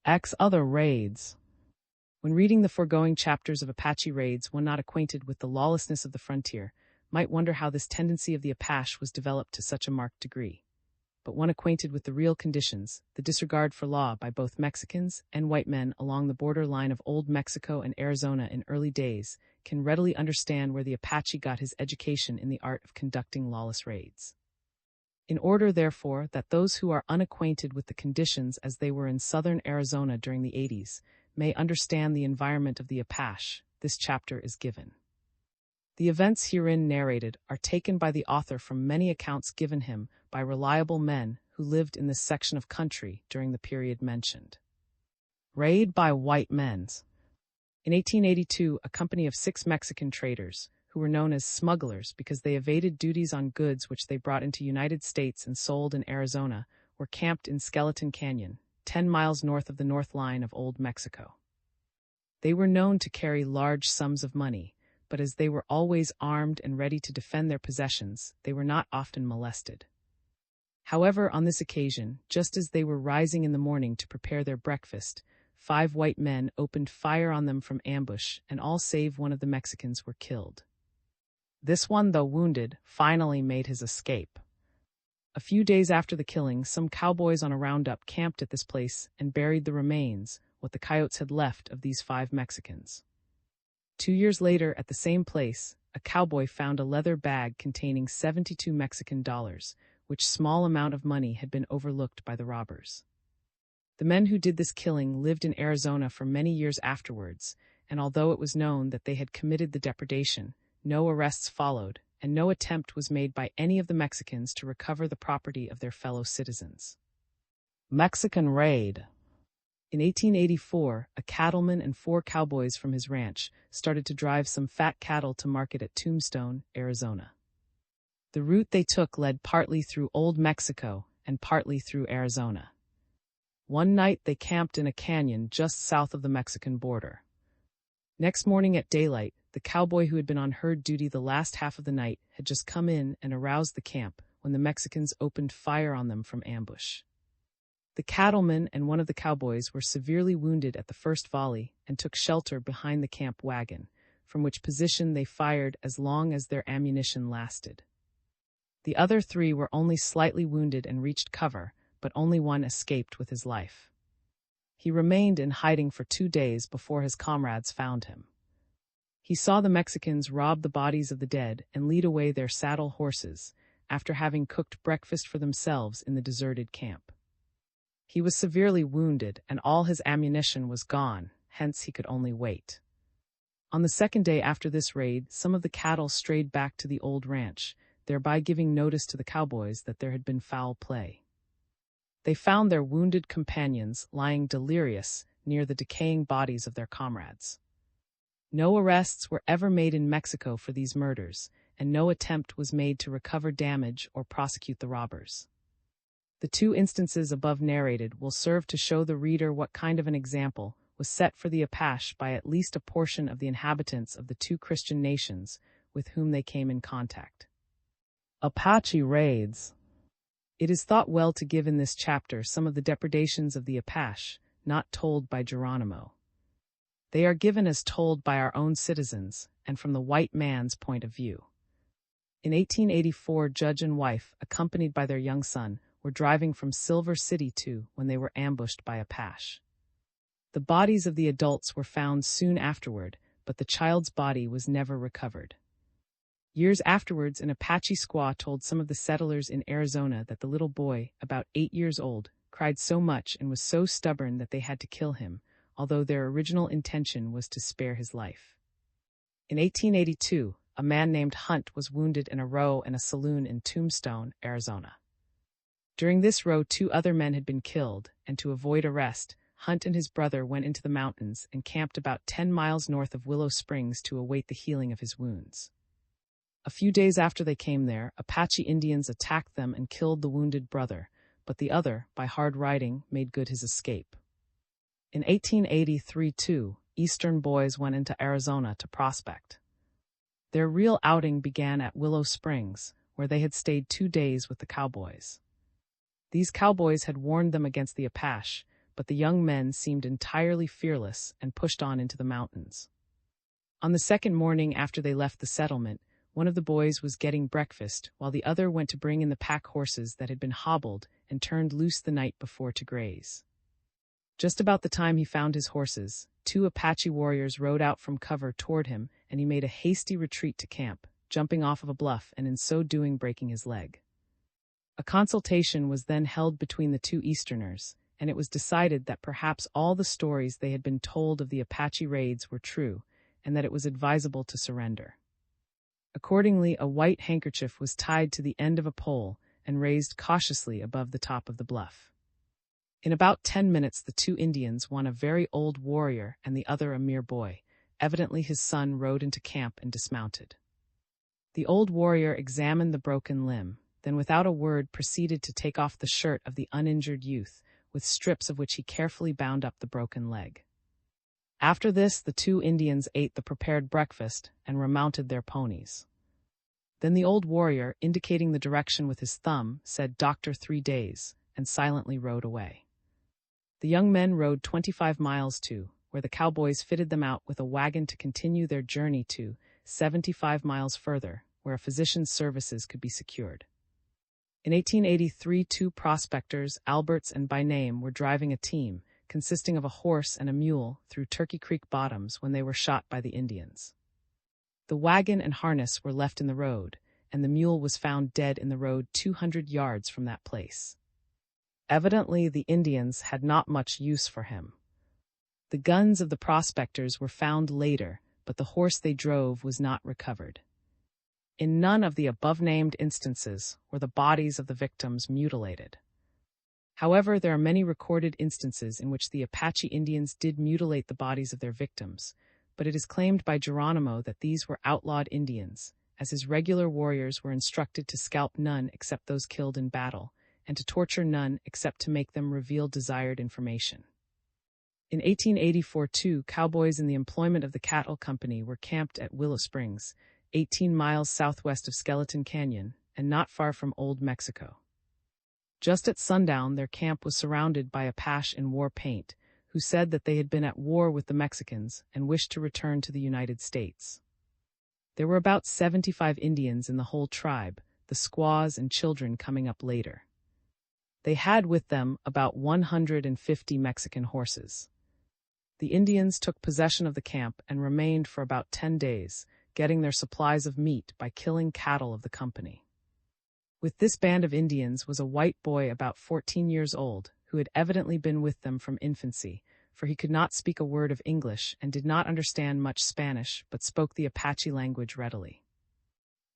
X other raids. When reading the foregoing chapters of Apache raids, one not acquainted with the lawlessness of the frontier might wonder how this tendency of the Apache was developed to such a marked degree. But one acquainted with the real conditions, the disregard for law by both Mexicans and white men along the border line of Old Mexico and Arizona in early days, can readily understand where the Apache got his education in the art of conducting lawless raids. In order, therefore, that those who are unacquainted with the conditions as they were in southern Arizona during the 80s may understand the environment of the Apache, this chapter is given. The events herein narrated are taken by the author from many accounts given him by reliable men who lived in this section of country during the period mentioned. Raid by white men. In 1882, a company of 6 Mexican traders, who were known as smugglers because they evaded duties on goods which they brought into United States and sold in Arizona, were camped in Skeleton Canyon, 10 miles north of the north line of Old Mexico. They were known to carry large sums of money, but as they were always armed and ready to defend their possessions, they were not often molested. However, on this occasion, just as they were rising in the morning to prepare their breakfast, 5 white men opened fire on them from ambush, and all save one of the Mexicans were killed. This one, though wounded, finally made his escape. A few days after the killing, some cowboys on a roundup camped at this place and buried the remains, what the coyotes had left of these 5 Mexicans. 2 years later, at the same place, a cowboy found a leather bag containing 72 Mexican dollars, which small amount of money had been overlooked by the robbers. The men who did this killing lived in Arizona for many years afterwards, and although it was known that they had committed the depredation, no arrests followed, and no attempt was made by any of the Mexicans to recover the property of their fellow citizens. Mexican raid. In 1884, a cattleman and 4 cowboys from his ranch started to drive some fat cattle to market at Tombstone, Arizona. The route they took led partly through Old Mexico and partly through Arizona. One night they camped in a canyon just south of the Mexican border. Next morning at daylight, the cowboy who had been on herd duty the last half of the night had just come in and aroused the camp when the Mexicans opened fire on them from ambush. The cattleman and one of the cowboys were severely wounded at the first volley and took shelter behind the camp wagon, from which position they fired as long as their ammunition lasted. The other 3 were only slightly wounded and reached cover, but only one escaped with his life. He remained in hiding for 2 days before his comrades found him. He saw the Mexicans rob the bodies of the dead and lead away their saddle horses, after having cooked breakfast for themselves in the deserted camp. He was severely wounded, and all his ammunition was gone, hence he could only wait. On the 2nd day after this raid, some of the cattle strayed back to the old ranch, thereby giving notice to the cowboys that there had been foul play. They found their wounded companions lying delirious near the decaying bodies of their comrades. No arrests were ever made in Mexico for these murders, and no attempt was made to recover damage or prosecute the robbers. The 2 instances above narrated will serve to show the reader what kind of an example was set for the Apache by at least a portion of the inhabitants of the 2 Christian nations with whom they came in contact. Apache raids. It is thought well to give in this chapter some of the depredations of the Apache, not told by Geronimo. They are given as told by our own citizens, and from the white man's point of view. In 1884, judge and wife, accompanied by their young son, were driving from Silver City when they were ambushed by Apache. The bodies of the adults were found soon afterward, but the child's body was never recovered. Years afterwards, an Apache squaw told some of the settlers in Arizona that the little boy, about 8 years old, cried so much and was so stubborn that they had to kill him, although their original intention was to spare his life. In 1882, a man named Hunt was wounded in a row in a saloon in Tombstone, Arizona. During this row, 2 other men had been killed, and to avoid arrest, Hunt and his brother went into the mountains and camped about 10 miles north of Willow Springs to await the healing of his wounds. A few days after they came there, Apache Indians attacked them and killed the wounded brother, but the other, by hard riding, made good his escape. In 1883, Eastern boys went into Arizona to prospect. Their real outing began at Willow Springs, where they had stayed 2 days with the cowboys. These cowboys had warned them against the Apache, but the young men seemed entirely fearless and pushed on into the mountains. On the second morning after they left the settlement, one of the boys was getting breakfast while the other went to bring in the pack horses that had been hobbled and turned loose the night before to graze. Just about the time he found his horses, two Apache warriors rode out from cover toward him, and he made a hasty retreat to camp, jumping off of a bluff and in so doing breaking his leg. A consultation was then held between the two Easterners, and it was decided that perhaps all the stories they had been told of the Apache raids were true, and that it was advisable to surrender. Accordingly, a white handkerchief was tied to the end of a pole and raised cautiously above the top of the bluff. In about 10 minutes, the two Indians, one a very old warrior and the other a mere boy, evidently his son, rode into camp and dismounted. The old warrior examined the broken limb, then without a word proceeded to take off the shirt of the uninjured youth, with strips of which he carefully bound up the broken leg. After this, the two Indians ate the prepared breakfast and remounted their ponies. Then the old warrior, indicating the direction with his thumb, said, "Doctor, 3 days," and silently rode away. The young men rode 25 miles to, where the cowboys fitted them out with a wagon to continue their journey to, 75 miles further, where a physician's services could be secured. In 1883, two prospectors, Alberts and by name, were driving a team, consisting of a horse and a mule, through Turkey Creek bottoms when they were shot by the Indians. The wagon and harness were left in the road, and the mule was found dead in the road 200 yards from that place. Evidently, the Indians had not much use for him. The guns of the prospectors were found later, but the horse they drove was not recovered. In none of the above-named instances were the bodies of the victims mutilated. However, there are many recorded instances in which the Apache Indians did mutilate the bodies of their victims, but it is claimed by Geronimo that these were outlawed Indians, as his regular warriors were instructed to scalp none except those killed in battle, and to torture none except to make them reveal desired information. In 1884, two cowboys in the employment of the Cattle Company were camped at Willow Springs, 18 miles southwest of Skeleton Canyon, and not far from Old Mexico. Just at sundown, their camp was surrounded by Apache in war paint, who said that they had been at war with the Mexicans and wished to return to the United States. There were about 75 Indians in the whole tribe, the squaws and children coming up later. They had with them about 150 Mexican horses. The Indians took possession of the camp and remained for about 10 days, getting their supplies of meat by killing cattle of the company. With this band of Indians was a white boy about 14 years old, who had evidently been with them from infancy, for he could not speak a word of English and did not understand much Spanish, but spoke the Apache language readily.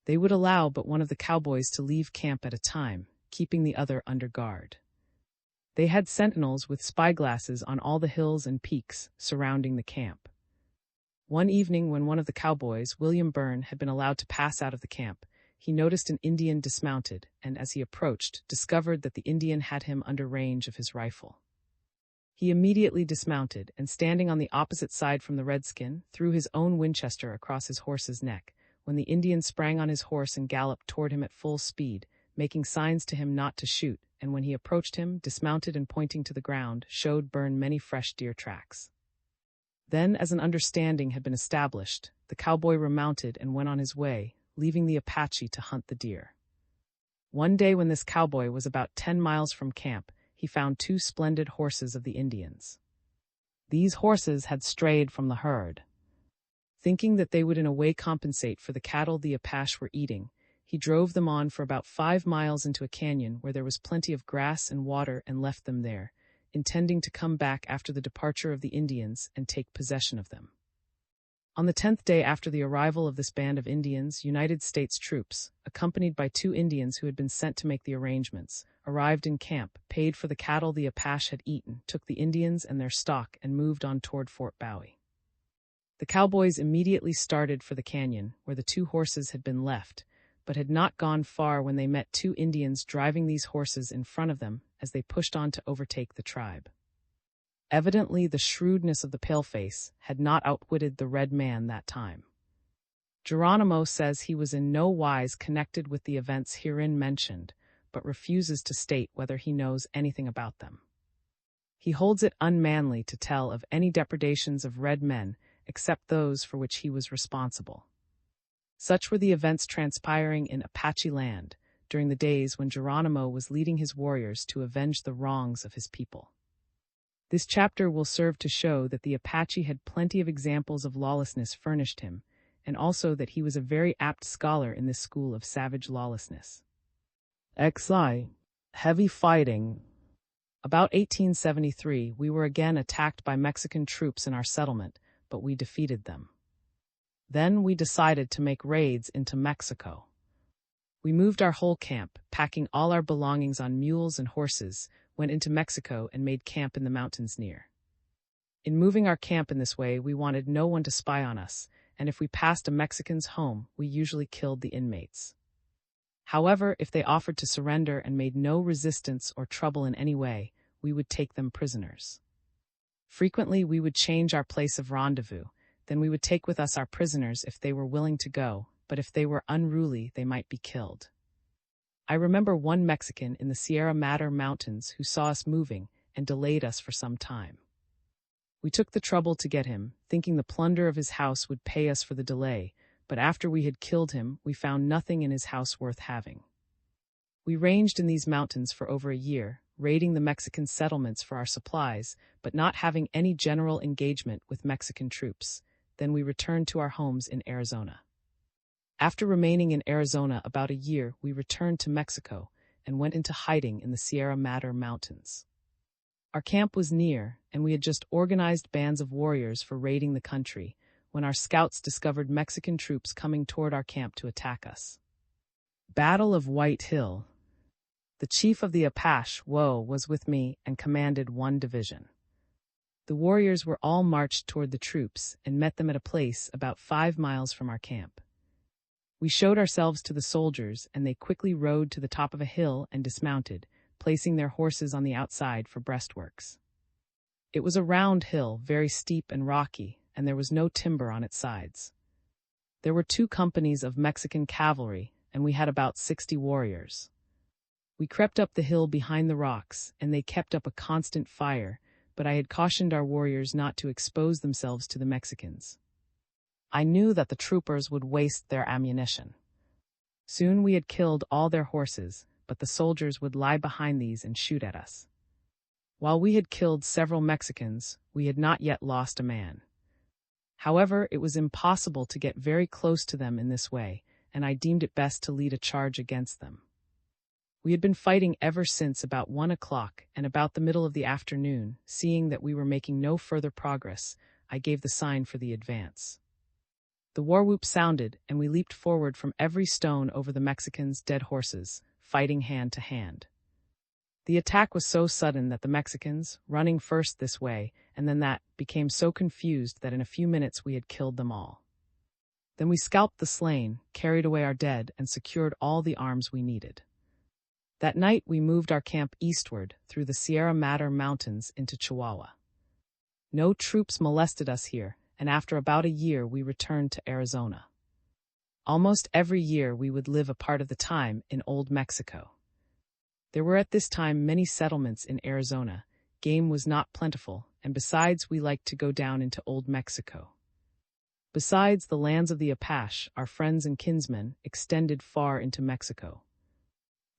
They would allow but one of the cowboys to leave camp at a time, keeping the other under guard. They had sentinels with spyglasses on all the hills and peaks surrounding the camp. One evening when one of the cowboys, William Byrne, had been allowed to pass out of the camp, he noticed an Indian dismounted, and as he approached, discovered that the Indian had him under range of his rifle. He immediately dismounted, and standing on the opposite side from the redskin, threw his own Winchester across his horse's neck, when the Indian sprang on his horse and galloped toward him at full speed, making signs to him not to shoot, and when he approached him, dismounted and pointing to the ground, showed Byrne many fresh deer tracks. Then, as an understanding had been established, the cowboy remounted and went on his way, leaving the Apache to hunt the deer. One day when this cowboy was about 10 miles from camp, he found 2 splendid horses of the Indians. These horses had strayed from the herd. Thinking that they would in a way compensate for the cattle the Apache were eating, he drove them on for about 5 miles into a canyon where there was plenty of grass and water and left them there, intending to come back after the departure of the Indians and take possession of them. On the 10th day after the arrival of this band of Indians, United States troops, accompanied by 2 Indians who had been sent to make the arrangements, arrived in camp, paid for the cattle the Apache had eaten, took the Indians and their stock, and moved on toward Fort Bowie. The cowboys immediately started for the canyon, where the 2 horses had been left, but had not gone far when they met 2 Indians driving these horses in front of them as they pushed on to overtake the tribe. Evidently, the shrewdness of the paleface had not outwitted the red man that time. Geronimo says he was in no wise connected with the events herein mentioned, but refuses to state whether he knows anything about them. He holds it unmanly to tell of any depredations of red men except those for which he was responsible. Such were the events transpiring in Apache land during the days when Geronimo was leading his warriors to avenge the wrongs of his people. This chapter will serve to show that the Apache had plenty of examples of lawlessness furnished him, and also that he was a very apt scholar in this school of savage lawlessness. XI. Heavy fighting. About 1873, we were again attacked by Mexican troops in our settlement, but we defeated them. Then we decided to make raids into Mexico. We moved our whole camp, packing all our belongings on mules and horses, went into Mexico and made camp in the mountains near. In moving our camp in this way, we wanted no one to spy on us, and if we passed a Mexican's home, we usually killed the inmates. However, if they offered to surrender and made no resistance or trouble in any way, we would take them prisoners. Frequently, we would change our place of rendezvous. Then we would take with us our prisoners if they were willing to go, but if they were unruly, they might be killed. I remember one Mexican in the Sierra Madre Mountains who saw us moving and delayed us for some time. We took the trouble to get him, thinking the plunder of his house would pay us for the delay, but after we had killed him, we found nothing in his house worth having. We ranged in these mountains for over a year, raiding the Mexican settlements for our supplies, but not having any general engagement with Mexican troops. Then we returned to our homes in Arizona. After remaining in Arizona about a year, we returned to Mexico and went into hiding in the Sierra Madre Mountains. Our camp was near, and we had just organized bands of warriors for raiding the country, when our scouts discovered Mexican troops coming toward our camp to attack us. Battle of White Hill. The chief of the Apache, Woe, was with me and commanded one division. The warriors were all marched toward the troops and met them at a place about 5 miles from our camp. We showed ourselves to the soldiers, and they quickly rode to the top of a hill and dismounted, placing their horses on the outside for breastworks. It was a round hill, very steep and rocky, and there was no timber on its sides. There were 2 companies of Mexican cavalry, and we had about 60 warriors. We crept up the hill behind the rocks, and they kept up a constant fire, but I had cautioned our warriors not to expose themselves to the Mexicans. I knew that the troopers would waste their ammunition. Soon we had killed all their horses, but the soldiers would lie behind these and shoot at us. While we had killed several Mexicans, we had not yet lost a man. However, it was impossible to get very close to them in this way, and I deemed it best to lead a charge against them. We had been fighting ever since about 1 o'clock, and about the middle of the afternoon, seeing that we were making no further progress, I gave the sign for the advance. The war whoop sounded, and we leaped forward from every stone over the Mexicans' dead horses, fighting hand to hand. The attack was so sudden that the Mexicans, running first this way and then that, became so confused that in a few minutes we had killed them all. Then we scalped the slain, carried away our dead, and secured all the arms we needed. That night we moved our camp eastward through the Sierra Madre Mountains into Chihuahua. No troops molested us here, and after about a year we returned to Arizona. Almost every year we would live a part of the time in Old Mexico. There were at this time many settlements in Arizona, game was not plentiful, and besides we liked to go down into Old Mexico. Besides, the lands of the Apache, our friends and kinsmen, extended far into Mexico.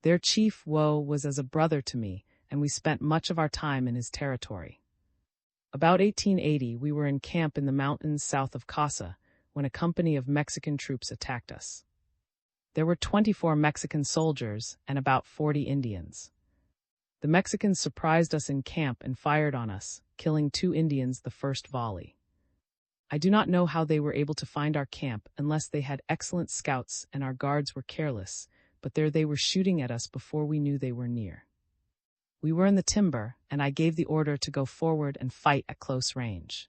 Their chief, Woe, was as a brother to me, and we spent much of our time in his territory. About 1880, we were in camp in the mountains south of Casa, when a company of Mexican troops attacked us. There were 24 Mexican soldiers and about 40 Indians. The Mexicans surprised us in camp and fired on us, killing 2 Indians the first volley. I do not know how they were able to find our camp unless they had excellent scouts and our guards were careless, but there they were shooting at us before we knew they were near. We were in the timber, and I gave the order to go forward and fight at close range.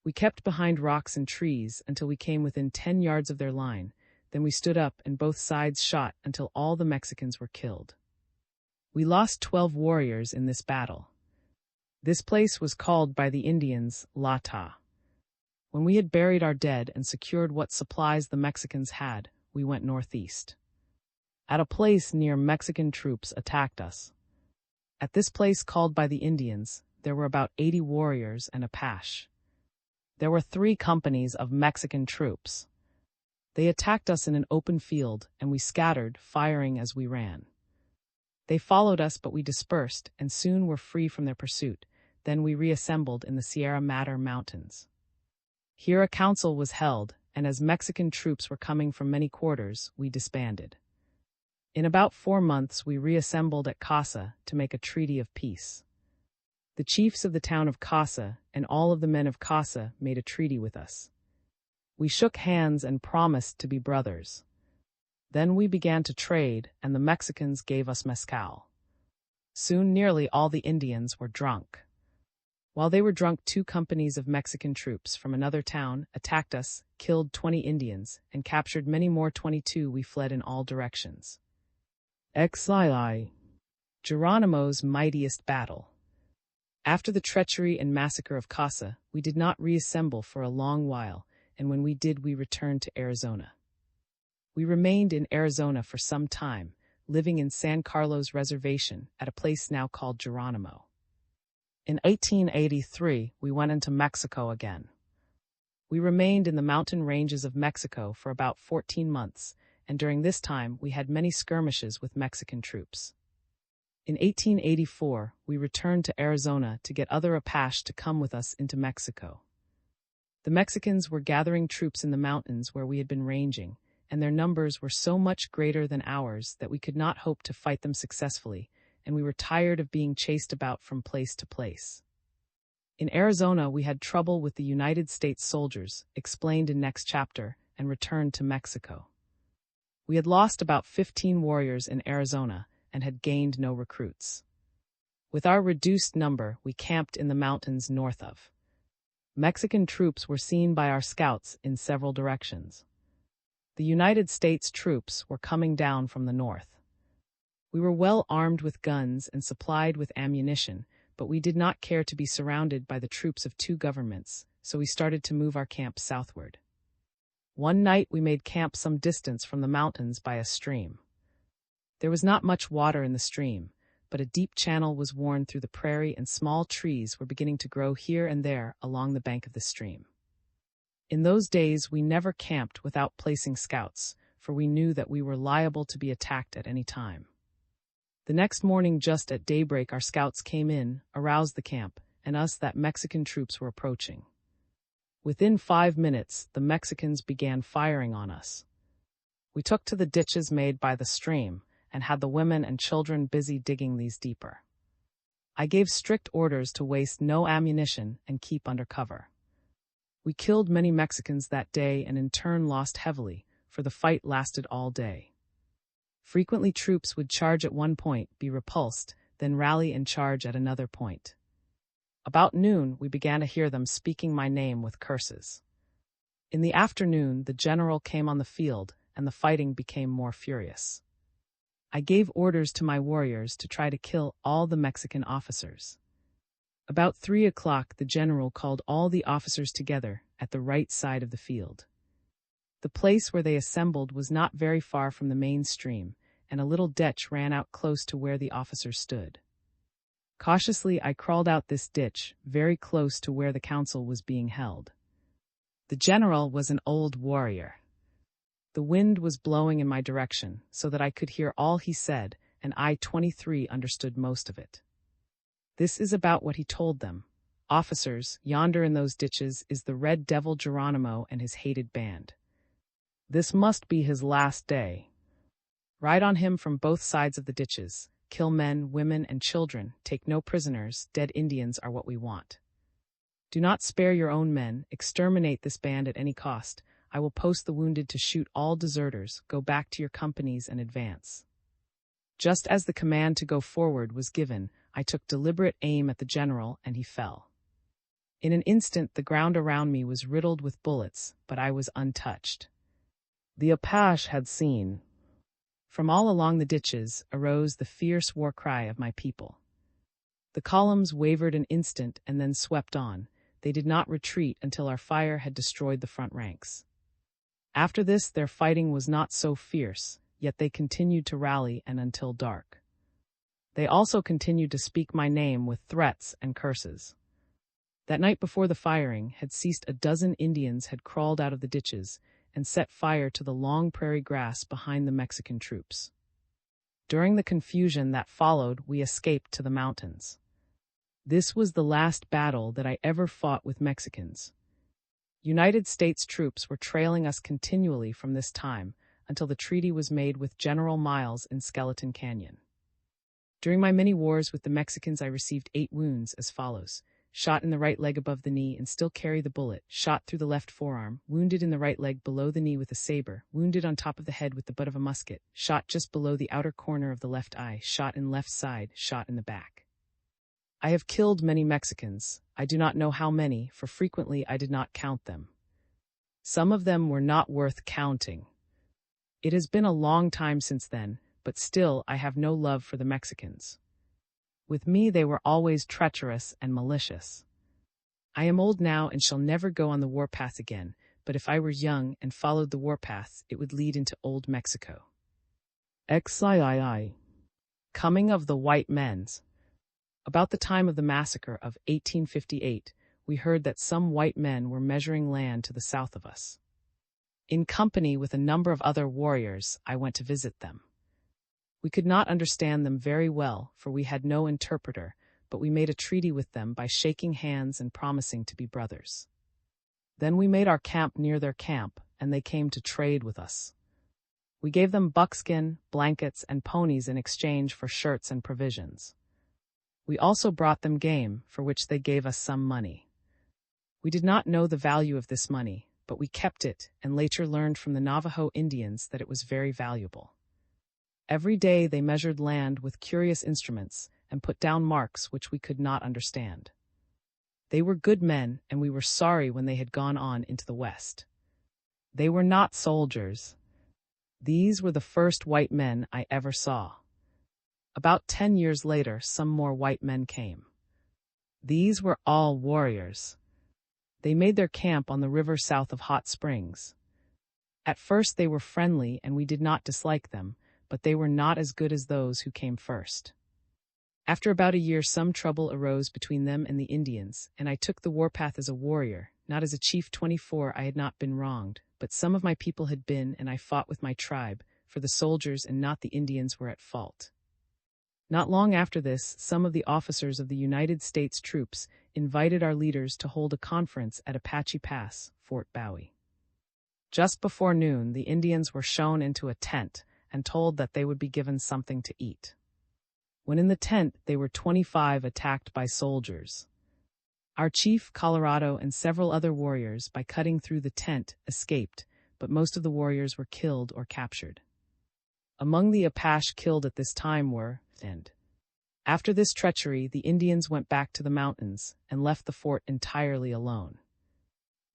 We kept behind rocks and trees until we came within 10 yards of their line, then we stood up and both sides shot until all the Mexicans were killed. We lost 12 warriors in this battle. This place was called by the Indians La Ta. When we had buried our dead and secured what supplies the Mexicans had, we went northeast. At a place near Mexican troops attacked us. At this place called by the Indians, there were about 80 warriors and Apache. There were 3 companies of Mexican troops. They attacked us in an open field, and we scattered, firing as we ran. They followed us, but we dispersed, and soon were free from their pursuit. Then we reassembled in the Sierra Madre Mountains. Here a council was held, and as Mexican troops were coming from many quarters, we disbanded. In about 4 months, we reassembled at Casa to make a treaty of peace. The chiefs of the town of Casa and all of the men of Casa made a treaty with us. We shook hands and promised to be brothers. Then we began to trade, and the Mexicans gave us mezcal. Soon nearly all the Indians were drunk. While they were drunk, 2 companies of Mexican troops from another town attacked us, killed 20 Indians, and captured many more. 22 we fled in all directions. XII. Geronimo's mightiest battle. After the treachery and massacre of Casa, we did not reassemble for a long while, and when we did, we returned to Arizona. We remained in Arizona for some time, living in San Carlos Reservation at a place now called Geronimo. In 1883, we went into Mexico again. We remained in the mountain ranges of Mexico for about 14 months, and during this time we had many skirmishes with Mexican troops. In 1884, we returned to Arizona to get other Apache to come with us into Mexico. The Mexicans were gathering troops in the mountains where we had been ranging, and their numbers were so much greater than ours that we could not hope to fight them successfully, and we were tired of being chased about from place to place. In Arizona, we had trouble with the United States soldiers, explained in next chapter, and returned to Mexico. We had lost about 15 warriors in Arizona and had gained no recruits. With our reduced number, we camped in the mountains north of. Mexican troops were seen by our scouts in several directions. The United States troops were coming down from the north. We were well armed with guns and supplied with ammunition, but we did not care to be surrounded by the troops of 2 governments, so we started to move our camp southward. One night we made camp some distance from the mountains by a stream. There was not much water in the stream, but a deep channel was worn through the prairie, and small trees were beginning to grow here and there along the bank of the stream. In those days we never camped without placing scouts, for we knew that we were liable to be attacked at any time. The next morning, just at daybreak, our scouts came in, aroused the camp, and us that Mexican troops were approaching. Within 5 minutes, the Mexicans began firing on us. We took to the ditches made by the stream, and had the women and children busy digging these deeper. I gave strict orders to waste no ammunition and keep under cover. We killed many Mexicans that day and in turn lost heavily, for the fight lasted all day. Frequently troops would charge at one point, be repulsed, then rally and charge at another point. About noon, we began to hear them speaking my name with curses. In the afternoon, the general came on the field, and the fighting became more furious. I gave orders to my warriors to try to kill all the Mexican officers. About 3 o'clock, the general called all the officers together at the right side of the field. The place where they assembled was not very far from the main stream, and a little ditch ran out close to where the officers stood. Cautiously, I crawled out this ditch, very close to where the council was being held. The general was an old warrior. The wind was blowing in my direction, so that I could hear all he said, and I, 23, understood most of it. This is about what he told them. Officers, yonder in those ditches is the Red Devil Geronimo and his hated band. This must be his last day. Ride on him from both sides of the ditches. Kill men, women, and children. Take no prisoners. Dead Indians are what we want. Do not spare your own men. Exterminate this band at any cost. I will post the wounded to shoot all deserters. Go back to your companies and advance. Just as the command to go forward was given, I took deliberate aim at the general, and he fell. In an instant, the ground around me was riddled with bullets, but I was untouched. The Apache had seen. From all along the ditches arose the fierce war cry of my people. The columns wavered an instant and then swept on. They did not retreat until our fire had destroyed the front ranks. After this, their fighting was not so fierce, yet they continued to rally and until dark. They also continued to speak my name with threats and curses. That night before the firing had ceased, a dozen Indians had crawled out of the ditches and set fire to the long prairie grass behind the Mexican troops. During the confusion that followed, we escaped to the mountains. This was the last battle that I ever fought with Mexicans. United States troops were trailing us continually from this time until the treaty was made with General Miles in Skeleton Canyon. During my many wars with the Mexicans, I received 8 wounds as follows: shot in the right leg above the knee and still carry the bullet, shot through the left forearm, wounded in the right leg below the knee with a saber, wounded on top of the head with the butt of a musket, shot just below the outer corner of the left eye, shot in left side, shot in the back. I have killed many Mexicans. I do not know how many, for frequently I did not count them. Some of them were not worth counting. It has been a long time since then, but still I have no love for the Mexicans. With me they were always treacherous and malicious. I am old now and shall never go on the warpath again, but if I were young and followed the warpath, it would lead into old Mexico. XIII. Coming of the white men's. About the time of the massacre of 1858, we heard that some white men were measuring land to the south of us. In company with a number of other warriors, I went to visit them. We could not understand them very well, for we had no interpreter, but we made a treaty with them by shaking hands and promising to be brothers. Then we made our camp near their camp, and they came to trade with us. We gave them buckskin, blankets, and ponies in exchange for shirts and provisions. We also brought them game, for which they gave us some money. We did not know the value of this money, but we kept it and later learned from the Navajo Indians that it was very valuable. Every day they measured land with curious instruments and put down marks which we could not understand. They were good men, and we were sorry when they had gone on into the West. They were not soldiers. These were the first white men I ever saw. About 10 years later, some more white men came. These were all warriors. They made their camp on the river south of Hot Springs. At first they were friendly and we did not dislike them, but they were not as good as those who came first. After about a year, some trouble arose between them and the Indians, and I took the warpath as a warrior, not as a chief. 24. I had not been wronged, but some of my people had been, and I fought with my tribe, for the soldiers and not the Indians were at fault. Not long after this, some of the officers of the United States troops invited our leaders to hold a conference at Apache Pass, Fort Bowie. Just before noon, the Indians were shown into a tent and told that they would be given something to eat. When in the tent, they were 25 attacked by soldiers. Our chief, Colorado, and several other warriors, by cutting through the tent, escaped, but most of the warriors were killed or captured. Among the Apache killed at this time were, and after this treachery, the Indians went back to the mountains and left the fort entirely alone.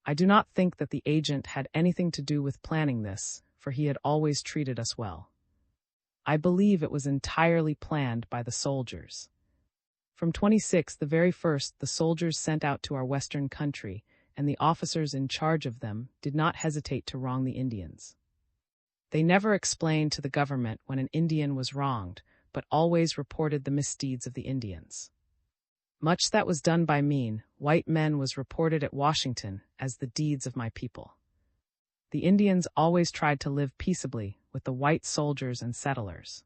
I do not think that the agent had anything to do with planning this, for he had always treated us well. I believe it was entirely planned by the soldiers. From 26, the very first, the soldiers sent out to our western country, and the officers in charge of them did not hesitate to wrong the Indians. They never explained to the government when an Indian was wronged, but always reported the misdeeds of the Indians. Much that was done by mean, white men was reported at Washington as the deeds of my people. The Indians always tried to live peaceably with the white soldiers and settlers.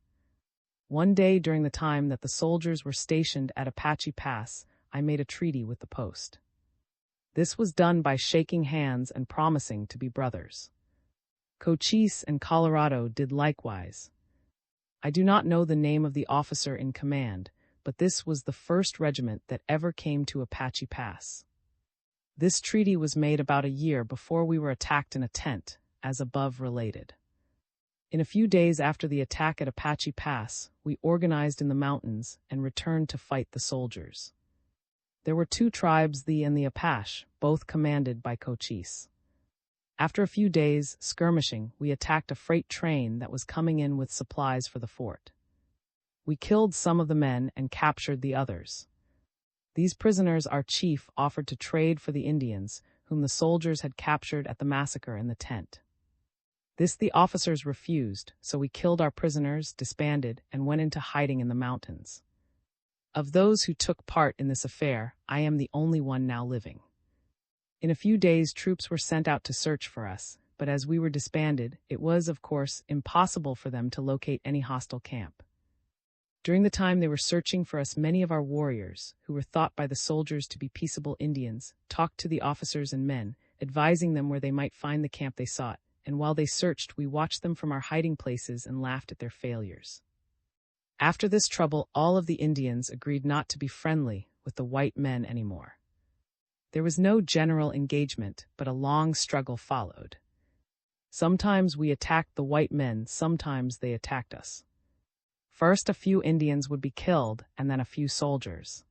One day during the time that the soldiers were stationed at Apache Pass, I made a treaty with the post. This was done by shaking hands and promising to be brothers. Cochise and Colorado did likewise. I do not know the name of the officer in command, but this was the first regiment that ever came to Apache Pass. This treaty was made about a year before we were attacked in a tent, as above related. In a few days after the attack at Apache Pass, we organized in the mountains and returned to fight the soldiers. There were 2 tribes, the and the Apache, both commanded by Cochise. After a few days skirmishing, we attacked a freight train that was coming in with supplies for the fort. We killed some of the men and captured the others. These prisoners our chief offered to trade for the Indians, whom the soldiers had captured at the massacre in the tent. This the officers refused, so we killed our prisoners, disbanded, and went into hiding in the mountains. Of those who took part in this affair, I am the only one now living. In a few days, troops were sent out to search for us, but as we were disbanded, it was, of course, impossible for them to locate any hostile camp. During the time they were searching for us, many of our warriors, who were thought by the soldiers to be peaceable Indians, talked to the officers and men, advising them where they might find the camp they sought, and while they searched, we watched them from our hiding places and laughed at their failures. After this trouble, all of the Indians agreed not to be friendly with the white men anymore. There was no general engagement, but a long struggle followed. Sometimes we attacked the white men, sometimes they attacked us. First, a few Indians would be killed, and then a few soldiers.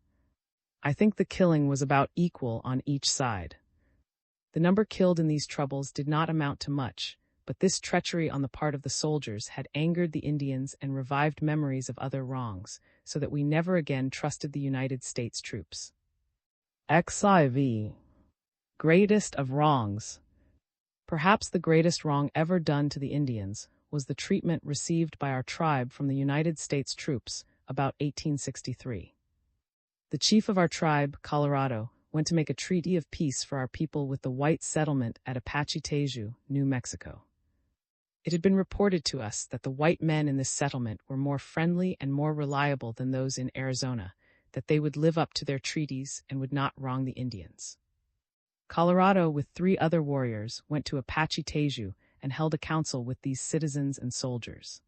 I think the killing was about equal on each side. The number killed in these troubles did not amount to much, but this treachery on the part of the soldiers had angered the Indians and revived memories of other wrongs, so that we never again trusted the United States troops. XIV. Greatest of wrongs. Perhaps the greatest wrong ever done to the Indians was the treatment received by our tribe from the United States troops about 1863. The chief of our tribe, Colorado, went to make a treaty of peace for our people with the white settlement at Apache Teju, New Mexico. It had been reported to us that the white men in this settlement were more friendly and more reliable than those in Arizona, that they would live up to their treaties and would not wrong the Indians. Colorado, with 3 other warriors, went to Apache Teju and held a council with these citizens and soldiers.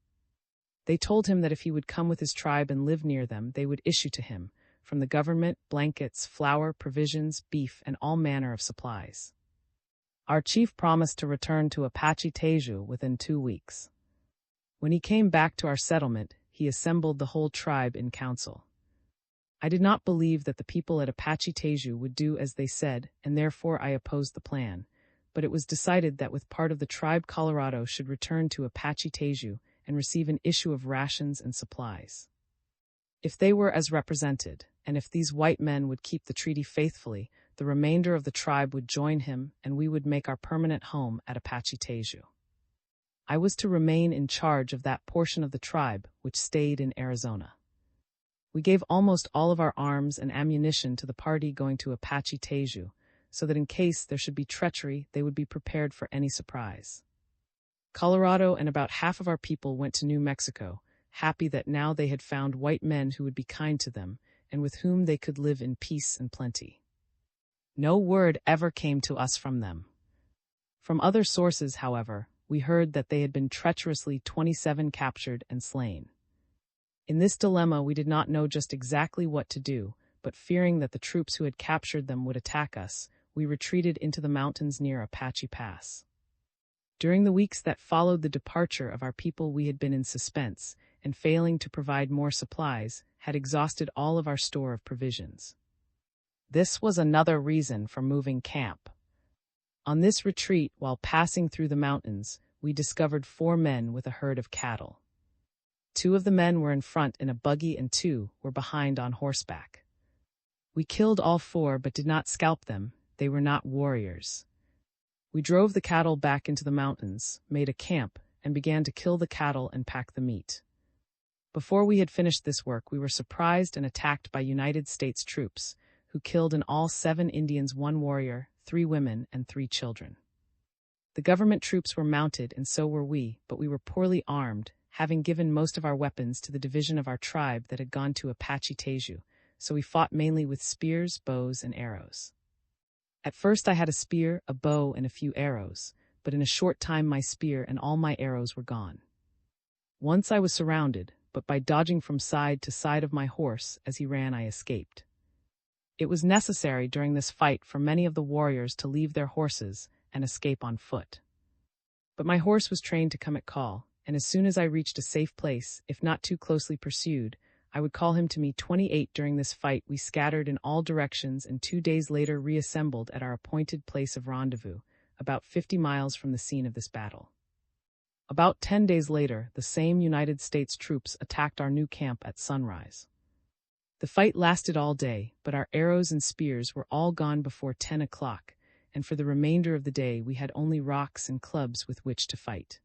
They told him that if he would come with his tribe and live near them, they would issue to him, from the government, blankets, flour, provisions, beef, and all manner of supplies. Our chief promised to return to Apache Teju within 2 weeks. When he came back to our settlement, he assembled the whole tribe in council. I did not believe that the people at Apache Teju would do as they said, and therefore I opposed the plan, but it was decided that with part of the tribe Colorado should return to Apache Teju and receive an issue of rations and supplies. If they were as represented, and if these white men would keep the treaty faithfully, the remainder of the tribe would join him and we would make our permanent home at Apache Teju. I was to remain in charge of that portion of the tribe which stayed in Arizona. We gave almost all of our arms and ammunition to the party going to Apache Teju, so that in case there should be treachery, they would be prepared for any surprise. Colorado and about half of our people went to New Mexico, happy that now they had found white men who would be kind to them, and with whom they could live in peace and plenty. No word ever came to us from them. From other sources, however, we heard that they had been treacherously 27 captured and slain. In this dilemma, we did not know just exactly what to do, but fearing that the troops who had captured them would attack us, we retreated into the mountains near Apache Pass. During the weeks that followed the departure of our people, we had been in suspense, and failing to provide more supplies, had exhausted all of our store of provisions. This was another reason for moving camp. On this retreat, while passing through the mountains, we discovered 4 men with a herd of cattle. 2 of the men were in front in a buggy and 2 were behind on horseback. We killed all 4 but did not scalp them. They were not warriors. We drove the cattle back into the mountains, made a camp, and began to kill the cattle and pack the meat. Before we had finished this work, we were surprised and attacked by United States troops, who killed in all 7 Indians, 1 warrior, 3 women, and 3 children. The government troops were mounted, and so were we, but we were poorly armed, having given most of our weapons to the division of our tribe that had gone to Apache Teju, so we fought mainly with spears, bows, and arrows. At first I had a spear, a bow, and a few arrows, but in a short time my spear and all my arrows were gone. Once I was surrounded, but by dodging from side to side of my horse as he ran I escaped. It was necessary during this fight for many of the warriors to leave their horses and escape on foot. But my horse was trained to come at call, and as soon as I reached a safe place, if not too closely pursued, I would call him to me. 28 During this fight we scattered in all directions and 2 days later reassembled at our appointed place of rendezvous, about 50 miles from the scene of this battle. About 10 days later, the same United States troops attacked our new camp at sunrise. The fight lasted all day, but our arrows and spears were all gone before 10 o'clock, and for the remainder of the day we had only rocks and clubs with which to fight.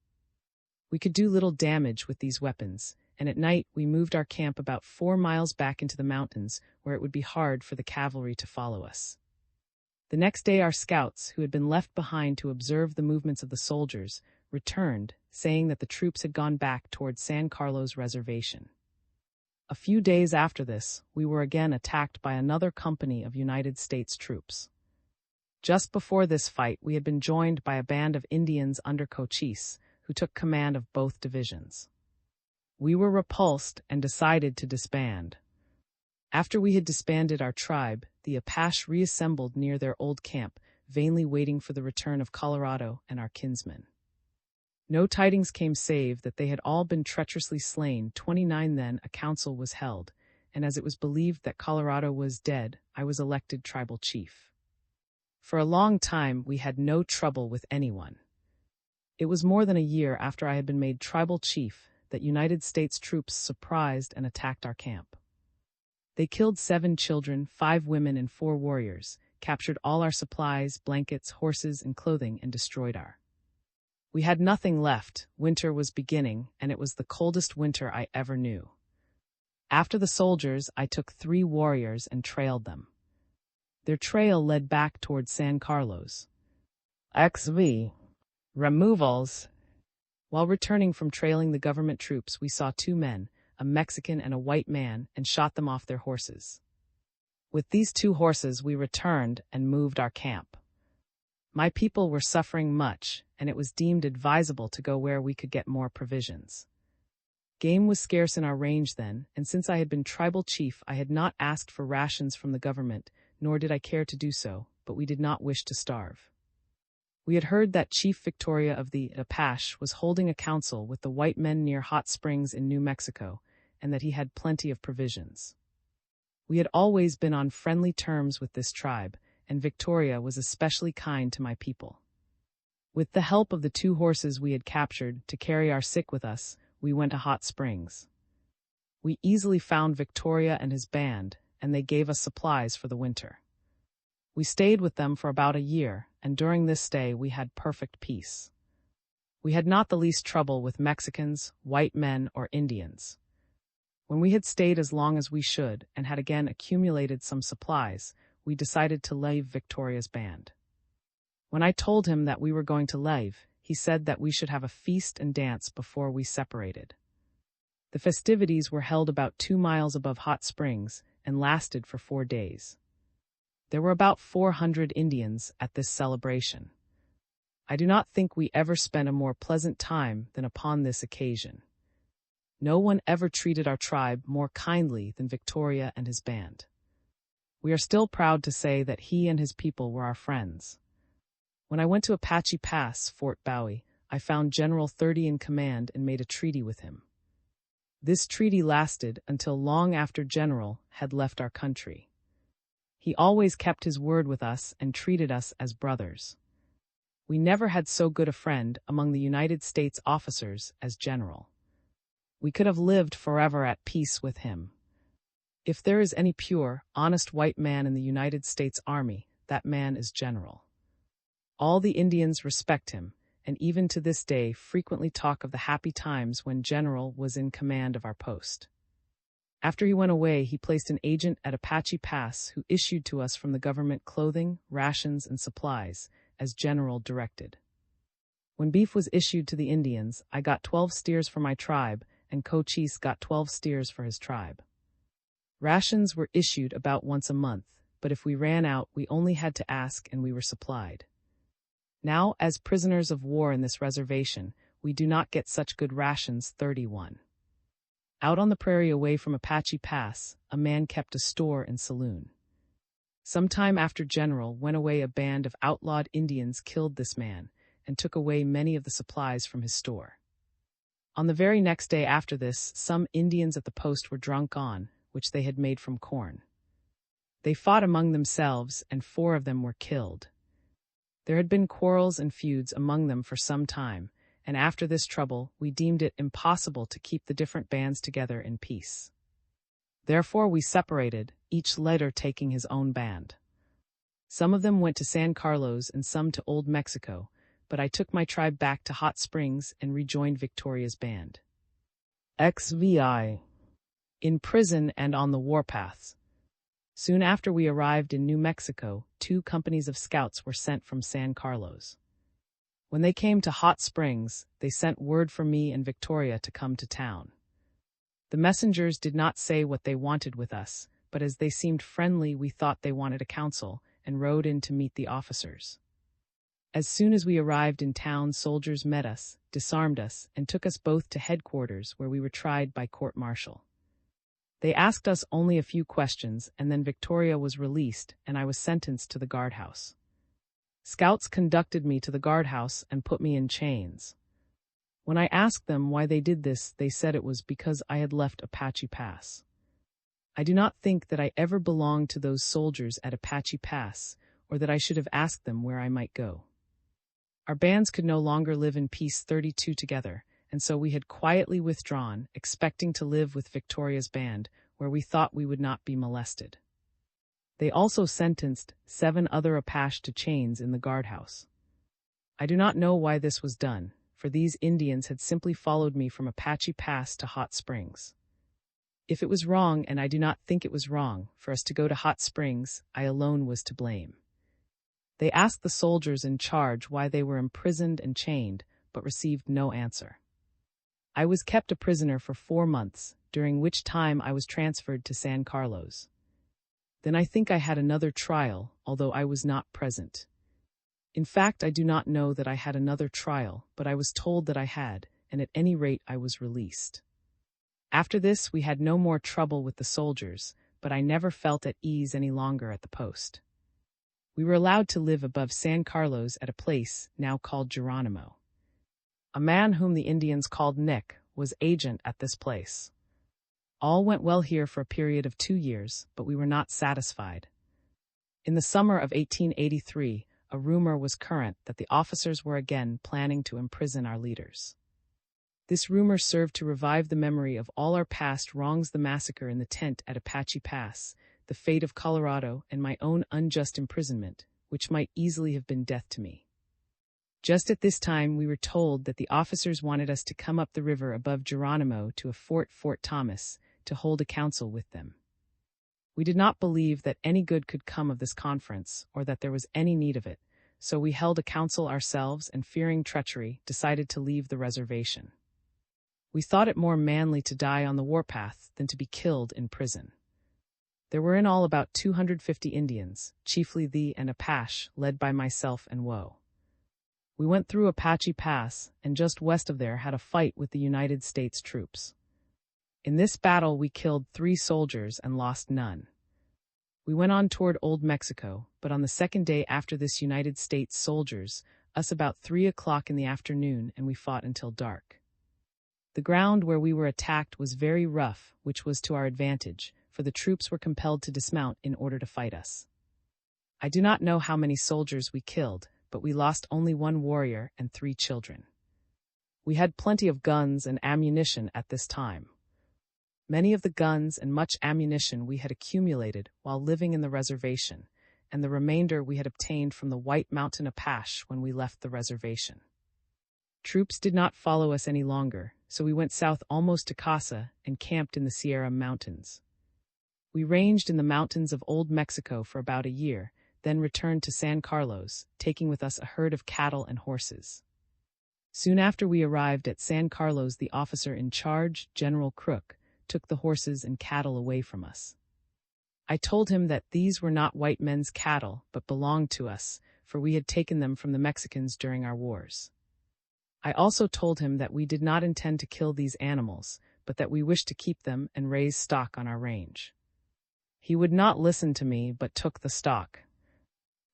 We could do little damage with these weapons, and at night we moved our camp about 4 miles back into the mountains where it would be hard for the cavalry to follow us. The next day our scouts, who had been left behind to observe the movements of the soldiers, returned, saying that the troops had gone back toward San Carlos Reservation. A few days after this, we were again attacked by another company of United States troops. Just before this fight, we had been joined by a band of Indians under Cochise, who took command of both divisions. We were repulsed and decided to disband. After we had disbanded our tribe, the Apache reassembled near their old camp, vainly waiting for the return of Colorado and our kinsmen. No tidings came save that they had all been treacherously slain. 29 Then a council was held, and as it was believed that Colorado was dead, I was elected tribal chief. For a long time we had no trouble with anyone. It was more than a year after I had been made tribal chief that United States troops surprised and attacked our camp. They killed 7 children, 5 women, and 4 warriors, captured all our supplies, blankets, horses, and clothing, and destroyed our. We had nothing left. Winter was beginning, and it was the coldest winter I ever knew. After the soldiers, I took 3 warriors and trailed them. Their trail led back toward San Carlos. XV. Removals. While returning from trailing the government troops, we saw 2 men, a Mexican and a white man, and shot them off their horses. With these 2 horses, we returned and moved our camp. My people were suffering much, and it was deemed advisable to go where we could get more provisions. Game was scarce in our range then, and since I had been tribal chief, I had not asked for rations from the government, nor did I care to do so, but we did not wish to starve. We had heard that Chief Victoria of the Apache was holding a council with the white men near Hot Springs in New Mexico, and that he had plenty of provisions. We had always been on friendly terms with this tribe, and Victoria was especially kind to my people. With the help of the 2 horses we had captured to carry our sick with us, we went to Hot Springs. We easily found Victoria and his band, and they gave us supplies for the winter. We stayed with them for about a year, and during this stay we had perfect peace. We had not the least trouble with Mexicans, white men, or Indians. When we had stayed as long as we should, and had again accumulated some supplies, we decided to leave Victoria's band. When I told him that we were going to leave, he said that we should have a feast and dance before we separated. The festivities were held about 2 miles above Hot Springs and lasted for 4 days. There were about 400 Indians at this celebration. I do not think we ever spent a more pleasant time than upon this occasion. No one ever treated our tribe more kindly than Victoria and his band. We are still proud to say that he and his people were our friends. When I went to Apache Pass, Fort Bowie, I found General 30 in command and made a treaty with him. This treaty lasted until long after General had left our country. He always kept his word with us and treated us as brothers. We never had so good a friend among the United States officers as General. We could have lived forever at peace with him. If there is any pure, honest white man in the United States Army, that man is General. All the Indians respect him, and even to this day frequently talk of the happy times when General was in command of our post. After he went away, he placed an agent at Apache Pass who issued to us from the government clothing, rations, and supplies, as General directed. When beef was issued to the Indians, I got 12 steers for my tribe, and Cochise got 12 steers for his tribe. Rations were issued about once a month, but if we ran out, we only had to ask and we were supplied. Now, as prisoners of war in this reservation, we do not get such good rations. 31. Out on the prairie away from Apache Pass, a man kept a store and saloon. Some time after General went away, a band of outlawed Indians killed this man and took away many of the supplies from his store. On the very next day after this, some Indians at the post were drunk on, which they had made from corn. They fought among themselves, and 4 of them were killed. There had been quarrels and feuds among them for some time, and after this trouble, we deemed it impossible to keep the different bands together in peace. Therefore we separated, each leader taking his own band. Some of them went to San Carlos and some to Old Mexico, but I took my tribe back to Hot Springs and rejoined Victoria's band. XVI. In prison and on the warpaths. Soon after we arrived in New Mexico, 2 companies of scouts were sent from San Carlos. When they came to Hot Springs, they sent word for me and Victoria to come to town. The messengers did not say what they wanted with us, but as they seemed friendly, we thought they wanted a council, and rode in to meet the officers. As soon as we arrived in town, soldiers met us, disarmed us, and took us both to headquarters where we were tried by court-martial. They asked us only a few questions, and then Victoria was released, and I was sentenced to the guardhouse. Scouts conducted me to the guardhouse and put me in chains. When I asked them why they did this, they said it was because I had left Apache Pass. I do not think that I ever belonged to those soldiers at Apache Pass, or that I should have asked them where I might go. Our bands could no longer live in peace 32 together, and so we had quietly withdrawn, expecting to live with Victoria's band, where we thought we would not be molested. They also sentenced 7 other Apache to chains in the guardhouse. I do not know why this was done, for these Indians had simply followed me from Apache Pass to Hot Springs. If it was wrong, and I do not think it was wrong, for us to go to Hot Springs, I alone was to blame. They asked the soldiers in charge why they were imprisoned and chained, but received no answer. I was kept a prisoner for 4 months, during which time I was transferred to San Carlos. Then I think I had another trial, although I was not present. In fact, I do not know that I had another trial, but I was told that I had, and at any rate I was released. After this, we had no more trouble with the soldiers, but I never felt at ease any longer at the post. We were allowed to live above San Carlos at a place now called Geronimo. A man whom the Indians called Nick was agent at this place. All went well here for a period of 2 years, but we were not satisfied. In the summer of 1883, a rumor was current that the officers were again planning to imprison our leaders. This rumor served to revive the memory of all our past wrongs: the massacre in the tent at Apache Pass, the fate of Colorado, and my own unjust imprisonment, which might easily have been death to me. Just at this time, we were told that the officers wanted us to come up the river above Geronimo to a Fort Thomas, to hold a council with them. We did not believe that any good could come of this conference, or that there was any need of it, so we held a council ourselves and, fearing treachery, decided to leave the reservation. We thought it more manly to die on the warpath than to be killed in prison. There were in all about 250 Indians, chiefly the and Apache, led by myself and Woe. We went through Apache Pass, and just west of there had a fight with the United States troops. In this battle we killed 3 soldiers and lost none. We went on toward Old Mexico, but on the second day after this United States soldiers, us about 3 o'clock in the afternoon, and we fought until dark. The ground where we were attacked was very rough, which was to our advantage, for the troops were compelled to dismount in order to fight us. I do not know how many soldiers we killed, but we lost only 1 warrior and 3 children. We had plenty of guns and ammunition at this time. Many of the guns and much ammunition we had accumulated while living in the reservation, and the remainder we had obtained from the White Mountain Apache when we left the reservation. Troops did not follow us any longer, so we went south almost to Casa and camped in the Sierra Mountains. We ranged in the mountains of Old Mexico for about a year, then returned to San Carlos, taking with us a herd of cattle and horses. Soon after we arrived at San Carlos, the officer in charge, General Crook, took the horses and cattle away from us. I told him that these were not white men's cattle, but belonged to us, for we had taken them from the Mexicans during our wars. I also told him that we did not intend to kill these animals, but that we wished to keep them and raise stock on our range. He would not listen to me, but took the stock.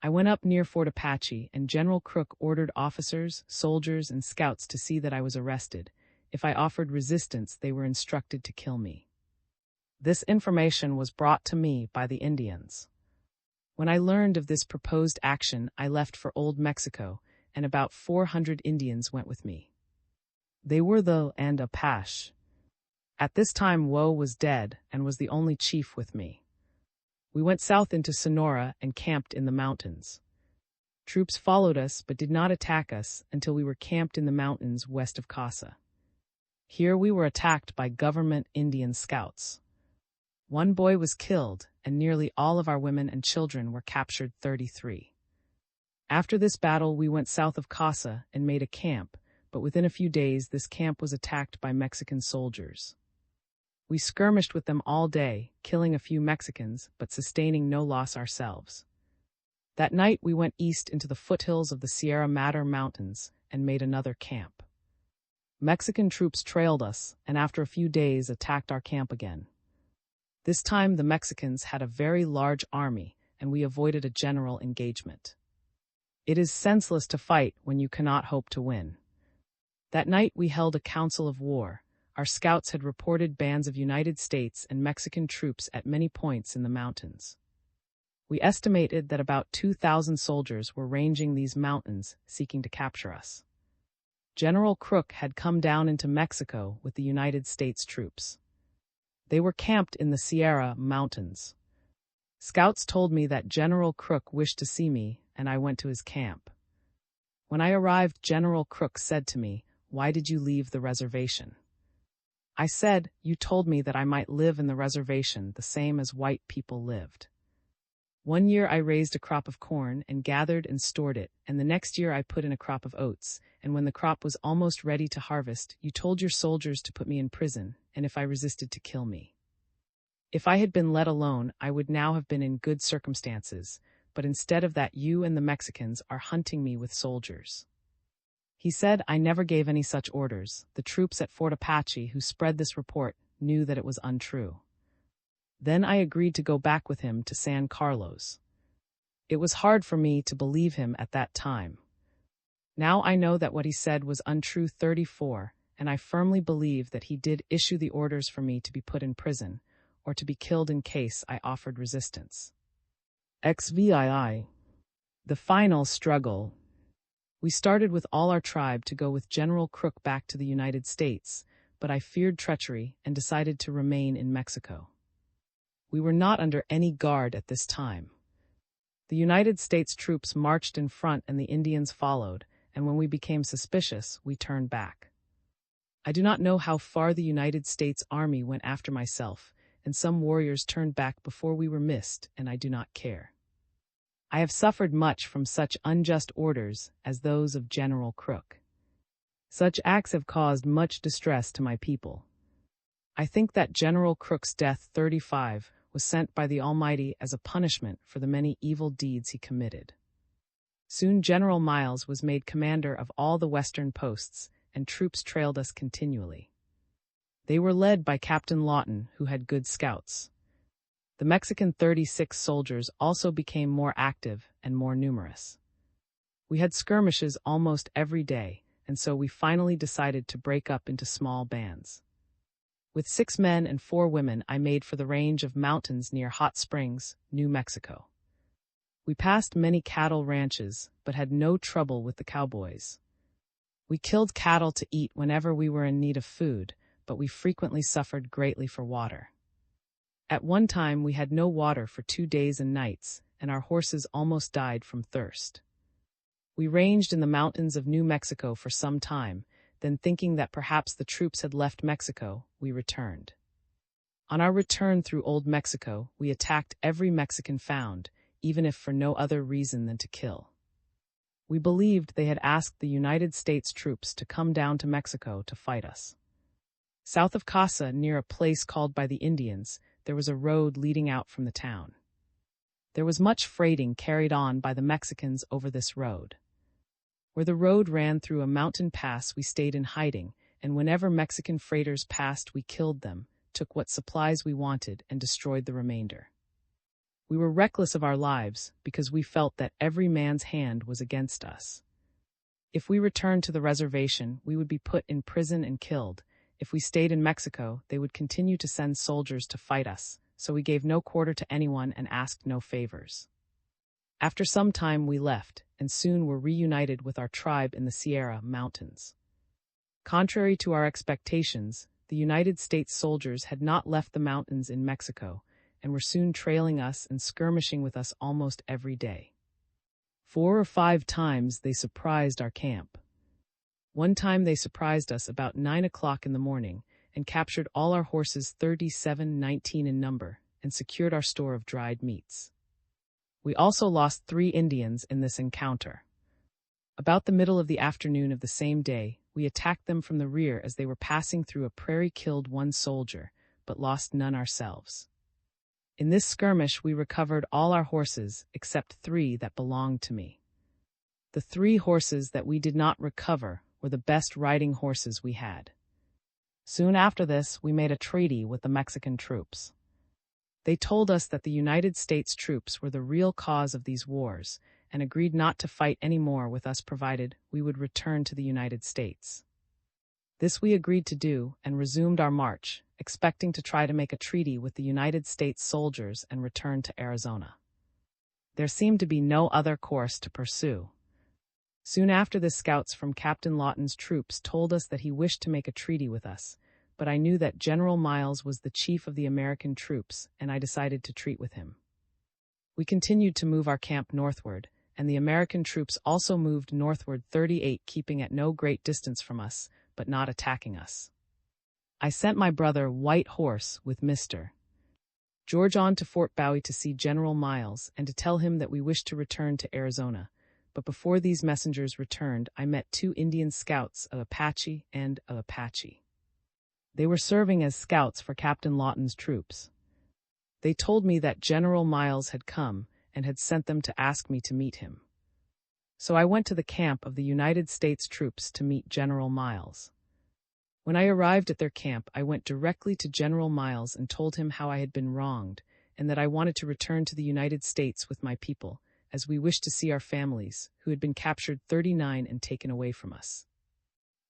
I went up near Fort Apache, and General Crook ordered officers, soldiers, and scouts to see that I was arrested. If I offered resistance, they were instructed to kill me. This information was brought to me by the Indians. When I learned of this proposed action, I left for Old Mexico, and about 400 Indians went with me. They were the and Apache. At this time, Woe was dead and was the only chief with me. We went south into Sonora and camped in the mountains. Troops followed us but did not attack us until we were camped in the mountains west of Casa. Here we were attacked by government Indian scouts. One boy was killed, and nearly all of our women and children were captured. 33. After this battle, we went south of Casa and made a camp, but within a few days this camp was attacked by Mexican soldiers. We skirmished with them all day, killing a few Mexicans, but sustaining no loss ourselves. That night we went east into the foothills of the Sierra Madre Mountains and made another camp. Mexican troops trailed us, and after a few days attacked our camp again. This time the Mexicans had a very large army, and we avoided a general engagement. It is senseless to fight when you cannot hope to win. That night we held a council of war. Our scouts had reported bands of United States and Mexican troops at many points in the mountains. We estimated that about 2,000 soldiers were ranging these mountains, seeking to capture us. General Crook had come down into Mexico with the United States troops. They were camped in the Sierra Mountains. Scouts told me that General Crook wished to see me, and I went to his camp. When I arrived, General Crook said to me, "Why did you leave the reservation?" I said, "You told me that I might live in the reservation the same as white people lived." One year I raised a crop of corn and gathered and stored it, and the next year I put in a crop of oats, and when the crop was almost ready to harvest, you told your soldiers to put me in prison, and if I resisted to kill me. If I had been let alone, I would now have been in good circumstances, but instead of that you and the Mexicans are hunting me with soldiers. He said I never gave any such orders. The troops at Fort Apache who spread this report knew that it was untrue. Then I agreed to go back with him to San Carlos. It was hard for me to believe him at that time. Now I know that what he said was untrue. 34, and I firmly believe that he did issue the orders for me to be put in prison, or to be killed in case I offered resistance. XVII. The final struggle. We started with all our tribe to go with General Crook back to the United States, but I feared treachery and decided to remain in Mexico. We were not under any guard at this time. The United States troops marched in front and the Indians followed, and when we became suspicious, we turned back. I do not know how far the United States Army went after myself, and some warriors turned back before we were missed, and I do not care. I have suffered much from such unjust orders as those of General Crook. Such acts have caused much distress to my people. I think that General Crook's death, 35, was sent by the Almighty as a punishment for the many evil deeds he committed. Soon General Miles was made commander of all the western posts, and troops trailed us continually. They were led by Captain Lawton, who had good scouts. The Mexican 36 soldiers also became more active and more numerous. We had skirmishes almost every day, and so we finally decided to break up into small bands. With 6 men and 4 women, I made for the range of mountains near Hot Springs, New Mexico. We passed many cattle ranches, but had no trouble with the cowboys. We killed cattle to eat whenever we were in need of food, but we frequently suffered greatly for water. At one time we had no water for 2 days and nights, and our horses almost died from thirst. We ranged in the mountains of New Mexico for some time, then thinking that perhaps the troops had left Mexico, we returned. On our return through Old Mexico, we attacked every Mexican found, even if for no other reason than to kill. We believed they had asked the United States troops to come down to Mexico to fight us. South of Casa, near a place called by the Indians, there was a road leading out from the town. There was much freighting carried on by the Mexicans over this road. Where the road ran through a mountain pass, we stayed in hiding, and whenever Mexican freighters passed, we killed them, took what supplies we wanted, and destroyed the remainder. We were reckless of our lives because we felt that every man's hand was against us. If we returned to the reservation, we would be put in prison and killed. If we stayed in Mexico, they would continue to send soldiers to fight us, so we gave no quarter to anyone and asked no favors. After some time we left, and soon were reunited with our tribe in the Sierra Mountains. Contrary to our expectations, the United States soldiers had not left the mountains in Mexico, and were soon trailing us and skirmishing with us almost every day. 4 or 5 times they surprised our camp. One time they surprised us about 9 o'clock in the morning and captured all our horses 3719 in number and secured our store of dried meats. We also lost 3 Indians in this encounter. About the middle of the afternoon of the same day, we attacked them from the rear as they were passing through a prairie, killed 1 soldier, but lost none ourselves. In this skirmish we recovered all our horses except 3 that belonged to me. The 3 horses that we did not recover were the best riding horses we had. Soon after this, we made a treaty with the Mexican troops. They told us that the United States troops were the real cause of these wars and agreed not to fight any more with us provided we would return to the United States. This we agreed to do and resumed our march, expecting to try to make a treaty with the United States soldiers and return to Arizona. There seemed to be no other course to pursue. Soon after this, scouts from Captain Lawton's troops told us that he wished to make a treaty with us, but I knew that General Miles was the chief of the American troops, and I decided to treat with him. We continued to move our camp northward, and the American troops also moved northward 38, keeping at no great distance from us, but not attacking us. I sent my brother White Horse with Mr. George on to Fort Bowie to see General Miles and to tell him that we wished to return to Arizona. But before these messengers returned, I met 2 Indian scouts of Apache and of Apache. They were serving as scouts for Captain Lawton's troops. They told me that General Miles had come and had sent them to ask me to meet him. So I went to the camp of the United States troops to meet General Miles. When I arrived at their camp, I went directly to General Miles and told him how I had been wronged and that I wanted to return to the United States with my people, as we wished to see our families, who had been captured 39 and taken away from us.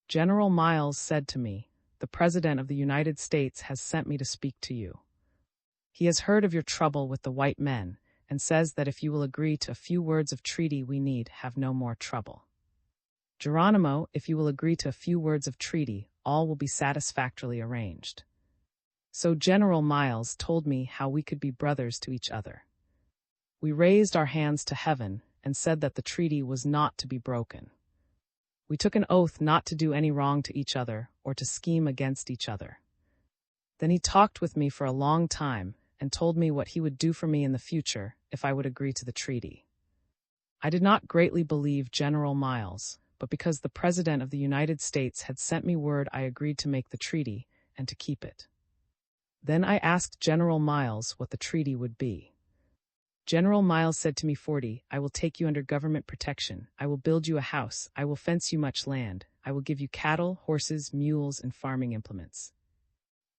General Miles said to me, "The President of the United States has sent me to speak to you. He has heard of your trouble with the white men, and says that if you will agree to a few words of treaty we need have no more trouble. Geronimo, if you will agree to a few words of treaty, all will be satisfactorily arranged." So General Miles told me how we could be brothers to each other. We raised our hands to heaven and said that the treaty was not to be broken. We took an oath not to do any wrong to each other or to scheme against each other. Then he talked with me for a long time and told me what he would do for me in the future if I would agree to the treaty. I did not greatly believe General Miles, but because the President of the United States had sent me word, I agreed to make the treaty and to keep it. Then I asked General Miles what the treaty would be. General Miles said to me, 40, I will take you under government protection. I will build you a house. I will fence you much land. I will give you cattle, horses, mules, and farming implements.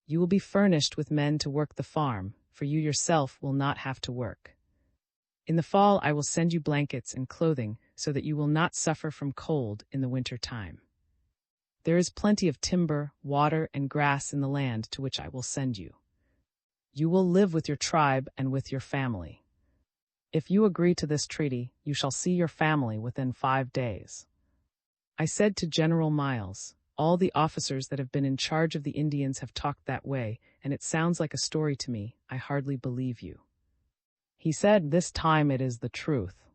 You will be furnished with men to work the farm, for you yourself will not have to work. In the fall I will send you blankets and clothing so that you will not suffer from cold in the winter time. There is plenty of timber, water, and grass in the land to which I will send you. You will live with your tribe and with your family. If you agree to this treaty, you shall see your family within 5 days. I said to General Miles, all the officers that have been in charge of the Indians have talked that way, and it sounds like a story to me. I hardly believe you. He said, this time it is the truth.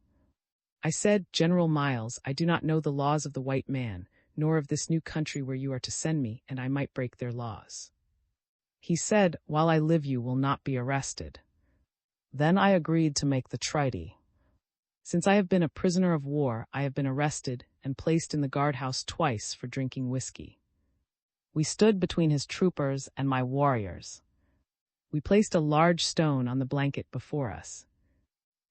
I said, General Miles, I do not know the laws of the white man, nor of this new country where you are to send me, and I might break their laws. He said, while I live you will not be arrested. Then I agreed to make the treaty. Since I have been a prisoner of war, I have been arrested and placed in the guardhouse twice for drinking whiskey. We stood between his troopers and my warriors. We placed a large stone on the blanket before us.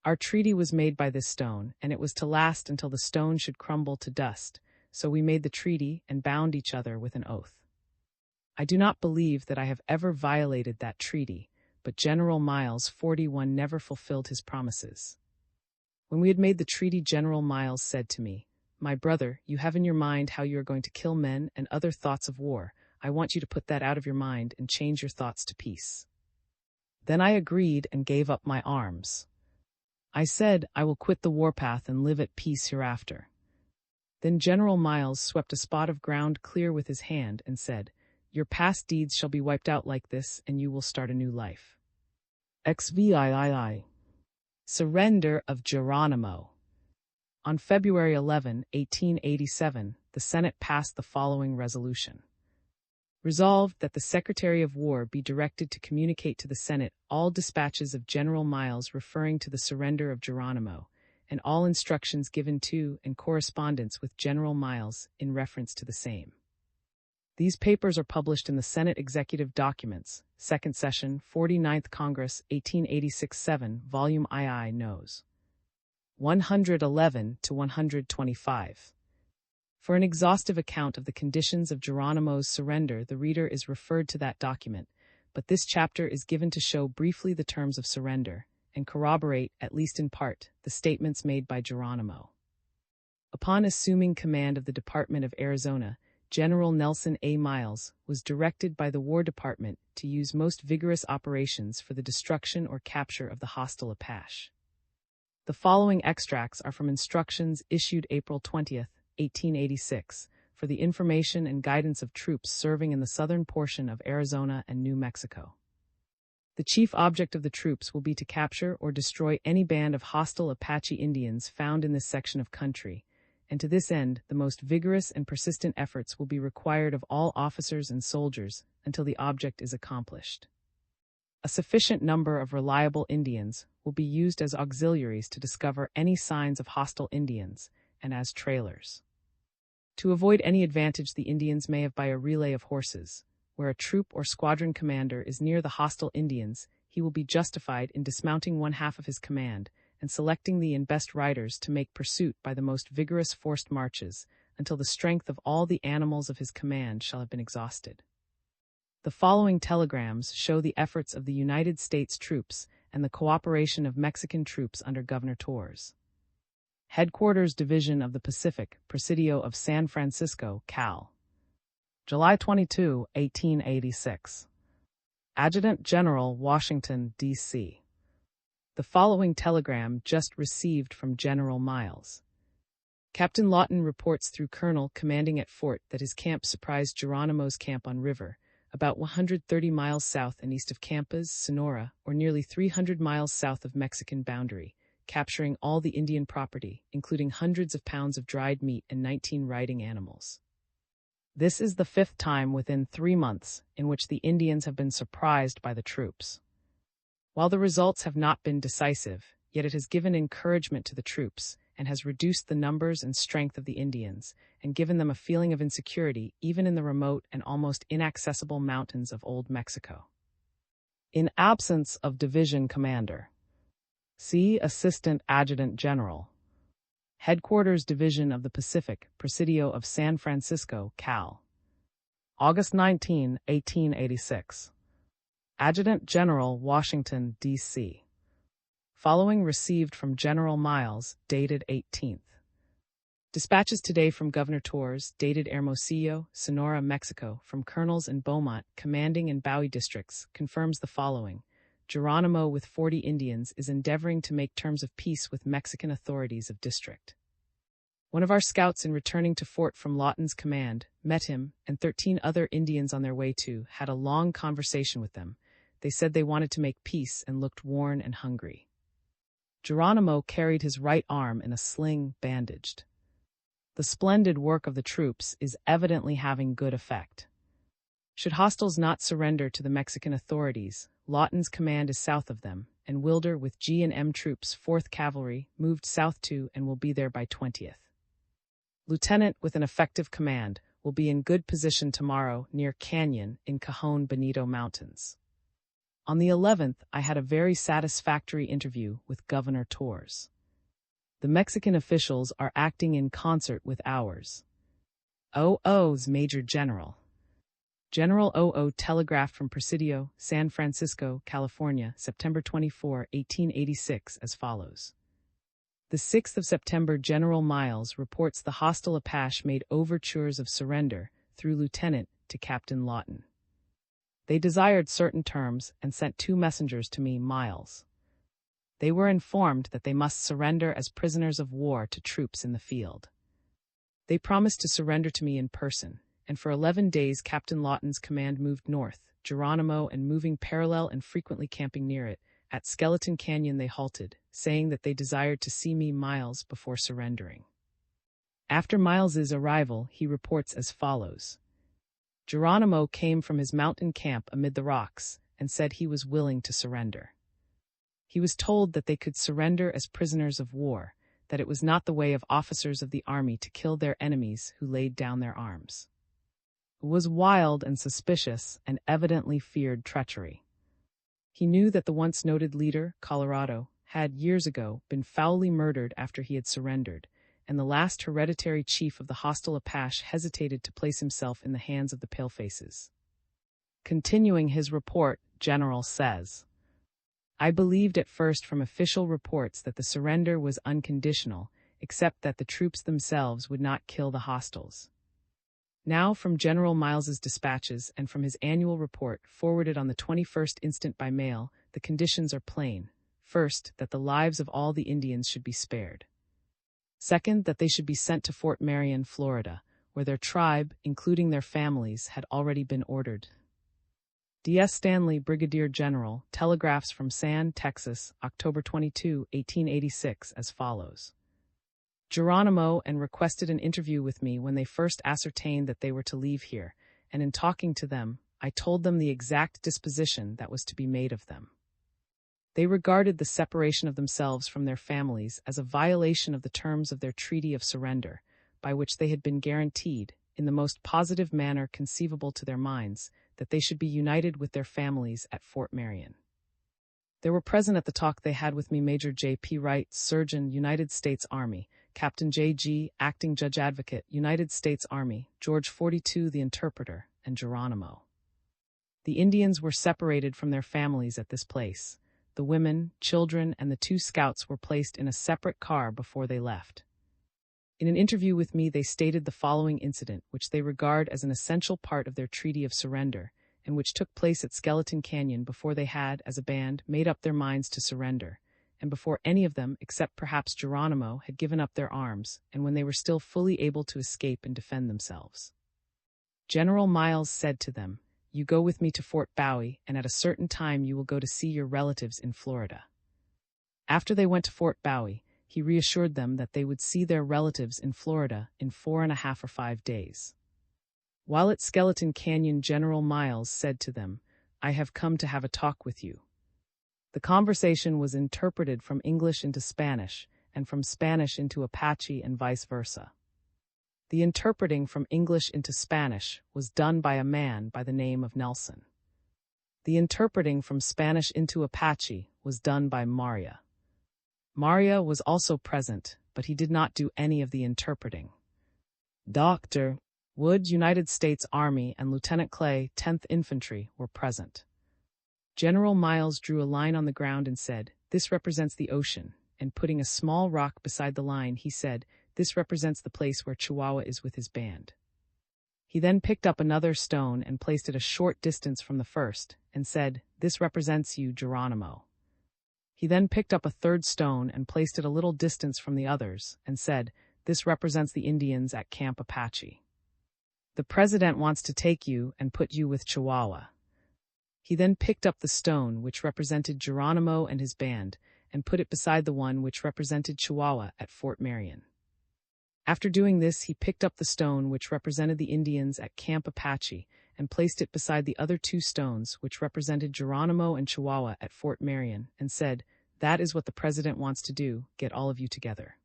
Our treaty was made by this stone, and it was to last until the stone should crumble to dust, so we made the treaty and bound each other with an oath. I do not believe that I have ever violated that treaty, but General Miles 41 never fulfilled his promises. When we had made the treaty, General Miles said to me, my brother, you have in your mind how you are going to kill men and other thoughts of war. I want you to put that out of your mind and change your thoughts to peace. Then I agreed and gave up my arms. I said, I will quit the warpath and live at peace hereafter. Then General Miles swept a spot of ground clear with his hand and said, your past deeds shall be wiped out like this, and you will start a new life. XVIII. Surrender of Geronimo. On February 11, 1887, the Senate passed the following resolution. Resolved that the Secretary of War be directed to communicate to the Senate all dispatches of General Miles referring to the surrender of Geronimo, and all instructions given to and correspondence with General Miles in reference to the same. These papers are published in the Senate Executive Documents, 2nd Session, 49th Congress, 1886-7, Volume II, Nos. 111 to 125. For an exhaustive account of the conditions of Geronimo's surrender, the reader is referred to that document, but this chapter is given to show briefly the terms of surrender and corroborate, at least in part, the statements made by Geronimo. Upon assuming command of the Department of Arizona, General Nelson A. Miles was directed by the War Department to use most vigorous operations for the destruction or capture of the hostile Apache. The following extracts are from instructions issued April 20, 1886, for the information and guidance of troops serving in the southern portion of Arizona and New Mexico. The chief object of the troops will be to capture or destroy any band of hostile Apache Indians found in this section of country, and to this end, the most vigorous and persistent efforts will be required of all officers and soldiers until the object is accomplished. A sufficient number of reliable Indians will be used as auxiliaries to discover any signs of hostile Indians and as trailers. To avoid any advantage the Indians may have by a relay of horses, where a troop or squadron commander is near the hostile Indians, he will be justified in dismounting one half of his command and selecting the best riders to make pursuit by the most vigorous forced marches until the strength of all the animals of his command shall have been exhausted. The following telegrams show the efforts of the United States troops and the cooperation of Mexican troops under Governor Torres. Headquarters Division of the Pacific, Presidio of San Francisco, Cal. July 22, 1886. Adjutant General, Washington, D.C. The following telegram just received from General Miles. Captain Lawton reports through Colonel commanding at Fort that his camp surprised Geronimo's camp on river, about 130 miles south and east of Campas, Sonora, or nearly 300 miles south of Mexican boundary, capturing all the Indian property, including hundreds of pounds of dried meat and 19 riding animals. This is the 5th time within 3 months in which the Indians have been surprised by the troops. While the results have not been decisive, yet it has given encouragement to the troops and has reduced the numbers and strength of the Indians and given them a feeling of insecurity even in the remote and almost inaccessible mountains of Old Mexico. In absence of division commander, see Assistant Adjutant General. Headquarters Division of the Pacific, Presidio of San Francisco, Cal. August 19, 1886. Adjutant General, Washington, D.C. Following received from General Miles, dated 18th. Dispatches today from Governor Torres, dated Hermosillo, Sonora, Mexico, from Colonels in Beaumont, commanding in Bowie districts, confirms the following. Geronimo with 40 Indians is endeavoring to make terms of peace with Mexican authorities of district. One of our scouts in returning to Fort from Lawton's command met him and 13 other Indians on their way to, had a long conversation with them. They said they wanted to make peace and looked worn and hungry. Geronimo carried his right arm in a sling, bandaged. The splendid work of the troops is evidently having good effect. Should hostiles not surrender to the Mexican authorities, Lawton's command is south of them, and Wilder with G&M troops 4th Cavalry moved south to and will be there by 20th. Lieutenant with an effective command will be in good position tomorrow near Canyon in Cajon Benito Mountains. On the 11th, I had a very satisfactory interview with Governor Torres. The Mexican officials are acting in concert with ours. OO's Major General. General OO telegraphed from Presidio, San Francisco, California, September 24, 1886, as follows. The 6th of September, General Miles reports the hostile Apache made overtures of surrender through Lieutenant to Captain Lawton. They desired certain terms and sent 2 messengers to me, Miles. They were informed that they must surrender as prisoners of war to troops in the field. They promised to surrender to me in person, and for 11 days Captain Lawton's command moved north, Geronimo and moving parallel and frequently camping near it. At Skeleton Canyon they halted, saying that they desired to see me, Miles, before surrendering. After Miles's arrival, he reports as follows. Geronimo came from his mountain camp amid the rocks and said he was willing to surrender. He was told that they could surrender as prisoners of war, that it was not the way of officers of the army to kill their enemies who laid down their arms. It was wild and suspicious and evidently feared treachery. He knew that the once noted leader, Colorado, had years ago been foully murdered after he had surrendered, and the last hereditary chief of the hostile Apache hesitated to place himself in the hands of the palefaces. Continuing his report, General says, I believed at first from official reports that the surrender was unconditional, except that the troops themselves would not kill the hostiles. Now, from General Miles's dispatches and from his annual report forwarded on the 21st instant by mail, the conditions are plain. First, that the lives of all the Indians should be spared. Second, that they should be sent to Fort Marion, Florida, where their tribe, including their families, had already been ordered. D.S. Stanley, Brigadier General, telegraphs from San, Texas, October 22, 1886, as follows. Geronimo and requested an interview with me when they first ascertained that they were to leave here, and in talking to them, I told them the exact disposition that was to be made of them. They regarded the separation of themselves from their families as a violation of the terms of their treaty of surrender, by which they had been guaranteed, in the most positive manner conceivable to their minds, that they should be united with their families at Fort Marion. There were present at the talk they had with me Major J. P. Wright, Surgeon, United States Army, Captain J. G., Acting Judge Advocate, United States Army, George 42, the interpreter, and Geronimo. The Indians were separated from their families at this place. The women, children, and the 2 scouts were placed in a separate car before they left. In an interview with me, they stated the following incident, which they regard as an essential part of their treaty of surrender, and which took place at Skeleton Canyon before they had, as a band, made up their minds to surrender, and before any of them, except perhaps Geronimo, had given up their arms, and when they were still fully able to escape and defend themselves. General Miles said to them, You go with me to Fort Bowie, and at a certain time you will go to see your relatives in Florida. After they went to Fort Bowie, he reassured them that they would see their relatives in Florida in 4.5 or 5 days. While at Skeleton Canyon, General Miles said to them, I have come to have a talk with you. The conversation was interpreted from English into Spanish, and from Spanish into Apache and vice versa. The interpreting from English into Spanish was done by a man by the name of Nelson. The interpreting from Spanish into Apache was done by Maria. Maria was also present, but he did not do any of the interpreting. Dr. Wood, United States Army, and Lieutenant Clay, 10th Infantry, were present. General Miles drew a line on the ground and said, This represents the ocean, and putting a small rock beside the line, he said, This represents the place where Chihuahua is with his band. He then picked up another stone and placed it a short distance from the first, and said, This represents you, Geronimo. He then picked up a third stone and placed it a little distance from the others, and said, This represents the Indians at Camp Apache. The President wants to take you and put you with Chihuahua. He then picked up the stone which represented Geronimo and his band, and put it beside the one which represented Chihuahua at Fort Marion. After doing this, he picked up the stone which represented the Indians at Camp Apache, and placed it beside the other 2 stones which represented Geronimo and Chihuahua at Fort Marion, and said, That is what the President wants to do, get all of you together.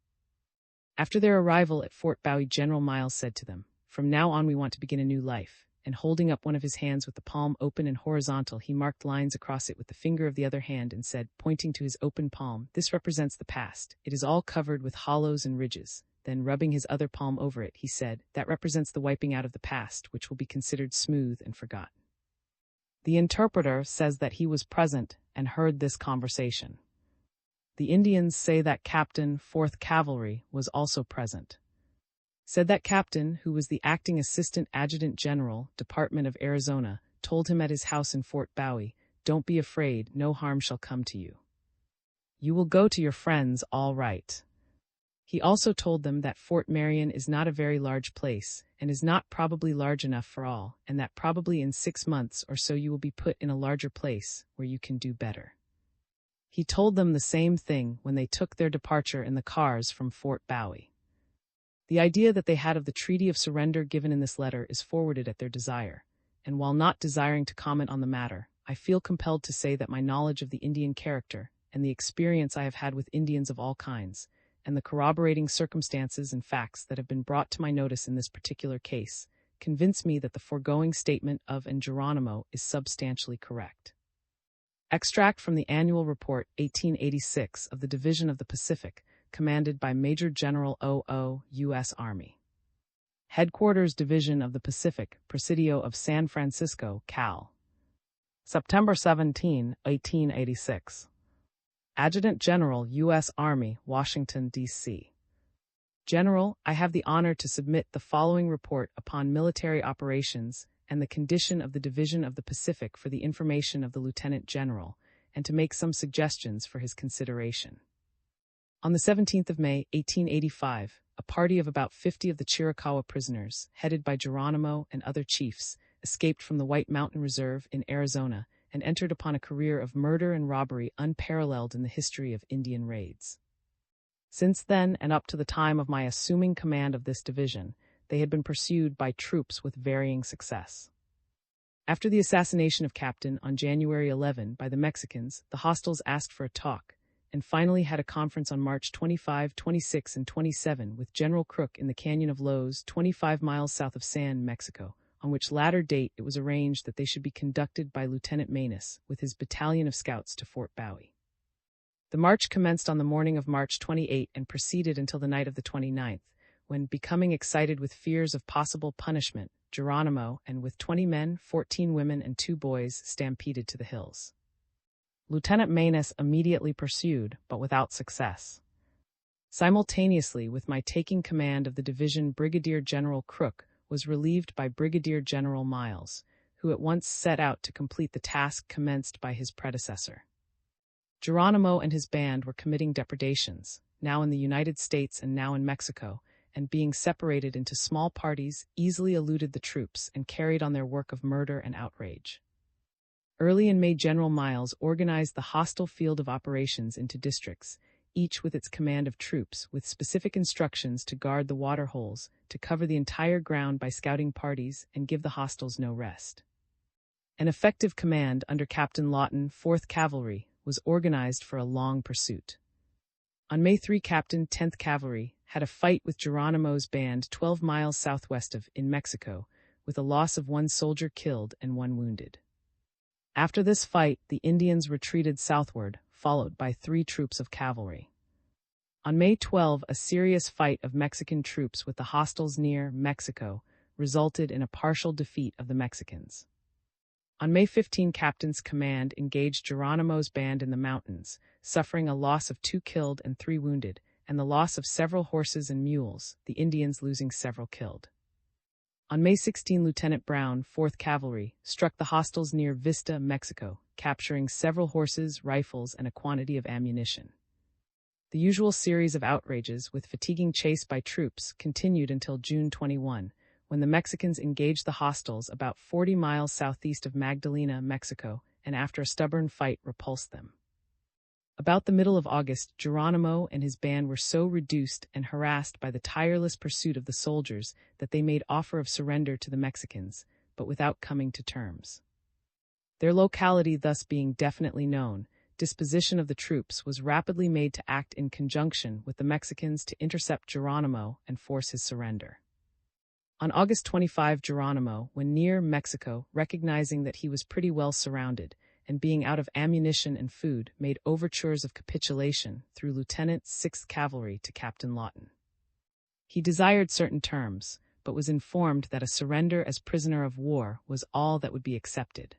After their arrival at Fort Bowie, General Miles said to them, From now on we want to begin a new life, and holding up one of his hands with the palm open and horizontal, he marked lines across it with the finger of the other hand and said, pointing to his open palm, This represents the past. It is all covered with hollows and ridges. Then, rubbing his other palm over it, he said, That represents the wiping out of the past, which will be considered smooth and forgotten. The interpreter says that he was present and heard this conversation. The Indians say that Captain, 4th Cavalry, was also present. Said that Captain, who was the acting Assistant Adjutant General, Department of Arizona, told him at his house in Fort Bowie, Don't be afraid, no harm shall come to you. You will go to your friends all right. He also told them that Fort Marion is not a very large place, and is not probably large enough for all, and that probably in 6 months or so you will be put in a larger place, where you can do better. He told them the same thing when they took their departure in the cars from Fort Bowie. The idea that they had of the treaty of surrender given in this letter is forwarded at their desire, and while not desiring to comment on the matter, I feel compelled to say that my knowledge of the Indian character, and the experience I have had with Indians of all kinds, and the corroborating circumstances and facts that have been brought to my notice in this particular case, convince me that the foregoing statement of and Geronimo is substantially correct. Extract from the Annual Report 1886 of the Division of the Pacific, commanded by Major General O.O., U.S. Army. Headquarters Division of the Pacific, Presidio of San Francisco, Cal. September 17, 1886. Adjutant General, U.S. Army, Washington, D.C. General, I have the honor to submit the following report upon military operations and the condition of the Division of the Pacific for the information of the Lieutenant General, and to make some suggestions for his consideration. On the 17th of May, 1885, a party of about 50 of the Chiricahua prisoners, headed by Geronimo and other chiefs, escaped from the White Mountain Reserve in Arizona and entered upon a career of murder and robbery unparalleled in the history of Indian raids. Since then, and up to the time of my assuming command of this division, they had been pursued by troops with varying success. After the assassination of Captain on January 11 by the Mexicans, the hostiles asked for a talk, and finally had a conference on March 25, 26, and 27 with General Crook in the Canyon of Lows, 25 miles south of San, Mexico, on which latter date it was arranged that they should be conducted by Lieutenant Manus with his battalion of scouts to Fort Bowie. The march commenced on the morning of March 28 and proceeded until the night of the 29th, when, becoming excited with fears of possible punishment, Geronimo, and with 20 men, 14 women, and 2 boys, stampeded to the hills. Lieutenant Manus immediately pursued, but without success. Simultaneously with my taking command of the division, Brigadier General Crook was relieved by Brigadier General Miles, who at once set out to complete the task commenced by his predecessor. Geronimo and his band were committing depredations, now in the United States and now in Mexico, and being separated into small parties, easily eluded the troops and carried on their work of murder and outrage. Early in May, General Miles organized the hostile field of operations into districts, each with its command of troops, with specific instructions to guard the water holes, to cover the entire ground by scouting parties, and give the hostiles no rest. An effective command under Captain Lawton, 4th Cavalry, was organized for a long pursuit. On May 3, Captain 10th Cavalry had a fight with Geronimo's band 12 miles southwest of, in Mexico, with a loss of 1 soldier killed and 1 wounded. After this fight, the Indians retreated southward, followed by 3 troops of cavalry. On May 12, a serious fight of Mexican troops with the hostiles near Mexico resulted in a partial defeat of the Mexicans. On May 15, Captain's command engaged Geronimo's band in the mountains, suffering a loss of 2 killed and 3 wounded, and the loss of several horses and mules, the Indians losing several killed. On May 16, Lieutenant Brown, 4th Cavalry, struck the hostiles near Vista, Mexico, capturing several horses, rifles, and a quantity of ammunition. The usual series of outrages, with fatiguing chase by troops, continued until June 21, when the Mexicans engaged the hostiles about 40 miles southeast of Magdalena, Mexico, and after a stubborn fight repulsed them. About the middle of August, Geronimo and his band were so reduced and harassed by the tireless pursuit of the soldiers that they made offer of surrender to the Mexicans, but without coming to terms. Their locality thus being definitely known, disposition of the troops was rapidly made to act in conjunction with the Mexicans to intercept Geronimo and force his surrender. On August 25, Geronimo, when near Mexico, recognizing that he was pretty well surrounded, and being out of ammunition and food, made overtures of capitulation through Lieutenant 6th Cavalry to Captain Lawton. He desired certain terms, but was informed that a surrender as prisoner of war was all that would be accepted.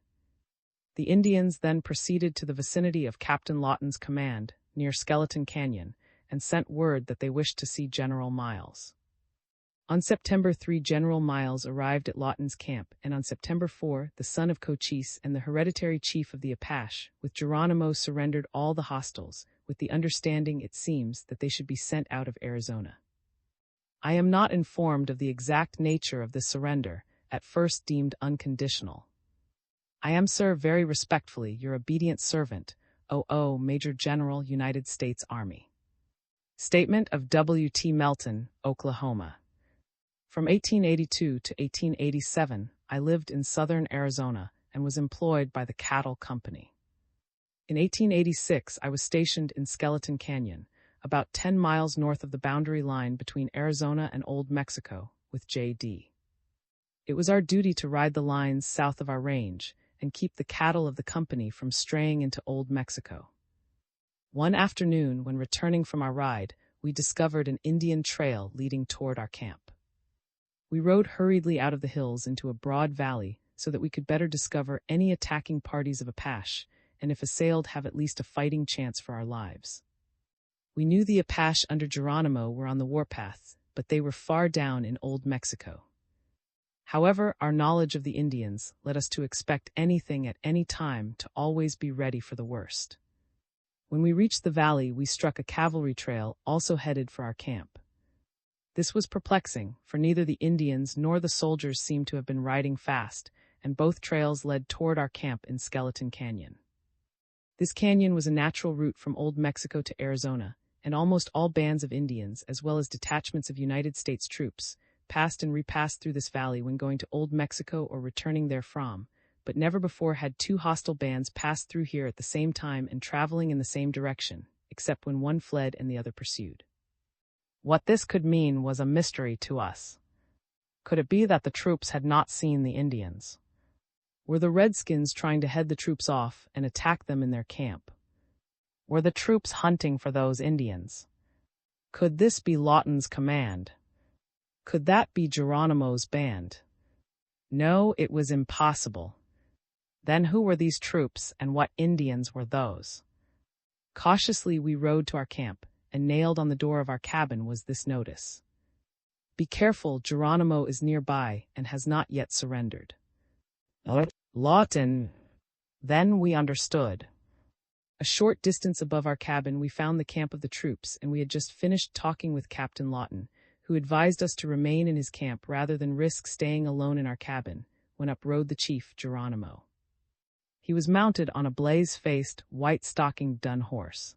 The Indians then proceeded to the vicinity of Captain Lawton's command, near Skeleton Canyon, and sent word that they wished to see General Miles. On September 3, General Miles arrived at Lawton's camp, and on September 4, the son of Cochise and the hereditary chief of the Apache, with Geronimo, surrendered all the hostiles, with the understanding, it seems, that they should be sent out of Arizona. I am not informed of the exact nature of this surrender, at first deemed unconditional. I am, sir, very respectfully, your obedient servant, O.O. Major General, United States Army. Statement of W.T. Melton, Oklahoma. From 1882 to 1887, I lived in southern Arizona and was employed by the cattle company. In 1886, I was stationed in Skeleton Canyon, about 10 miles north of the boundary line between Arizona and Old Mexico, with J.D. It was our duty to ride the lines south of our range and keep the cattle of the company from straying into Old Mexico. One afternoon, when returning from our ride, we discovered an Indian trail leading toward our camp. We rode hurriedly out of the hills into a broad valley so that we could better discover any attacking parties of Apache, and if assailed, have at least a fighting chance for our lives. We knew the Apache under Geronimo were on the warpath, but they were far down in Old Mexico. However, our knowledge of the Indians led us to expect anything at any time, to always be ready for the worst. When we reached the valley, we struck a cavalry trail also headed for our camp. This was perplexing, for neither the Indians nor the soldiers seemed to have been riding fast, and both trails led toward our camp in Skeleton Canyon. This canyon was a natural route from Old Mexico to Arizona, and almost all bands of Indians, as well as detachments of United States troops, passed and repassed through this valley when going to Old Mexico or returning therefrom, but never before had two hostile bands passed through here at the same time and traveling in the same direction, except when one fled and the other pursued. What this could mean was a mystery to us. Could it be that the troops had not seen the Indians? Were the Redskins trying to head the troops off and attack them in their camp? Were the troops hunting for those Indians? Could this be Lawton's command? Could that be Geronimo's band? No, it was impossible. Then who were these troops, and what Indians were those? Cautiously we rode to our camp, and nailed on the door of our cabin was this notice: "Be careful, Geronimo is nearby and has not yet surrendered." Lawton. Then we understood. A short distance above our cabin we found the camp of the troops, and we had just finished talking with Captain Lawton, who advised us to remain in his camp rather than risk staying alone in our cabin, when up rode the chief, Geronimo. He was mounted on a blaze-faced, white-stockinged dun horse.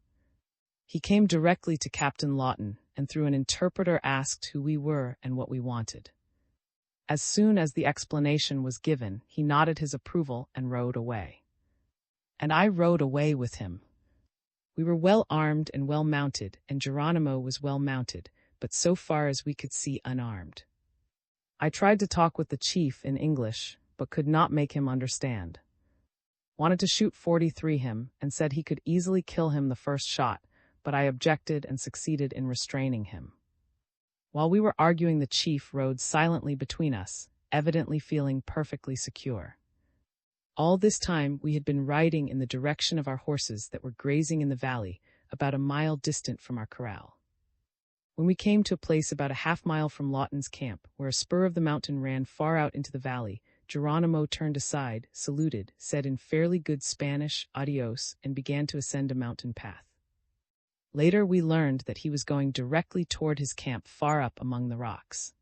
He came directly to Captain Lawton, and through an interpreter asked who we were and what we wanted. As soon as the explanation was given, he nodded his approval and rode away. And I rode away with him. We were well armed and well mounted, and Geronimo was well mounted, but so far as we could see, unarmed. I tried to talk with the chief in English, but could not make him understand. Wanted to shoot 43 him, and said he could easily kill him the first shot, but I objected and succeeded in restraining him. While we were arguing, the chief rode silently between us, evidently feeling perfectly secure. All this time we had been riding in the direction of our horses that were grazing in the valley, about a mile distant from our corral. When we came to a place about a half-mile from Lawton's camp, where a spur of the mountain ran far out into the valley, Geronimo turned aside, saluted, said in fairly good Spanish, "Adios," and began to ascend a mountain path. Later we learned that he was going directly toward his camp far up among the rocks.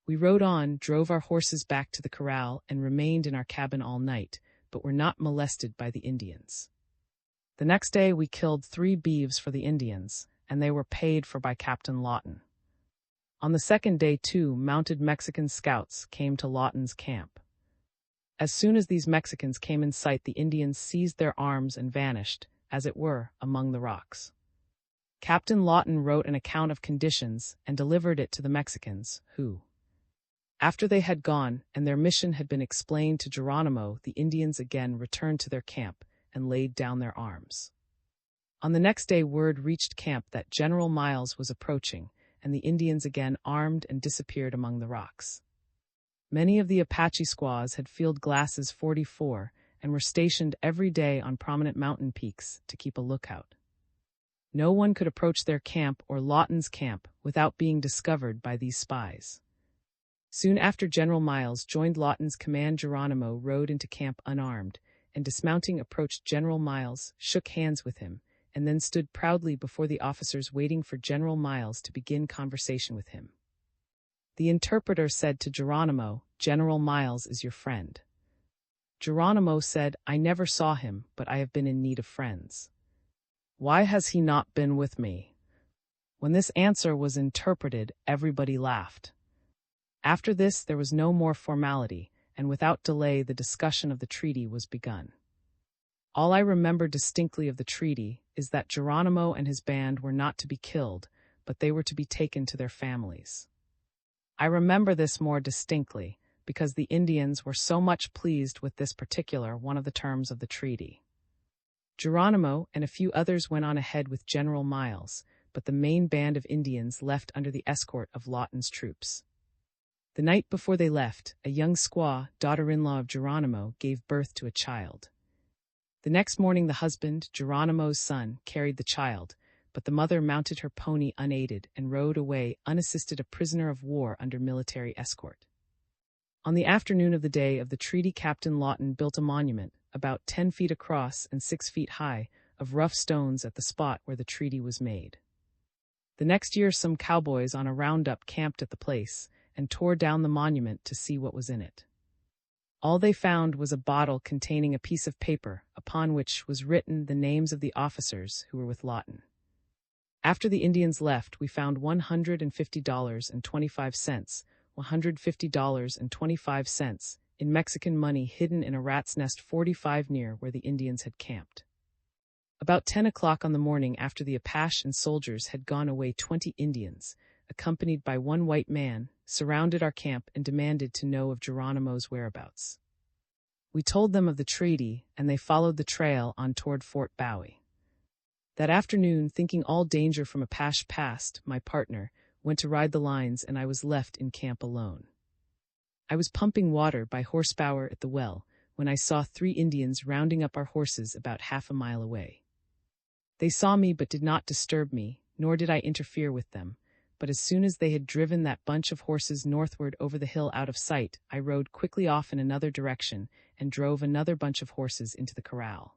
We rode on, drove our horses back to the corral, and remained in our cabin all night, but were not molested by the Indians. The next day we killed 3 beeves for the Indians, and they were paid for by Captain Lawton. On the second day 2 mounted Mexican scouts came to Lawton's camp. As soon as these Mexicans came in sight, the Indians seized their arms and vanished, as it were, among the rocks. Captain Lawton wrote an account of conditions and delivered it to the Mexicans, who, after they had gone and their mission had been explained to Geronimo, the Indians again returned to their camp and laid down their arms. On the next day word reached camp that General Miles was approaching, and the Indians again armed and disappeared among the rocks. Many of the Apache squaws had field glasses 44 and were stationed every day on prominent mountain peaks to keep a lookout. No one could approach their camp or Lawton's camp without being discovered by these spies. Soon after General Miles joined Lawton's command, Geronimo rode into camp unarmed, and dismounting approached General Miles, shook hands with him, and then stood proudly before the officers waiting for General Miles to begin conversation with him. The interpreter said to Geronimo, "General Miles is your friend." Geronimo said, "I never saw him, but I have been in need of friends. Why has he not been with me?" When this answer was interpreted, everybody laughed. After this, there was no more formality, and without delay the discussion of the treaty was begun. All I remember distinctly of the treaty is that Geronimo and his band were not to be killed, but they were to be taken to their families. I remember this more distinctly, because the Indians were so much pleased with this particular one of the terms of the treaty. Geronimo and a few others went on ahead with General Miles, but the main band of Indians left under the escort of Lawton's troops. The night before they left, a young squaw, daughter-in-law of Geronimo, gave birth to a child. The next morning the husband, Geronimo's son, carried the child, but the mother mounted her pony unaided and rode away unassisted, a prisoner of war under military escort. On the afternoon of the day of the treaty, Captain Lawton built a monument, about 10 feet across and 6 feet high, of rough stones at the spot where the treaty was made. The next year some cowboys on a roundup camped at the place and tore down the monument to see what was in it. All they found was a bottle containing a piece of paper upon which was written the names of the officers who were with Lawton. After the Indians left, we found $150.25, $150.25 in Mexican money hidden in a rat's nest 45 near where the Indians had camped. About 10 o'clock on the morning after the Apache and soldiers had gone away, 20 Indians, accompanied by one white man, surrounded our camp and demanded to know of Geronimo's whereabouts. We told them of the treaty, and they followed the trail on toward Fort Bowie. That afternoon, thinking all danger from Apache past, my partner went to ride the lines and I was left in camp alone. I was pumping water by horsepower at the well when I saw 3 Indians rounding up our horses about half a mile away. They saw me but did not disturb me, nor did I interfere with them, but as soon as they had driven that bunch of horses northward over the hill out of sight, I rode quickly off in another direction and drove another bunch of horses into the corral.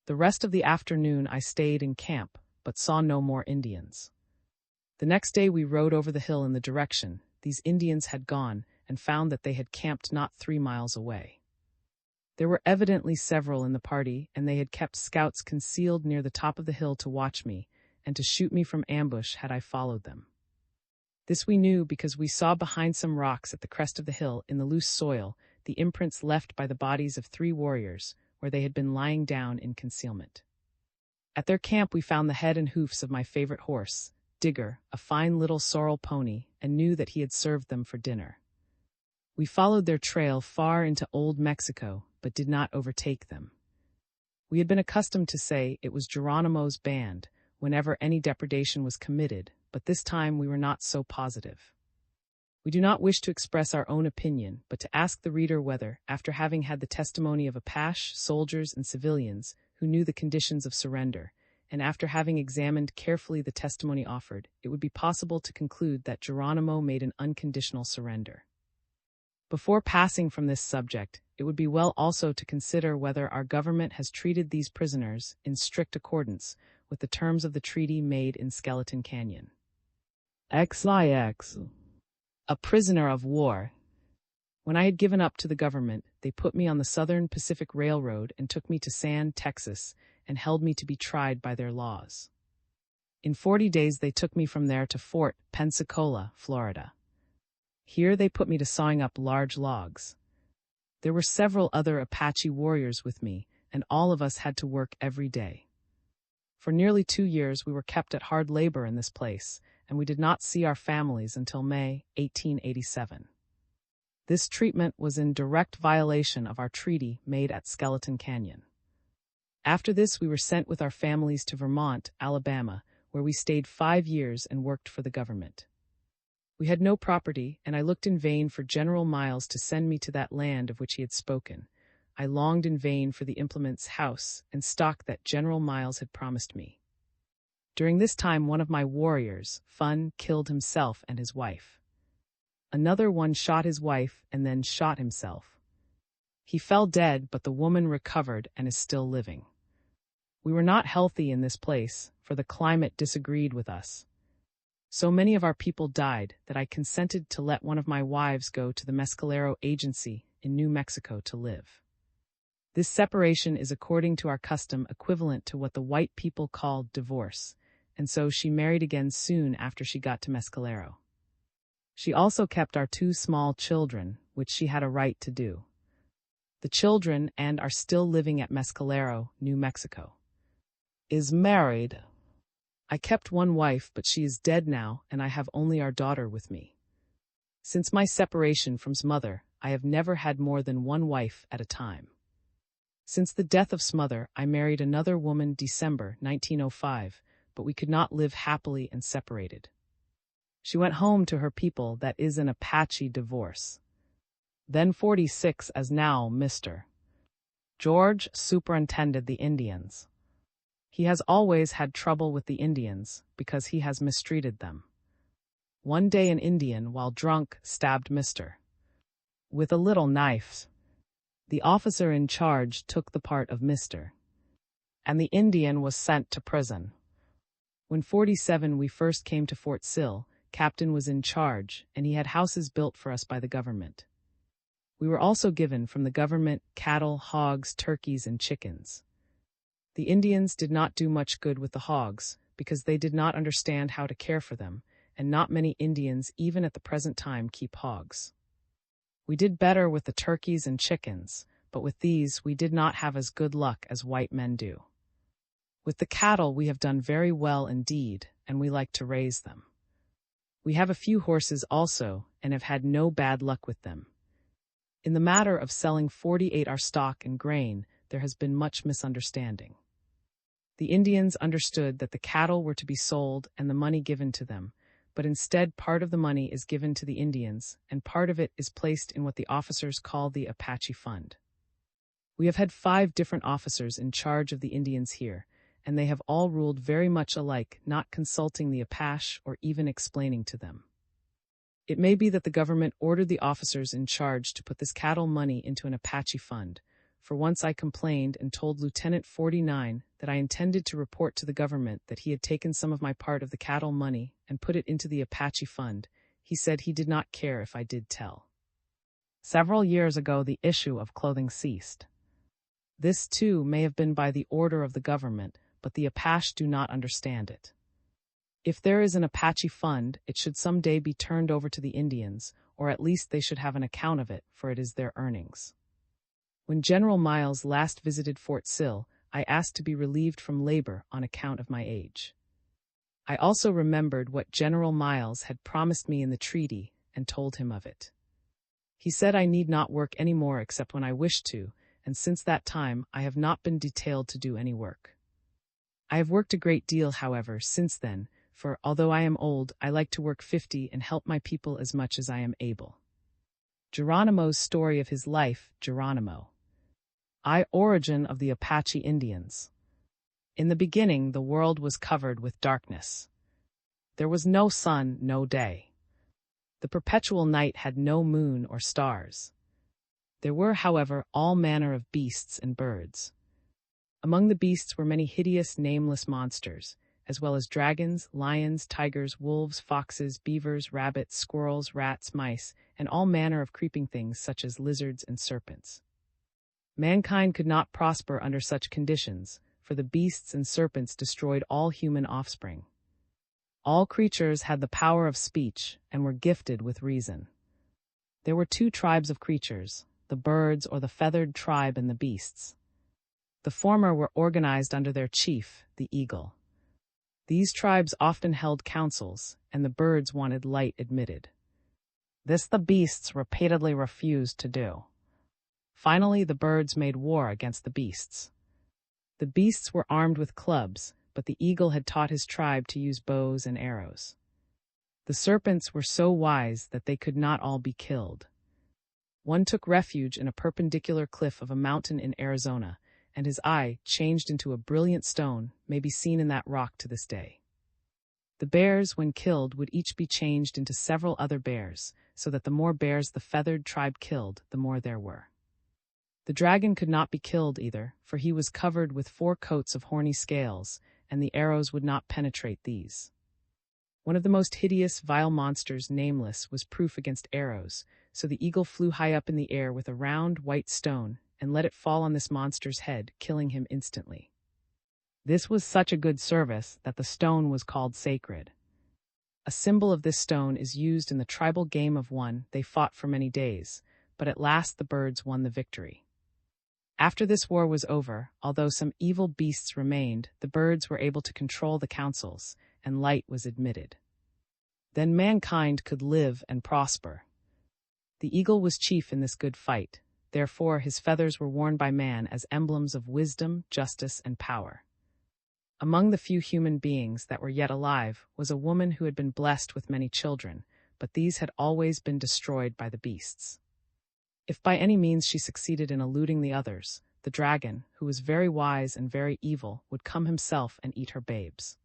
The rest of the afternoon I stayed in camp, but saw no more Indians. The next day we rode over the hill in the direction these Indians had gone and found that they had camped not 3 miles away. There were evidently several in the party, and they had kept scouts concealed near the top of the hill to watch me and to shoot me from ambush had I followed them. This we knew because we saw behind some rocks at the crest of the hill in the loose soil the imprints left by the bodies of 3 warriors where they had been lying down in concealment. At their camp we found the head and hoofs of my favorite horse, Digger, a fine little sorrel pony, and knew that he had served them for dinner. We followed their trail far into Old Mexico, but did not overtake them. We had been accustomed to say it was Geronimo's band whenever any depredation was committed, but this time we were not so positive. We do not wish to express our own opinion, but to ask the reader whether, after having had the testimony of Apache, soldiers, and civilians who knew the conditions of surrender, and after having examined carefully the testimony offered, it would be possible to conclude that Geronimo made an unconditional surrender. Before passing from this subject, it would be well also to consider whether our government has treated these prisoners in strict accordance with the terms of the treaty made in Skeleton Canyon. XIX. A prisoner of war. When I had given up to the government, they put me on the Southern Pacific Railroad and took me to San, Texas, and held me to be tried by their laws. In 40 days they took me from there to Fort Pensacola, Florida. Here they put me to sawing up large logs. There were several other Apache warriors with me, and all of us had to work every day. For nearly 2 years we were kept at hard labor in this place, and we did not see our families until May 1887. This treatment was in direct violation of our treaty made at Skeleton Canyon. After this we were sent with our families to Vermont, Alabama, where we stayed 5 years and worked for the government. We had no property, and I looked in vain for General Miles to send me to that land of which he had spoken. I longed in vain for the implements, house, and stock that General Miles had promised me. During this time one of my warriors, Fun, killed himself and his wife. Another one shot his wife and then shot himself. He fell dead, but the woman recovered and is still living. We were not healthy in this place, for the climate disagreed with us. So many of our people died that I consented to let one of my wives go to the Mescalero Agency in New Mexico to live. This separation is according to our custom equivalent to what the white people called divorce, and so she married again soon after she got to Mescalero. She also kept our 2 small children, which she had a right to do. The children and are still living at Mescalero, New Mexico. Is married. I kept 1 wife, but she is dead now, and I have only our daughter with me. Since my separation from mother, I have never had more than 1 wife at a time. Since the death of mother, I married another woman December 1905, but we could not live happily and separated. She went home to her people, that is an Apache divorce. Then 46 as now Mr. George superintended the Indians. He has always had trouble with the Indians because he has mistreated them. One day an Indian, while drunk, stabbed Mr. with a little knife. The officer in charge took the part of Mr. and the Indian was sent to prison. When 47 we first came to Fort Sill, Captain was in charge, and he had houses built for us by the government. We were also given from the government cattle, hogs, turkeys, and chickens. The Indians did not do much good with the hogs, because they did not understand how to care for them, and not many Indians even at the present time keep hogs. We did better with the turkeys and chickens, but with these we did not have as good luck as white men do. With the cattle we have done very well indeed, and we like to raise them. We have a few horses also, and have had no bad luck with them. In the matter of selling 48 our stock and grain, there has been much misunderstanding. The Indians understood that the cattle were to be sold and the money given to them, but instead part of the money is given to the Indians, and part of it is placed in what the officers call the Apache Fund. We have had 5 different officers in charge of the Indians here, and they have all ruled very much alike, not consulting the Apache or even explaining to them. It may be that the government ordered the officers in charge to put this cattle money into an Apache fund, for once I complained and told Lieutenant 49 that I intended to report to the government that he had taken some of my part of the cattle money and put it into the Apache fund. He said he did not care if I did tell. Several years ago the issue of clothing ceased. This too may have been by the order of the government, but the Apache do not understand it. If there is an Apache fund, it should someday be turned over to the Indians, or at least they should have an account of it, for it is their earnings. When General Miles last visited Fort Sill, I asked to be relieved from labor on account of my age. I also remembered what General Miles had promised me in the treaty, and told him of it. He said I need not work any more except when I wished to, and since that time I have not been detailed to do any work. I have worked a great deal, however, since then, for although I am old, I like to work 50 and help my people as much as I am able. Geronimo's story of his life. Geronimo. Origin of the Apache Indians. In the beginning, the world was covered with darkness. There was no sun, no day. The perpetual night had no moon or stars. There were, however, all manner of beasts and birds. Among the beasts were many hideous, nameless monsters, as well as dragons, lions, tigers, wolves, foxes, beavers, rabbits, squirrels, rats, mice, and all manner of creeping things such as lizards and serpents. Mankind could not prosper under such conditions, for the beasts and serpents destroyed all human offspring. All creatures had the power of speech and were gifted with reason. There were 2 tribes of creatures, the birds or the feathered tribe and the beasts. The former were organized under their chief, the eagle. These tribes often held councils, and the birds wanted light admitted. This the beasts repeatedly refused to do. Finally, the birds made war against the beasts. The beasts were armed with clubs, but the eagle had taught his tribe to use bows and arrows. The serpents were so wise that they could not all be killed. One took refuge in a perpendicular cliff of a mountain in Arizona, and his eye, changed into a brilliant stone, may be seen in that rock to this day. The bears, when killed, would each be changed into several other bears, so that the more bears the feathered tribe killed, the more there were. The dragon could not be killed either, for he was covered with 4 coats of horny scales, and the arrows would not penetrate these. One of the most hideous, vile monsters, nameless, was proof against arrows, so the eagle flew high up in the air with a round, white stone, and let it fall on this monster's head, killing him instantly. This was such a good service that the stone was called sacred. A symbol of this stone is used in the tribal game of one. They fought for many days, but at last the birds won the victory. After this war was over, although some evil beasts remained, the birds were able to control the councils, and light was admitted. Then mankind could live and prosper. The eagle was chief in this good fight, therefore his feathers were worn by man as emblems of wisdom, justice, and power. Among the few human beings that were yet alive was a woman who had been blessed with many children, but these had always been destroyed by the beasts. If by any means she succeeded in eluding the others, the dragon, who was very wise and very evil, would come himself and eat her babes.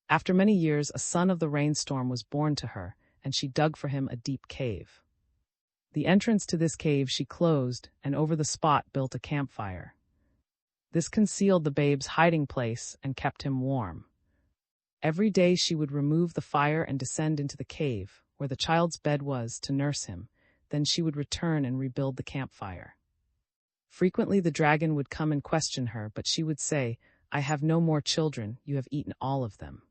After many years, a son of the rainstorm was born to her, and she dug for him a deep cave. The entrance to this cave she closed, and over the spot built a campfire. This concealed the babe's hiding place and kept him warm. Every day she would remove the fire and descend into the cave, where the child's bed was, to nurse him. Then she would return and rebuild the campfire. Frequently the dragon would come and question her, but she would say, "I have no more children, you have eaten all of them."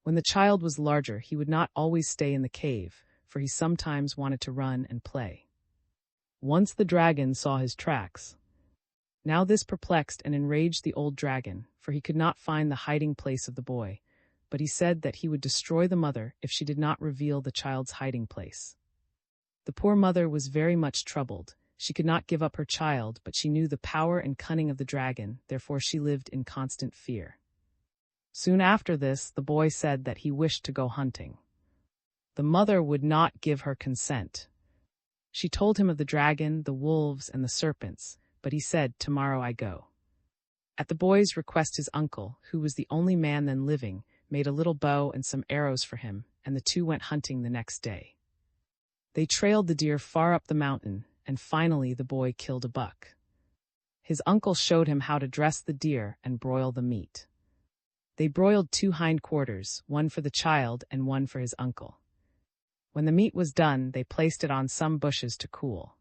When the child was larger, he would not always stay in the cave, for he sometimes wanted to run and play. Once the dragon saw his tracks. Now this perplexed and enraged the old dragon, for he could not find the hiding place of the boy, but he said that he would destroy the mother if she did not reveal the child's hiding place. The poor mother was very much troubled. She could not give up her child, but she knew the power and cunning of the dragon, therefore she lived in constant fear. Soon after this, the boy said that he wished to go hunting. The mother would not give her consent. She told him of the dragon, the wolves, and the serpents, but he said, "Tomorrow I go." At the boy's request, his uncle, who was the only man then living, made a little bow and some arrows for him, and the two went hunting the next day. They trailed the deer far up the mountain, and finally the boy killed a buck. His uncle showed him how to dress the deer and broil the meat. They broiled 2 hindquarters, one for the child and one for his uncle. When the meat was done, they placed it on some bushes to cool.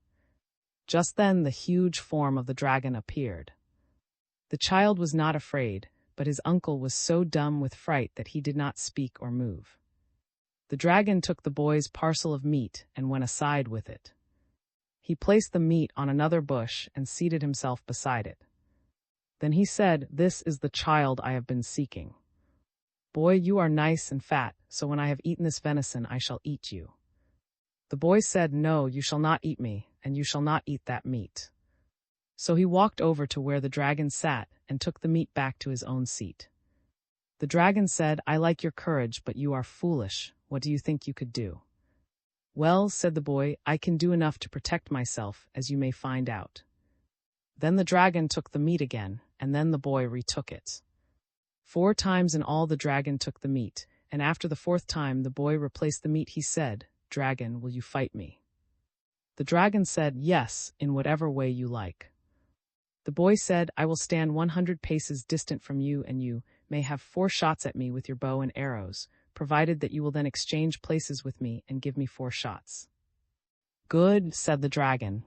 Just then the huge form of the dragon appeared. The child was not afraid, but his uncle was so dumb with fright that he did not speak or move. The dragon took the boy's parcel of meat and went aside with it. He placed the meat on another bush and seated himself beside it. Then he said, "This is the child I have been seeking. Boy, you are nice and fat, so when I have eaten this venison I shall eat you." The boy said, "No, you shall not eat me, and you shall not eat that meat." So he walked over to where the dragon sat and took the meat back to his own seat. The dragon said, "I like your courage, but you are foolish. What do you think you could do?" "Well," said the boy, "I can do enough to protect myself, as you may find out." Then the dragon took the meat again, and then the boy retook it. 4 times in all the dragon took the meat, and after the 4th time the boy replaced the meat. He said, "Dragon, will you fight me?" The dragon said, "Yes, in whatever way you like." The boy said, "I will stand 100 paces distant from you, and you may have 4 shots at me with your bow and arrows, provided that you will then exchange places with me and give me 4 shots. "Good," said the dragon.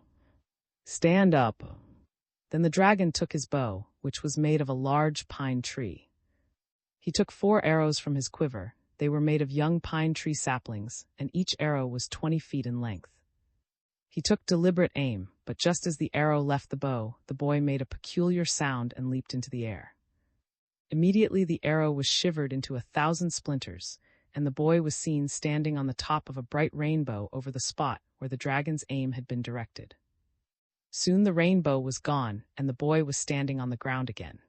"Stand up." Then the dragon took his bow, which was made of a large pine tree. He took 4 arrows from his quiver. They were made of young pine tree saplings, and each arrow was 20 feet in length. He took deliberate aim, but just as the arrow left the bow, the boy made a peculiar sound and leaped into the air. Immediately the arrow was shivered into 1,000 splinters, and the boy was seen standing on the top of a bright rainbow over the spot where the dragon's aim had been directed. Soon the rainbow was gone, and the boy was standing on the ground again.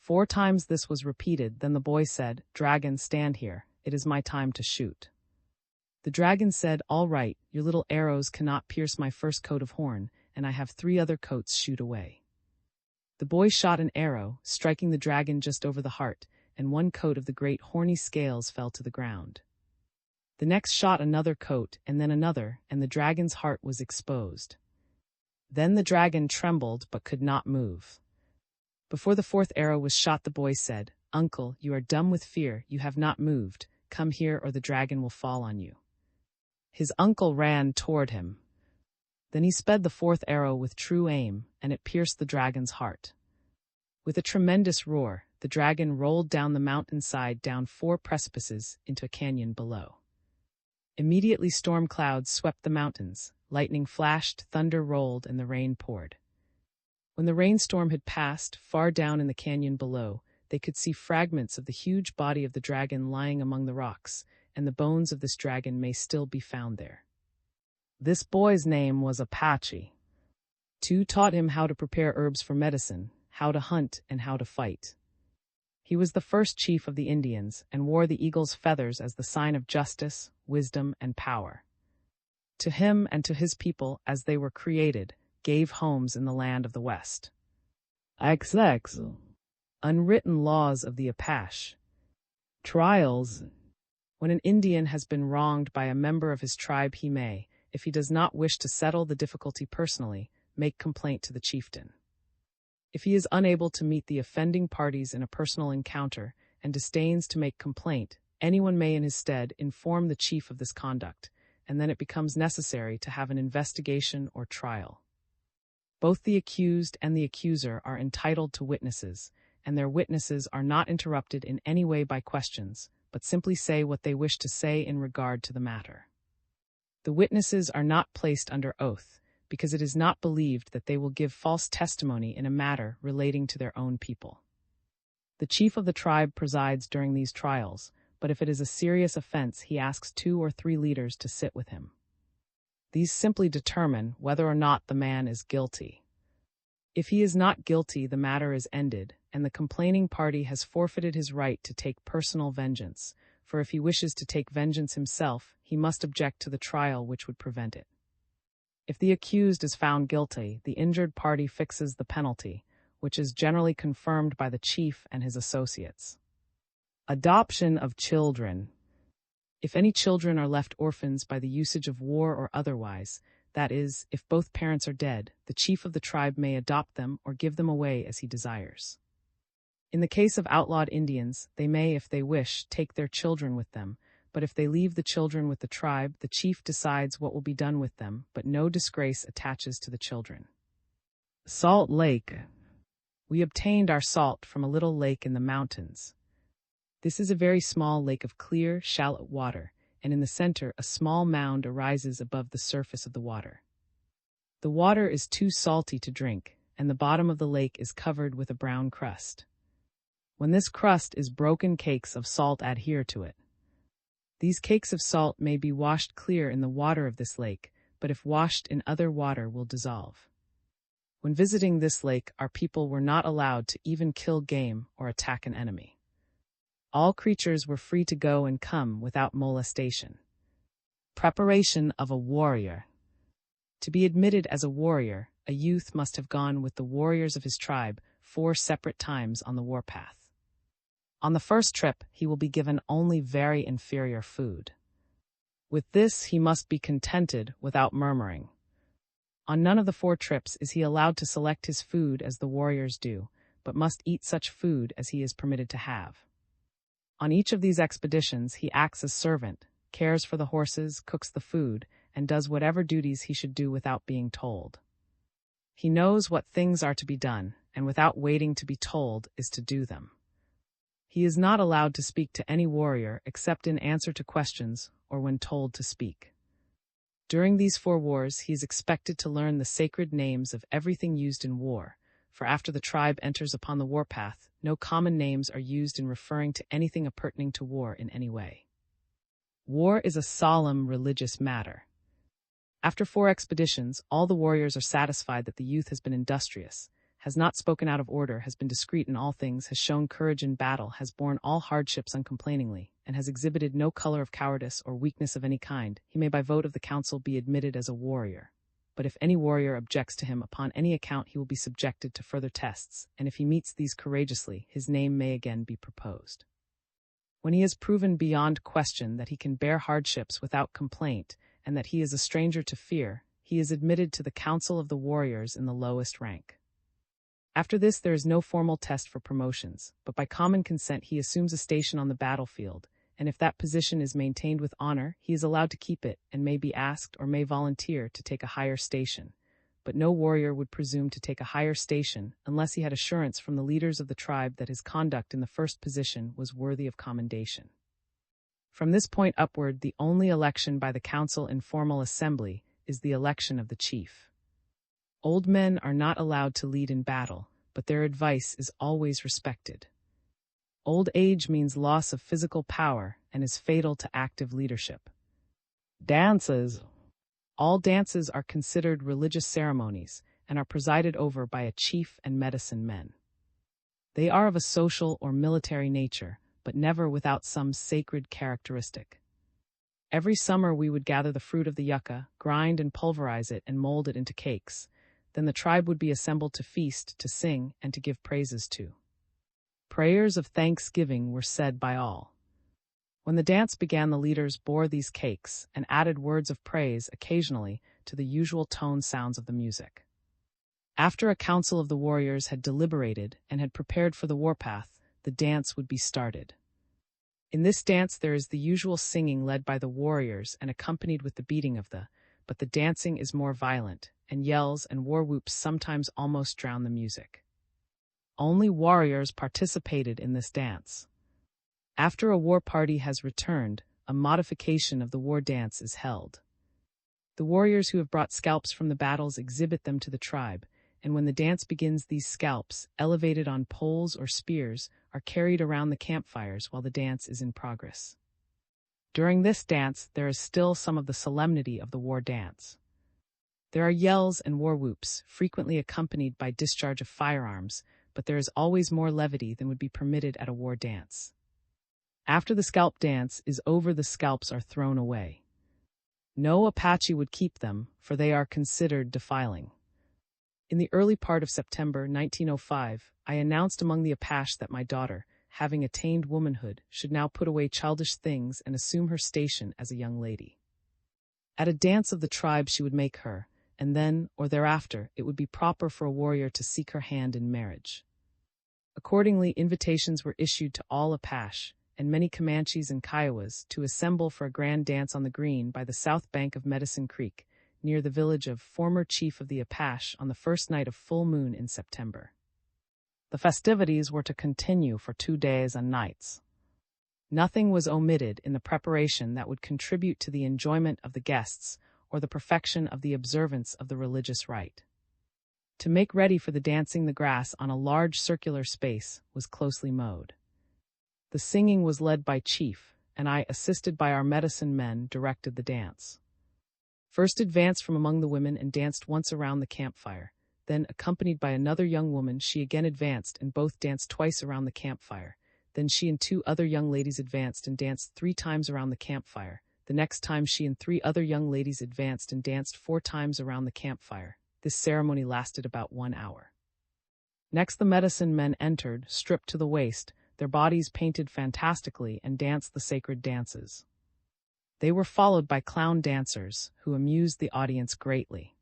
4 times this was repeated, then the boy said, "Dragon, stand here. It is my time to shoot." The dragon said, "All right, your little arrows cannot pierce my first coat of horn, and I have 3 other coats. Shoot away." The boy shot an arrow, striking the dragon just over the heart, and 1 coat of the great horny scales fell to the ground. The next shot another coat, and then another, and the dragon's heart was exposed. Then the dragon trembled but could not move. Before the 4th arrow was shot, the boy said, "Uncle, you are dumb with fear, you have not moved. Come here or the dragon will fall on you." His uncle ran toward him. Then he sped the 4th arrow with true aim, and it pierced the dragon's heart. With a tremendous roar, the dragon rolled down the mountainside down 4 precipices into a canyon below. Immediately storm clouds swept the mountains, lightning flashed, thunder rolled, and the rain poured. When the rainstorm had passed, far down in the canyon below, they could see fragments of the huge body of the dragon lying among the rocks, and the bones of this dragon may still be found there. This boy's name was Apache. Tu taught him how to prepare herbs for medicine, how to hunt, and how to fight. He was the first chief of the Indians and wore the eagle's feathers as the sign of justice, wisdom, and power. To him and to his people, as they were created, gave homes in the land of the West. XX. Unwritten laws of the Apache. Trials. When an Indian has been wronged by a member of his tribe, he may, if he does not wish to settle the difficulty personally, make complaint to the chieftain. If he is unable to meet the offending parties in a personal encounter and disdains to make complaint, anyone may in his stead inform the chief of this conduct, and then it becomes necessary to have an investigation or trial. Both the accused and the accuser are entitled to witnesses, and their witnesses are not interrupted in any way by questions, but simply say what they wish to say in regard to the matter. The witnesses are not placed under oath, because it is not believed that they will give false testimony in a matter relating to their own people. The chief of the tribe presides during these trials, but if it is a serious offense, he asks 2 or 3 leaders to sit with him. These simply determine whether or not the man is guilty. If he is not guilty, the matter is ended, and the complaining party has forfeited his right to take personal vengeance, for if he wishes to take vengeance himself, he must object to the trial which would prevent it. If the accused is found guilty, the injured party fixes the penalty, which is generally confirmed by the chief and his associates. Adoption of children. If any children are left orphans by the usage of war or otherwise, that is, if both parents are dead, the chief of the tribe may adopt them or give them away as he desires. In the case of outlawed Indians, they may, if they wish, take their children with them, but if they leave the children with the tribe, the chief decides what will be done with them, but no disgrace attaches to the children. Salt Lake. We obtained our salt from a little lake in the mountains. This is a very small lake of clear, shallow water, and in the center a small mound arises above the surface of the water. The water is too salty to drink, and the bottom of the lake is covered with a brown crust. When this crust is broken, cakes of salt adhere to it. These cakes of salt may be washed clear in the water of this lake, but if washed in other water will dissolve. When visiting this lake, our people were not allowed to even kill game or attack an enemy. All creatures were free to go and come without molestation. Preparation of a warrior. To be admitted as a warrior, a youth must have gone with the warriors of his tribe 4 separate times on the warpath. On the first trip, he will be given only very inferior food. With this, he must be contented without murmuring. On none of the 4 trips is he allowed to select his food as the warriors do, but must eat such food as he is permitted to have. On each of these expeditions, he acts as servant, cares for the horses, cooks the food, and does whatever duties he should do without being told. He knows what things are to be done, and without waiting to be told is to do them. He is not allowed to speak to any warrior except in answer to questions or when told to speak. During these 4 wars, he is expected to learn the sacred names of everything used in war, for after the tribe enters upon the warpath, no common names are used in referring to anything appurtening to war in any way. War is a solemn religious matter. After 4 expeditions, all the warriors are satisfied that the youth has been industrious, has not spoken out of order, has been discreet in all things, has shown courage in battle, has borne all hardships uncomplainingly, and has exhibited no color of cowardice or weakness of any kind. He may by vote of the council be admitted as a warrior. But if any warrior objects to him upon any account, he will be subjected to further tests, and if he meets these courageously, his name may again be proposed. When he has proven beyond question that he can bear hardships without complaint, and that he is a stranger to fear, he is admitted to the council of the warriors in the lowest rank. After this, there is no formal test for promotions, but by common consent he assumes a station on the battlefield, and if that position is maintained with honor, he is allowed to keep it and may be asked or may volunteer to take a higher station. but no warrior would presume to take a higher station unless he had assurance from the leaders of the tribe that his conduct in the first position was worthy of commendation. From this point upward, the only election by the council in formal assembly is the election of the chief. Old men are not allowed to lead in battle, but their advice is always respected. Old age means loss of physical power and is fatal to active leadership. Dances. All dances are considered religious ceremonies and are presided over by a chief and medicine men. They are of a social or military nature, but never without some sacred characteristic. Every summer we would gather the fruit of the yucca, grind and pulverize it, and mold it into cakes. Then the tribe would be assembled to feast, to sing, and to give praises to. Prayers of thanksgiving were said by all. When the dance began, the leaders bore these cakes and added words of praise occasionally to the usual tone sounds of the music. After a council of the warriors had deliberated and had prepared for the warpath, the dance would be started. In this dance there is the usual singing led by the warriors and accompanied with the beating of but the dancing is more violent, and yells and war whoops sometimes almost drown the music. Only warriors participated in this dance. After a war party has returned, a modification of the war dance is held. The warriors who have brought scalps from the battles exhibit them to the tribe, and when the dance begins, these scalps, elevated on poles or spears, are carried around the campfires while the dance is in progress. During this dance, there is still some of the solemnity of the war dance. There are yells and war whoops, frequently accompanied by discharge of firearms, but there is always more levity than would be permitted at a war dance. After the scalp dance is over, the scalps are thrown away. No Apache would keep them, for they are considered defiling. In the early part of September 1905, I announced among the Apache that my daughter, having attained womanhood, should now put away childish things and assume her station as a young lady. At a dance of the tribe she would make her, and then, or thereafter, it would be proper for a warrior to seek her hand in marriage. Accordingly, invitations were issued to all Apache, and many Comanches and Kiowas, to assemble for a grand dance on the green by the south bank of Medicine Creek, near the village of former chief of the Apache, on the first night of full moon in September. The festivities were to continue for 2 days and nights. Nothing was omitted in the preparation that would contribute to the enjoyment of the guests or the perfection of the observance of the religious rite. To make ready for the dancing, the grass on a large circular space was closely mowed. The singing was led by Chief, and I, assisted by our medicine men, directed the dance. First advanced from among the women and danced once around the campfire. Then, accompanied by another young woman, she again advanced and both danced twice around the campfire. Then she and 2 other young ladies advanced and danced 3 times around the campfire. The next time she and 3 other young ladies advanced and danced 4 times around the campfire. This ceremony lasted about 1 hour. Next the medicine men entered, stripped to the waist, their bodies painted fantastically, and danced the sacred dances. They were followed by clown dancers, who amused the audience greatly.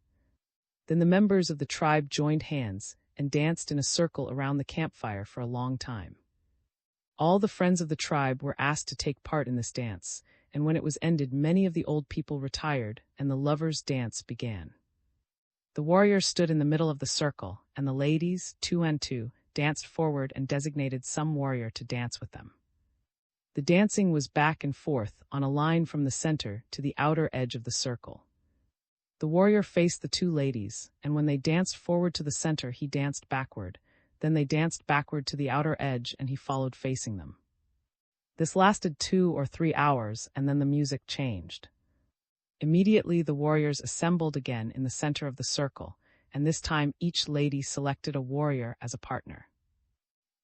Then the members of the tribe joined hands and danced in a circle around the campfire for a long time. All the friends of the tribe were asked to take part in this dance, and when it was ended, many of the old people retired, and the lovers' dance began. The warriors stood in the middle of the circle, and the ladies, 2 and 2, danced forward and designated some warrior to dance with them. The dancing was back and forth on a line from the center to the outer edge of the circle. The warrior faced the 2 ladies, and when they danced forward to the center, he danced backward. Then they danced backward to the outer edge, and he followed facing them. This lasted 2 or 3 hours, and then the music changed. Immediately the warriors assembled again in the center of the circle, and this time each lady selected a warrior as a partner.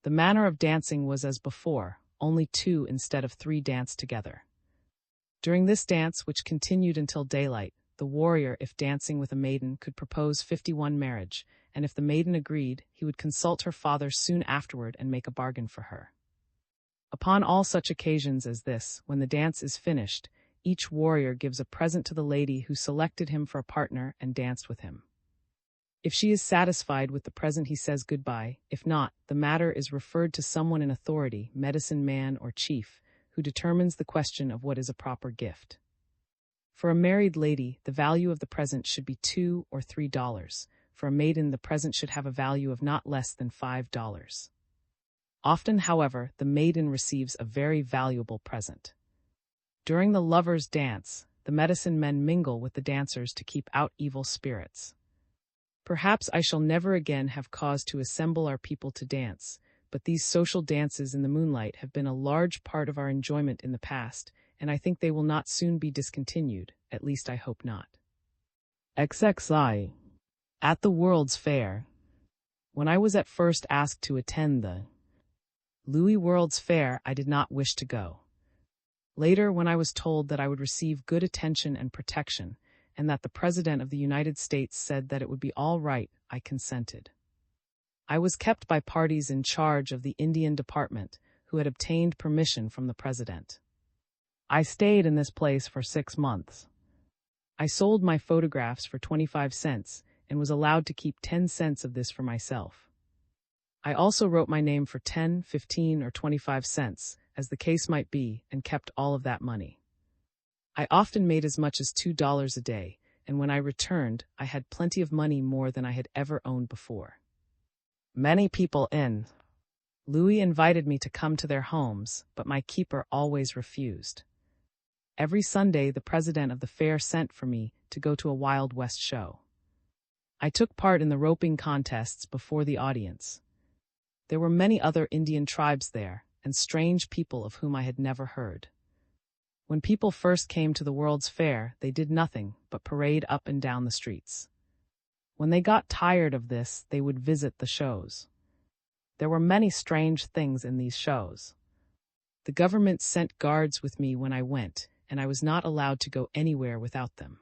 The manner of dancing was as before, only 2 instead of 3 danced together. During this dance, which continued until daylight, the warrior, if dancing with a maiden, could propose 51 marriage, and if the maiden agreed, he would consult her father soon afterward and make a bargain for her. Upon all such occasions as this, when the dance is finished, each warrior gives a present to the lady who selected him for a partner and danced with him. If she is satisfied with the present, he says goodbye. If not, the matter is referred to someone in authority, medicine man or chief, who determines the question of what is a proper gift. For a married lady, the value of the present should be $2 or $3. For a maiden, the present should have a value of not less than $5. Often, however, the maiden receives a very valuable present. During the lovers' dance, the medicine men mingle with the dancers to keep out evil spirits. Perhaps I shall never again have cause to assemble our people to dance, but these social dances in the moonlight have been a large part of our enjoyment in the past, and I think they will not soon be discontinued, at least I hope not. XXI. At the World's Fair. When I was at first asked to attend the Louis World's Fair, I did not wish to go. Later, when I was told that I would receive good attention and protection, and that the President of the United States said that it would be all right, I consented. I was kept by parties in charge of the Indian Department, who had obtained permission from the President. I stayed in this place for 6 months. I sold my photographs for 25 cents and was allowed to keep 10 cents of this for myself. I also wrote my name for 10, 15, or 25 cents, as the case might be, and kept all of that money. I often made as much as $2 a day, and when I returned, I had plenty of money, more than I had ever owned before. Many people in Louis invited me to come to their homes, but my keeper always refused. Every Sunday, the president of the fair sent for me to go to a Wild West show. I took part in the roping contests before the audience. There were many other Indian tribes there, and strange people of whom I had never heard. When people first came to the World's Fair, they did nothing but parade up and down the streets. When they got tired of this, they would visit the shows. There were many strange things in these shows. The government sent guards with me when I went, and I was not allowed to go anywhere without them.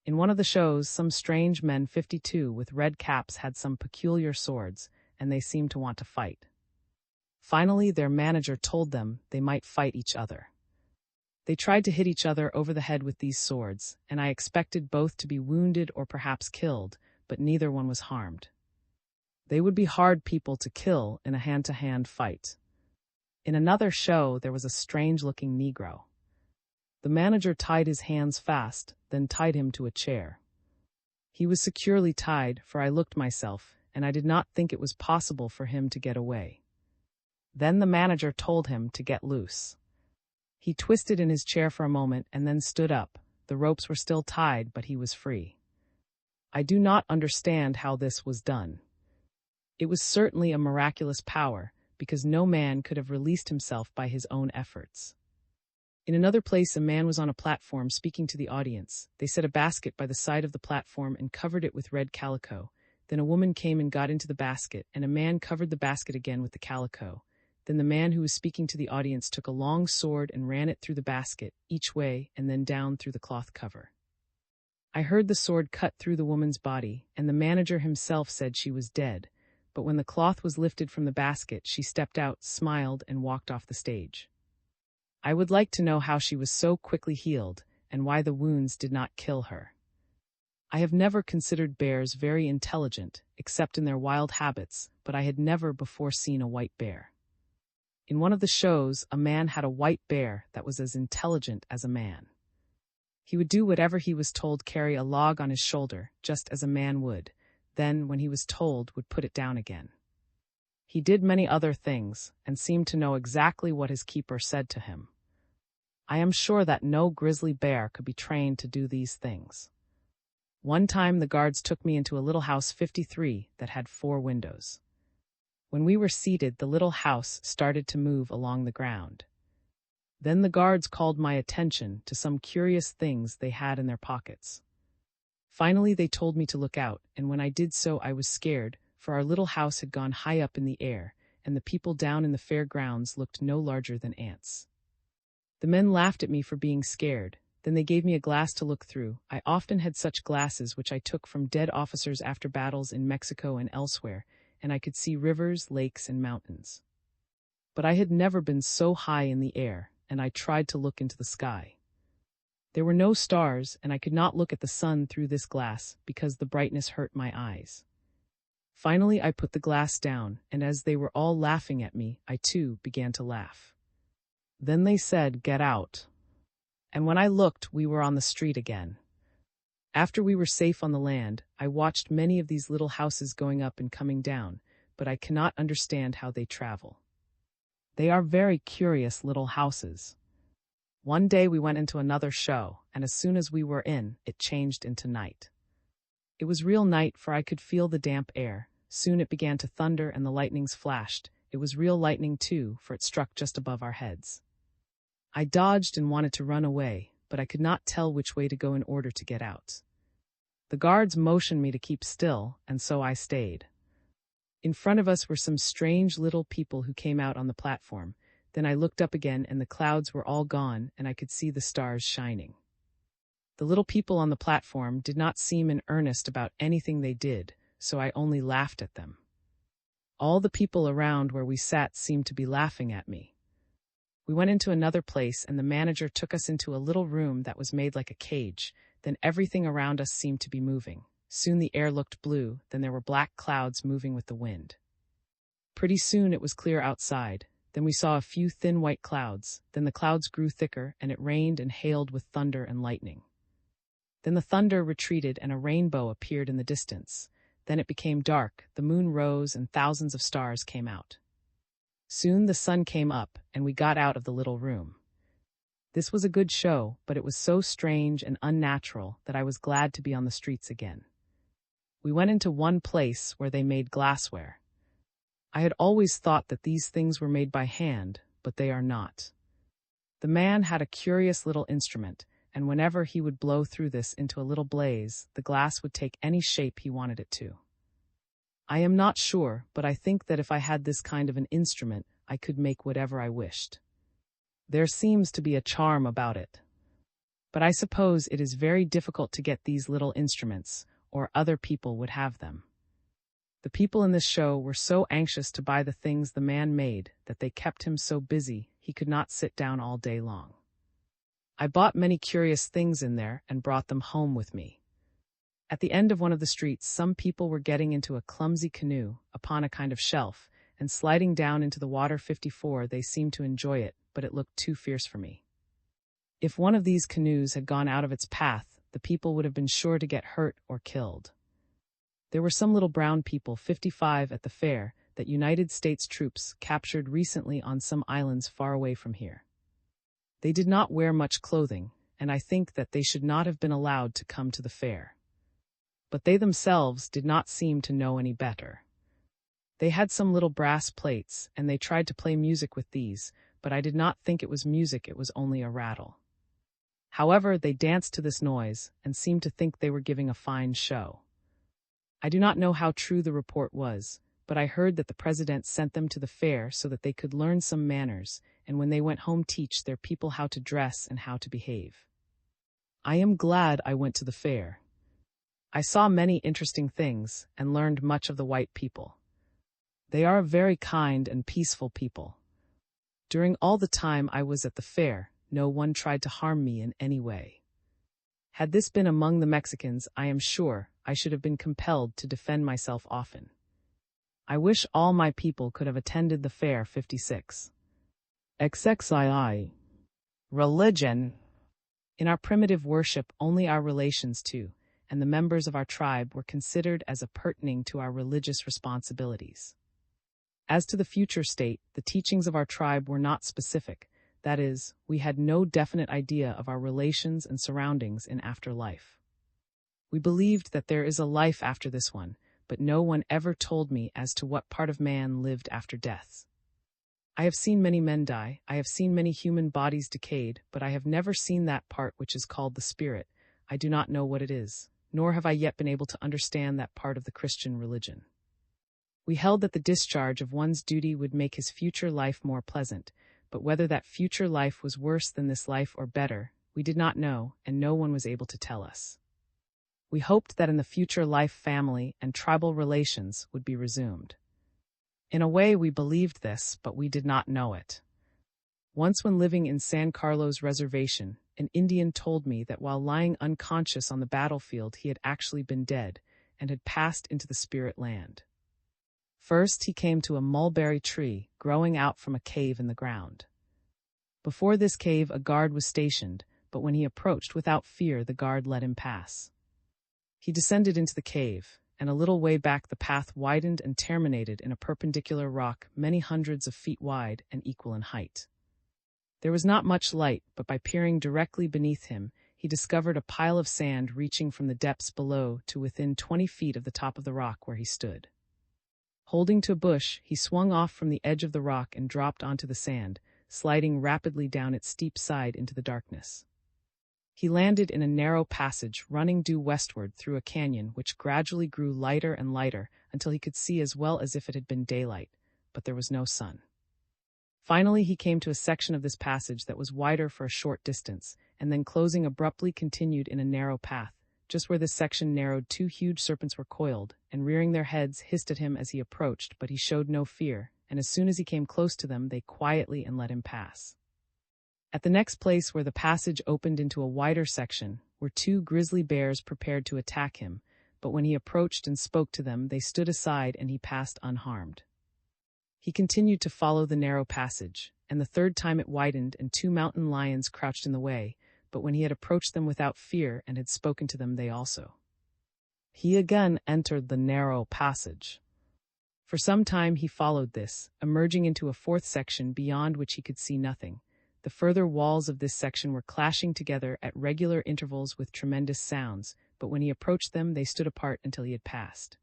In one of the shows, some strange men 52 with red caps had some peculiar swords, and they seemed to want to fight. Finally, their manager told them they might fight each other. They tried to hit each other over the head with these swords, and I expected both to be wounded or perhaps killed, but neither one was harmed. They would be hard people to kill in a hand-to-hand fight. In another show, there was a strange-looking Negro. The manager tied his hands fast, then tied him to a chair. He was securely tied, for I looked myself, and I did not think it was possible for him to get away. Then the manager told him to get loose. He twisted in his chair for a moment and then stood up. The ropes were still tied, but he was free. I do not understand how this was done. It was certainly a miraculous power, because no man could have released himself by his own efforts. In another place, a man was on a platform speaking to the audience. They set a basket by the side of the platform and covered it with red calico. Then a woman came and got into the basket, and a man covered the basket again with the calico. Then the man who was speaking to the audience took a long sword and ran it through the basket, each way, and then down through the cloth cover. I heard the sword cut through the woman's body, and the manager himself said she was dead. But when the cloth was lifted from the basket, she stepped out, smiled, and walked off the stage. I would like to know how she was so quickly healed, and why the wounds did not kill her. I have never considered bears very intelligent, except in their wild habits, but I had never before seen a white bear. In one of the shows, a man had a white bear that was as intelligent as a man. He would do whatever he was told, carry a log on his shoulder, just as a man would, then, when he was told, would put it down again. He did many other things, and seemed to know exactly what his keeper said to him. I am sure that no grizzly bear could be trained to do these things. One time the guards took me into a little house 53 that had 4 windows. When we were seated, the little house started to move along the ground. Then the guards called my attention to some curious things they had in their pockets. Finally, they told me to look out, and when I did so, I was scared, for our little house had gone high up in the air, and the people down in the fair grounds looked no larger than ants. The men laughed at me for being scared. Then they gave me a glass to look through. I often had such glasses which I took from dead officers after battles in Mexico and elsewhere, and I could see rivers, lakes, and mountains. But I had never been so high in the air, and I tried to look into the sky. There were no stars, and I could not look at the sun through this glass, because the brightness hurt my eyes. Finally, I put the glass down, and as they were all laughing at me, I too began to laugh. Then they said, "Get out." and when I looked, we were on the street again. After we were safe on the land, I watched many of these little houses going up and coming down, but I cannot understand how they travel. They are very curious little houses. One day we went into another show, and as soon as we were in, it changed into night. It was real night, for I could feel the damp air. Soon it began to thunder and the lightnings flashed. It was real lightning too, for it struck just above our heads. I dodged and wanted to run away, but I could not tell which way to go in order to get out. The guards motioned me to keep still, and so I stayed. In front of us were some strange little people who came out on the platform. Then I looked up again, and the clouds were all gone, and I could see the stars shining. The little people on the platform did not seem in earnest about anything they did, so I only laughed at them. All the people around where we sat seemed to be laughing at me. We went into another place, and the manager took us into a little room that was made like a cage. Then everything around us seemed to be moving. Soon the air looked blue, then there were black clouds moving with the wind. Pretty soon it was clear outside. Then we saw a few thin white clouds. Then the clouds grew thicker, and it rained and hailed with thunder and lightning. Then the thunder retreated, and a rainbow appeared in the distance. Then it became dark, the moon rose, and thousands of stars came out. Soon the sun came up, and we got out of the little room. This was a good show, but it was so strange and unnatural that I was glad to be on the streets again. We went into one place where they made glassware. I had always thought that these things were made by hand, but they are not. The man had a curious little instrument, and whenever he would blow through this into a little blaze, the glass would take any shape he wanted it to. I am not sure, but I think that if I had this kind of an instrument, I could make whatever I wished. There seems to be a charm about it. But I suppose it is very difficult to get these little instruments, or other people would have them. The people in this show were so anxious to buy the things the man made that they kept him so busy he could not sit down all day long. I bought many curious things in there and brought them home with me. At the end of one of the streets, some people were getting into a clumsy canoe upon a kind of shelf and sliding down into the water. 54, they seemed to enjoy it, but it looked too fierce for me. If one of these canoes had gone out of its path, the people would have been sure to get hurt or killed. There were some little brown people, 55, at the fair that United States troops captured recently on some islands far away from here. They did not wear much clothing, and I think that they should not have been allowed to come to the fair. But they themselves did not seem to know any better. They had some little brass plates, and they tried to play music with these, but I did not think it was music, it was only a rattle. However, they danced to this noise, and seemed to think they were giving a fine show. I do not know how true the report was, but I heard that the president sent them to the fair so that they could learn some manners, and when they went home teach their people how to dress and how to behave. I am glad I went to the fair. I saw many interesting things, and learned much of the white people. They are a very kind and peaceful people. During all the time I was at the fair, no one tried to harm me in any way. Had this been among the Mexicans, I am sure I should have been compelled to defend myself often. I wish all my people could have attended the fair. 56. XXII. Religion. In our primitive worship, only our relations to, and the members of our tribe were considered as pertaining to our religious responsibilities. As to the future state, the teachings of our tribe were not specific. That is, we had no definite idea of our relations and surroundings in afterlife. We believed that there is a life after this one, but no one ever told me as to what part of man lived after death. I have seen many men die, I have seen many human bodies decayed, but I have never seen that part which is called the spirit. I do not know what it is, nor have I yet been able to understand that part of the Christian religion. We held that the discharge of one's duty would make his future life more pleasant, but whether that future life was worse than this life or better, we did not know, and no one was able to tell us. We hoped that in the future life family and tribal relations would be resumed. In a way we believed this, but we did not know it. Once when living in San Carlos Reservation, an Indian told me that while lying unconscious on the battlefield he had actually been dead, and had passed into the spirit land. First he came to a mulberry tree growing out from a cave in the ground. Before this cave a guard was stationed, but when he approached without fear, the guard let him pass. He descended into the cave, and a little way back the path widened and terminated in a perpendicular rock many hundreds of feet wide and equal in height. There was not much light, but by peering directly beneath him, he discovered a pile of sand reaching from the depths below to within 20 feet of the top of the rock where he stood. Holding to a bush, he swung off from the edge of the rock and dropped onto the sand, sliding rapidly down its steep side into the darkness. He landed in a narrow passage running due westward through a canyon which gradually grew lighter and lighter until he could see as well as if it had been daylight, but there was no sun. Finally, he came to a section of this passage that was wider for a short distance, and then closing abruptly continued in a narrow path. Just where this section narrowed, two huge serpents were coiled, and rearing their heads hissed at him as he approached, but he showed no fear, and as soon as he came close to them, they quietly and let him pass. At the next place where the passage opened into a wider section were two grizzly bears prepared to attack him, but when he approached and spoke to them, they stood aside and he passed unharmed. He continued to follow the narrow passage, and the third time it widened and two mountain lions crouched in the way, but when he had approached them without fear and had spoken to them, they also. He again entered the narrow passage. For some time he followed this, emerging into a fourth section beyond which he could see nothing. The further walls of this section were clashing together at regular intervals with tremendous sounds, but when he approached them, they stood apart until he had passed.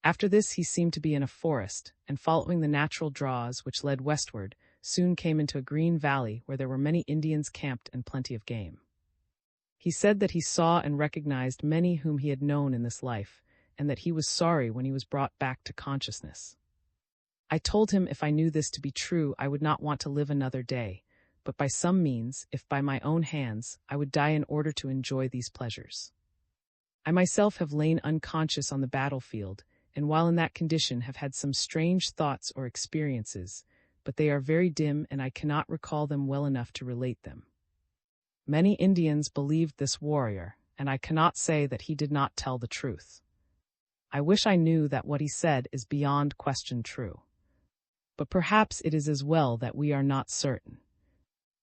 After this he seemed to be in a forest, and following the natural draws which led westward, soon came into a green valley where there were many Indians camped and plenty of game. He said that he saw and recognized many whom he had known in this life, and that he was sorry when he was brought back to consciousness. I told him if I knew this to be true, I would not want to live another day, but by some means, if by my own hands, I would die in order to enjoy these pleasures. I myself have lain unconscious on the battlefield, and while in that condition have had some strange thoughts or experiences, but they are very dim and I cannot recall them well enough to relate them. Many Indians believed this warrior, and I cannot say that he did not tell the truth. I wish I knew that what he said is beyond question true. But perhaps it is as well that we are not certain.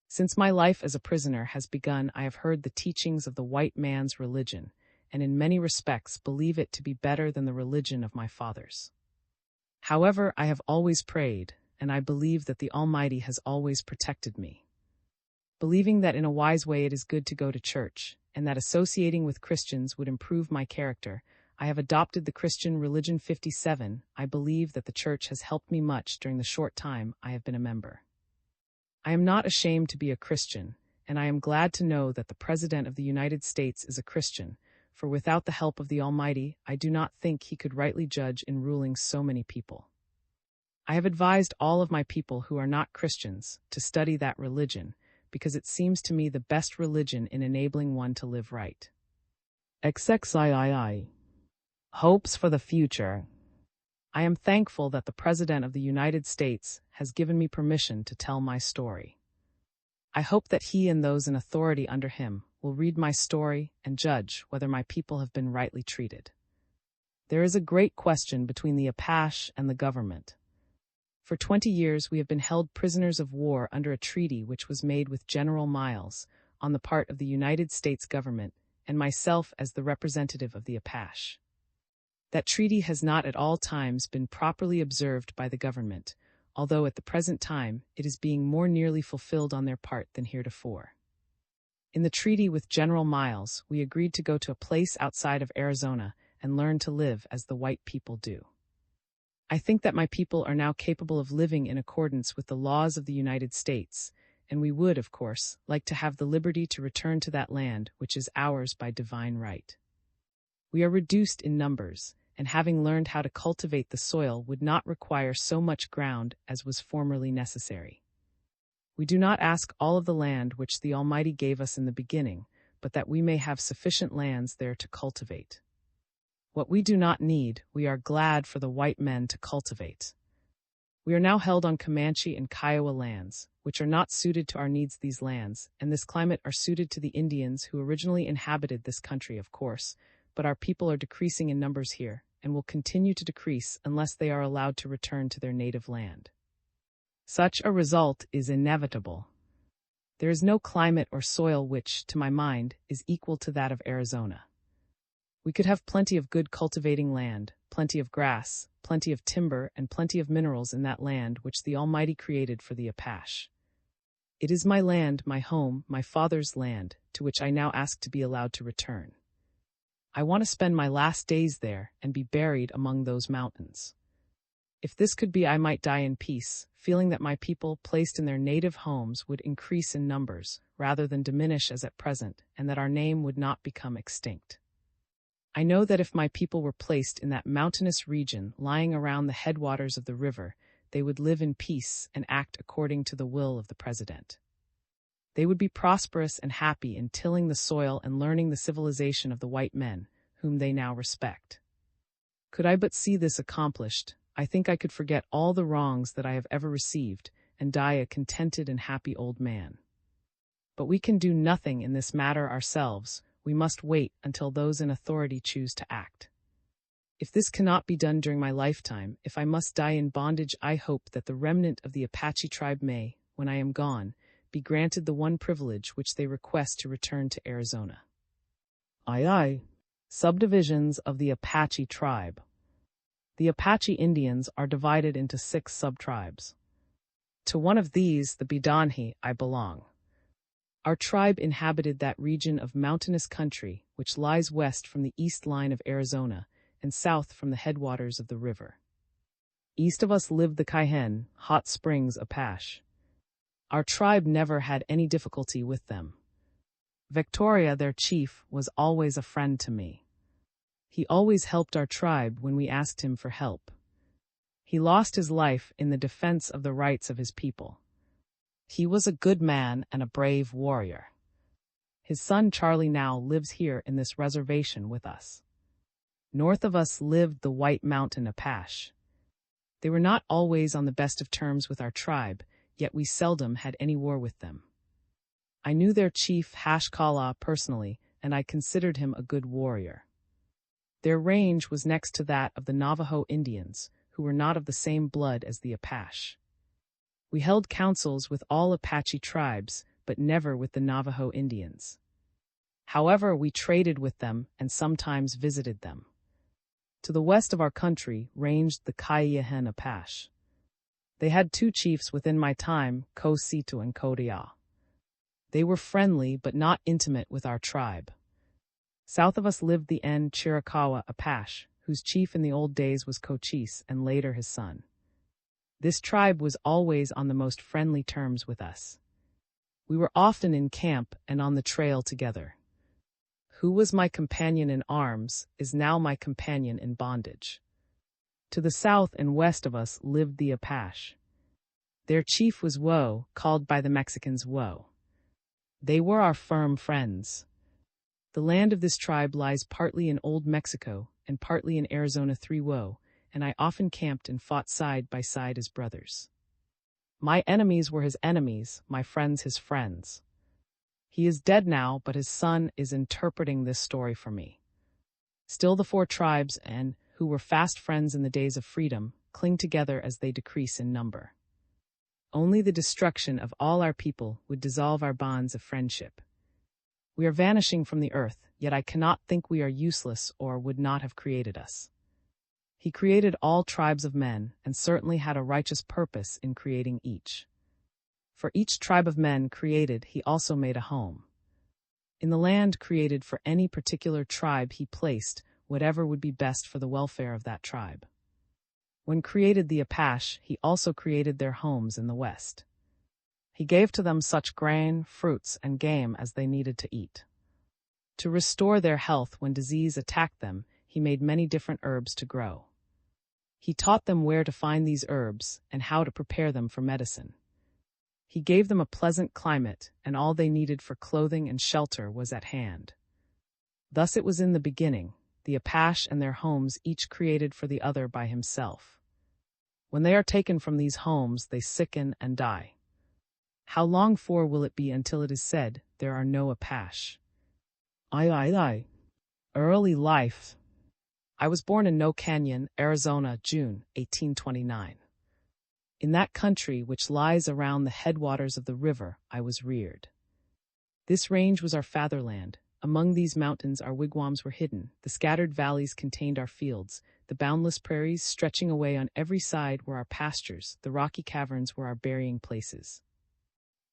Since my life as a prisoner has begun, I have heard the teachings of the white man's religion, and in many respects believe it to be better than the religion of my fathers. However, I have always prayed, and I believe that the Almighty has always protected me. Believing that in a wise way it is good to go to church, and that associating with Christians would improve my character, I have adopted the Christian religion 57. I believe that the church has helped me much during the short time I have been a member. I am not ashamed to be a Christian, and I am glad to know that the President of the United States is a Christian, for without the help of the Almighty, I do not think he could rightly judge in ruling so many people. I have advised all of my people who are not Christians to study that religion, because it seems to me the best religion in enabling one to live right. XXIII. Hopes for the future. I am thankful that the President of the United States has given me permission to tell my story. I hope that he and those in authority under him will read my story and judge whether my people have been rightly treated. There is a great question between the Apache and the government. For 20 years we have been held prisoners of war under a treaty which was made with General Miles on the part of the United States government and myself as the representative of the Apache. That treaty has not at all times been properly observed by the government, although at the present time it is being more nearly fulfilled on their part than heretofore. In the treaty with General Miles, we agreed to go to a place outside of Arizona and learn to live as the white people do. I think that my people are now capable of living in accordance with the laws of the United States, and we would, of course, like to have the liberty to return to that land which is ours by divine right. We are reduced in numbers, and having learned how to cultivate the soil would not require so much ground as was formerly necessary. We do not ask all of the land which the Almighty gave us in the beginning, but that we may have sufficient lands there to cultivate. What we do not need, we are glad for the white men to cultivate. We are now held on Comanche and Kiowa lands, which are not suited to our needs. These lands, and this climate are suited to the Indians who originally inhabited this country, of course, but our people are decreasing in numbers here, and will continue to decrease unless they are allowed to return to their native land. Such a result is inevitable. There is no climate or soil which, to my mind, is equal to that of Arizona. We could have plenty of good cultivating land, plenty of grass, plenty of timber, and plenty of minerals in that land which the Almighty created for the Apache. It is my land, my home, my father's land, to which I now ask to be allowed to return. I want to spend my last days there and be buried among those mountains. If this could be, I might die in peace, feeling that my people, placed in their native homes, would increase in numbers, rather than diminish as at present, and that our name would not become extinct. I know that if my people were placed in that mountainous region lying around the headwaters of the river, they would live in peace and act according to the will of the President. They would be prosperous and happy in tilling the soil and learning the civilization of the white men, whom they now respect. Could I but see this accomplished, I think I could forget all the wrongs that I have ever received and die a contented and happy old man. But we can do nothing in this matter ourselves. We must wait until those in authority choose to act. If this cannot be done during my lifetime, if I must die in bondage, I hope that the remnant of the Apache tribe may, when I am gone, be granted the one privilege which they request, to return to Arizona. Aye, aye. Subdivisions of the Apache tribe. The Apache Indians are divided into 6 sub-tribes. To one of these, the Bidonhi, I belong. Our tribe inhabited that region of mountainous country which lies west from the east line of Arizona and south from the headwaters of the river. East of us lived the Cheyenne, Hot Springs Apache. Our tribe never had any difficulty with them. Victoria, their chief, was always a friend to me. He always helped our tribe when we asked him for help. He lost his life in the defense of the rights of his people. He was a good man and a brave warrior. His son Charlie now lives here in this reservation with us. North of us lived the White Mountain Apache. They were not always on the best of terms with our tribe, yet we seldom had any war with them. I knew their chief Hashkala personally, and I considered him a good warrior. Their range was next to that of the Navajo Indians, who were not of the same blood as the Apache. We held councils with all Apache tribes, but never with the Navajo Indians. However, we traded with them and sometimes visited them. To the west of our country ranged the Cheyenne Apache. They had 2 chiefs within my time, Kositu and Kodia. They were friendly but not intimate with our tribe. South of us lived the Chiricahua Apache, whose chief in the old days was Cochise and later his son. This tribe was always on the most friendly terms with us. We were often in camp and on the trail together. Who was my companion in arms is now my companion in bondage. To the south and west of us lived the Apache. Their chief was Woe, called by the Mexicans Woe. They were our firm friends. The land of this tribe lies partly in Old Mexico and partly in Arizona 3 Woe, and I often camped and fought side by side as brothers. My enemies were his enemies, my friends his friends. He is dead now, but his son is interpreting this story for me. Still the 4 tribes, and who were fast friends in the days of freedom, cling together as they decrease in number. Only the destruction of all our people would dissolve our bonds of friendship. We are vanishing from the earth, yet I cannot think we are useless or would not have created us. He created all tribes of men, and certainly had a righteous purpose in creating each. For each tribe of men created, he also made a home. In the land created for any particular tribe he placed whatever would be best for the welfare of that tribe. When created the Apache, he also created their homes in the west. He gave to them such grain, fruits, and game as they needed to eat. To restore their health when disease attacked them, he made many different herbs to grow. He taught them where to find these herbs and how to prepare them for medicine. He gave them a pleasant climate, and all they needed for clothing and shelter was at hand. Thus it was in the beginning, the Apache and their homes each created for the other by himself. When they are taken from these homes, they sicken and die. How long for will it be until it is said, there are no Apache? Aye. Early life. I was born in No Canyon, Arizona, June 1829. In that country which lies around the headwaters of the river, I was reared. This range was our fatherland. Among these mountains our wigwams were hidden, the scattered valleys contained our fields, the boundless prairies stretching away on every side were our pastures, the rocky caverns were our burying places.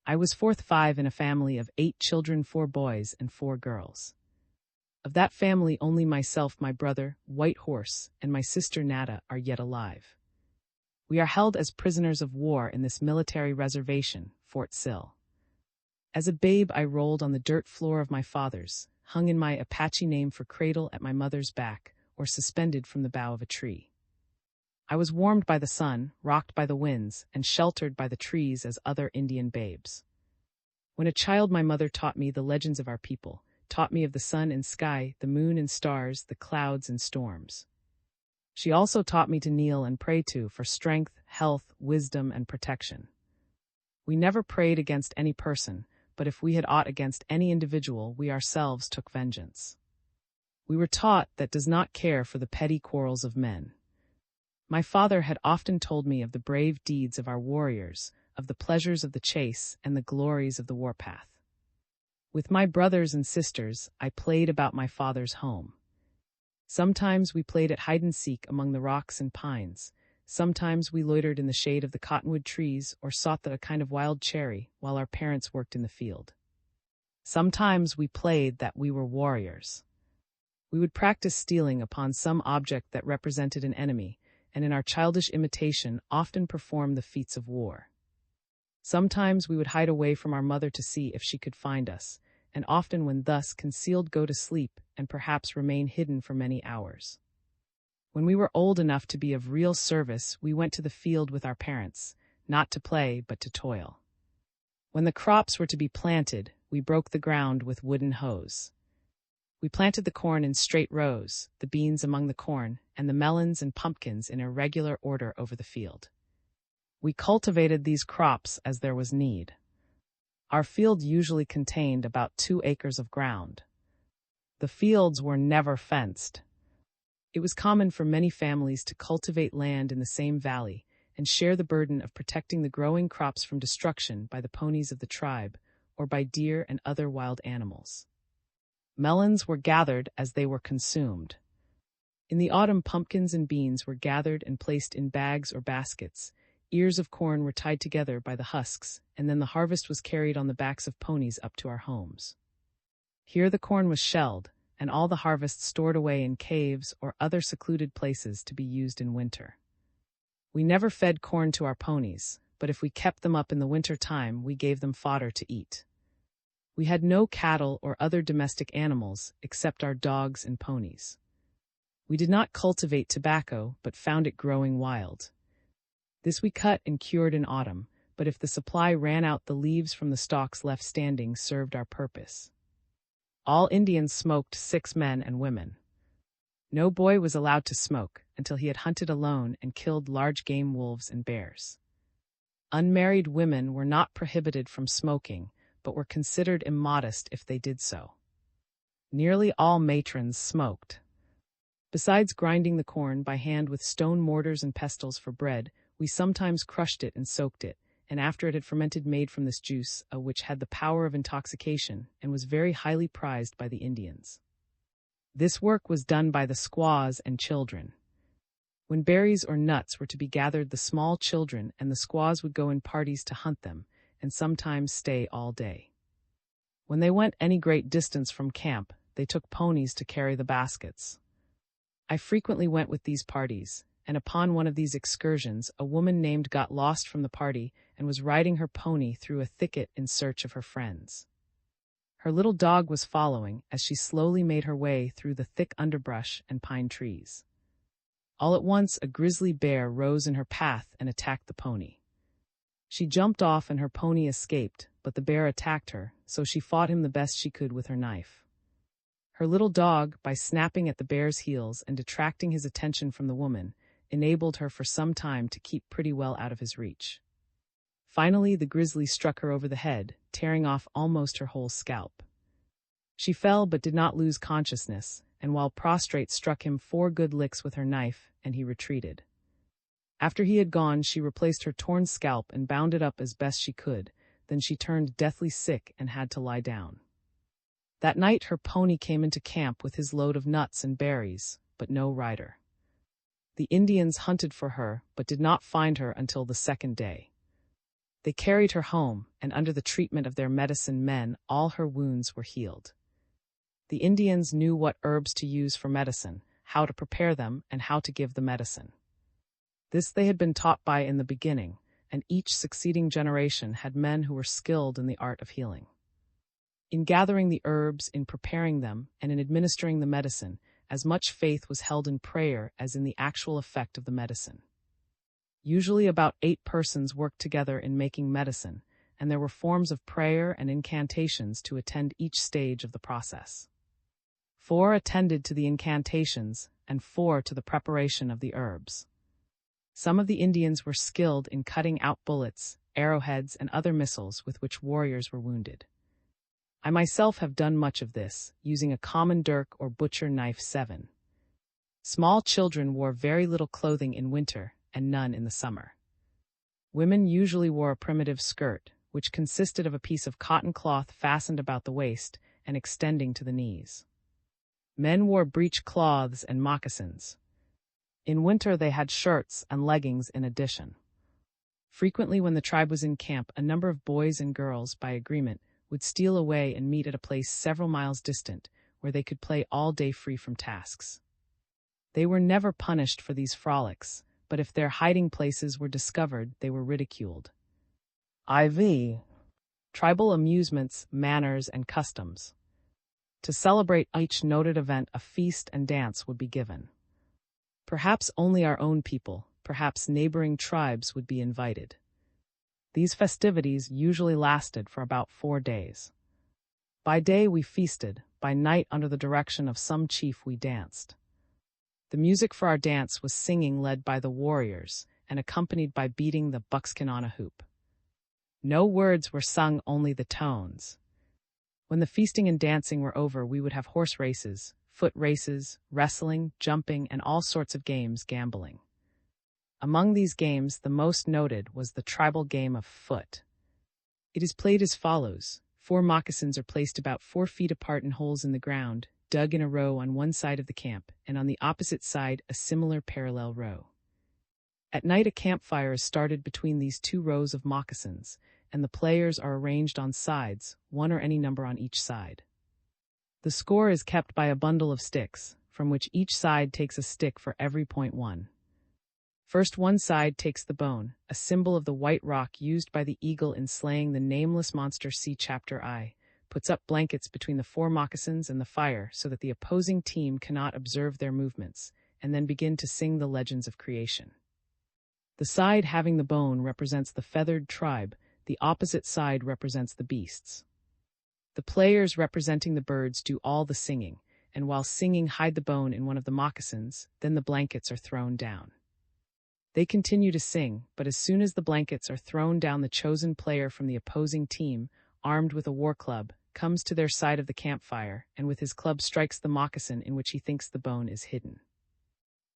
I was fourth five in a family of 8 children, 4 boys and 4 girls. Of that family only myself, my brother, White Horse, and my sister Nada are yet alive. We are held as prisoners of war in this military reservation, Fort Sill. As a babe I rolled on the dirt floor of my father's, hung in my Apache name for cradle at my mother's back, or suspended from the bough of a tree. I was warmed by the sun, rocked by the winds, and sheltered by the trees as other Indian babes. When a child my mother taught me the legends of our people, taught me of the sun and sky, the moon and stars, the clouds and storms. She also taught me to kneel and pray to for strength, health, wisdom, and protection. We never prayed against any person, but if we had aught against any individual, we ourselves took vengeance. We were taught that does not care for the petty quarrels of men. My father had often told me of the brave deeds of our warriors, of the pleasures of the chase, and the glories of the warpath. With my brothers and sisters, I played about my father's home. Sometimes we played at hide-and-seek among the rocks and pines. Sometimes we loitered in the shade of the cottonwood trees or sought a kind of wild cherry while our parents worked in the field. Sometimes we played that we were warriors. We would practice stealing upon some object that represented an enemy, and in our childish imitation often perform the feats of war. Sometimes we would hide away from our mother to see if she could find us, and often when thus concealed go to sleep and perhaps remain hidden for many hours. When we were old enough to be of real service, we went to the field with our parents, not to play but to toil. When the crops were to be planted, we broke the ground with wooden hoes. We planted the corn in straight rows, the beans among the corn, and the melons and pumpkins in irregular order over the field. We cultivated these crops as there was need. Our field usually contained about 2 acres of ground. The fields were never fenced. It was common for many families to cultivate land in the same valley and share the burden of protecting the growing crops from destruction by the ponies of the tribe or by deer and other wild animals. Melons were gathered as they were consumed. In the autumn, pumpkins and beans were gathered and placed in bags or baskets. Ears of corn were tied together by the husks, and then the harvest was carried on the backs of ponies up to our homes. Here the corn was shelled, and all the harvest stored away in caves or other secluded places to be used in winter. We never fed corn to our ponies, but if we kept them up in the winter time, we gave them fodder to eat. We had no cattle or other domestic animals except our dogs and ponies. We did not cultivate tobacco, but found it growing wild. This we cut and cured in autumn, but if the supply ran out, the leaves from the stalks left standing served our purpose. All Indians smoked, 6 men and women. No boy was allowed to smoke until he had hunted alone and killed large game wolves and bears. Unmarried women were not prohibited from smoking, but were considered immodest if they did so. Nearly all matrons smoked. Besides grinding the corn by hand with stone mortars and pestles for bread, we sometimes crushed it and soaked it, and after it had fermented made from this juice, which had the power of intoxication and was very highly prized by the Indians. This work was done by the squaws and children. When berries or nuts were to be gathered, the small children and the squaws would go in parties to hunt them, and sometimes stay all day. When they went any great distance from camp, they took ponies to carry the baskets. I frequently went with these parties, and upon one of these excursions, a woman named got lost from the party and was riding her pony through a thicket in search of her friends. Her little dog was following as she slowly made her way through the thick underbrush and pine trees. All at once, a grizzly bear rose in her path and attacked the pony. She jumped off and her pony escaped, but the bear attacked her, so she fought him the best she could with her knife. Her little dog, by snapping at the bear's heels and detracting his attention from the woman, enabled her for some time to keep pretty well out of his reach. Finally, the grizzly struck her over the head, tearing off almost her whole scalp. She fell but did not lose consciousness, and while prostrate struck him 4 good licks with her knife, and he retreated. After he had gone, she replaced her torn scalp and bound it up as best she could. Then she turned deathly sick and had to lie down. That night her pony came into camp with his load of nuts and berries, but no rider. The Indians hunted for her, but did not find her until the second day. They carried her home, and under the treatment of their medicine men, all her wounds were healed. The Indians knew what herbs to use for medicine, how to prepare them, and how to give the medicine. This they had been taught by in the beginning, and each succeeding generation had men who were skilled in the art of healing. In gathering the herbs, in preparing them, and in administering the medicine, as much faith was held in prayer as in the actual effect of the medicine. Usually about 8 persons worked together in making medicine, and there were forms of prayer and incantations to attend each stage of the process. 4 attended to the incantations, and 4 to the preparation of the herbs. Some of the Indians were skilled in cutting out bullets, arrowheads, and other missiles with which warriors were wounded. I myself have done much of this, using a common dirk or butcher knife 7. Small children wore very little clothing in winter, and none in the summer. Women usually wore a primitive skirt, which consisted of a piece of cotton cloth fastened about the waist and extending to the knees. Men wore breech cloths and moccasins. In winter they had shirts and leggings in addition. Frequently when the tribe was in camp, a number of boys and girls, by agreement, would steal away and meet at a place several miles distant, where they could play all day free from tasks. They were never punished for these frolics, but if their hiding places were discovered, they were ridiculed. IV. Tribal amusements, manners, and customs. To celebrate each noted event, a feast and dance would be given. Perhaps only our own people, perhaps neighboring tribes would be invited. These festivities usually lasted for about 4 days. By day we feasted, by night under the direction of some chief we danced. The music for our dance was singing led by the warriors and accompanied by beating the buckskin on a hoop. No words were sung, only the tones. When the feasting and dancing were over, we would have horse races, foot races, wrestling, jumping, and all sorts of games, gambling. Among these games, the most noted was the tribal game of foot. It is played as follows. 4 moccasins are placed about 4 feet apart in holes in the ground, dug in a row on one side of the camp, and on the opposite side a similar parallel row. At night a campfire is started between these 2 rows of moccasins, and the players are arranged on sides, 1 or any number on each side. The score is kept by a bundle of sticks, from which each side takes a stick for every point won. First one side takes the bone, a symbol of the white rock used by the eagle in slaying the nameless monster. See Chapter I, puts up blankets between the 4 moccasins and the fire so that the opposing team cannot observe their movements, and then begin to sing the legends of creation. The side having the bone represents the feathered tribe, the opposite side represents the beasts. The players representing the birds do all the singing, and while singing hide the bone in one of the moccasins, then the blankets are thrown down. They continue to sing, but as soon as the blankets are thrown down, the chosen player from the opposing team, armed with a war club, comes to their side of the campfire, and with his club strikes the moccasin in which he thinks the bone is hidden.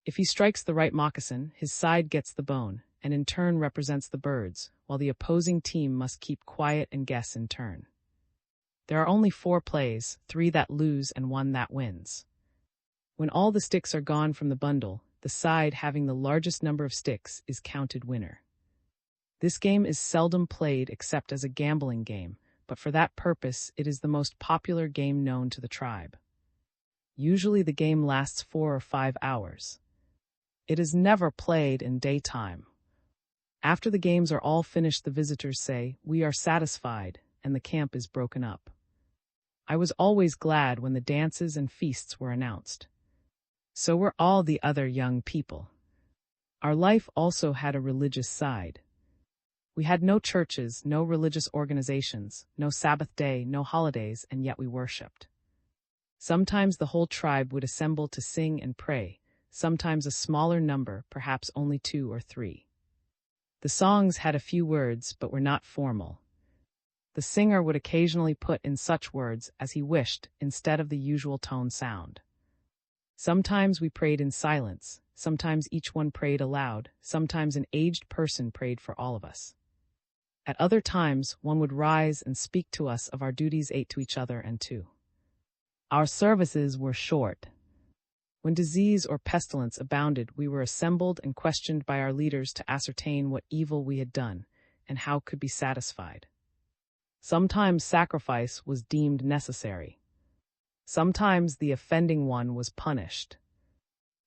If he strikes the right moccasin, his side gets the bone, and in turn represents the birds, while the opposing team must keep quiet and guess in turn. There are only 4 plays, 3 that lose and 1 that wins. When all the sticks are gone from the bundle, the side having the largest number of sticks is counted winner. This game is seldom played except as a gambling game, but for that purpose it is the most popular game known to the tribe. Usually the game lasts 4 or 5 hours. It is never played in daytime. After the games are all finished, the visitors say, "We are satisfied," and the camp is broken up. I was always glad when the dances and feasts were announced. So were all the other young people. Our life also had a religious side. We had no churches, no religious organizations, no Sabbath day, no holidays, and yet we worshipped. Sometimes the whole tribe would assemble to sing and pray, sometimes a smaller number, perhaps only 2 or 3. The songs had a few words but were not formal. The singer would occasionally put in such words as he wished instead of the usual tone sound. Sometimes we prayed in silence, Sometimes each one prayed aloud, sometimes an aged person prayed for all of us. At other times, one would rise and speak to us of our duties to each other and to our services were short. When disease or pestilence abounded, we were assembled and questioned by our leaders to ascertain what evil we had done and how could be satisfied. Sometimes sacrifice was deemed necessary. Sometimes the offending one was punished.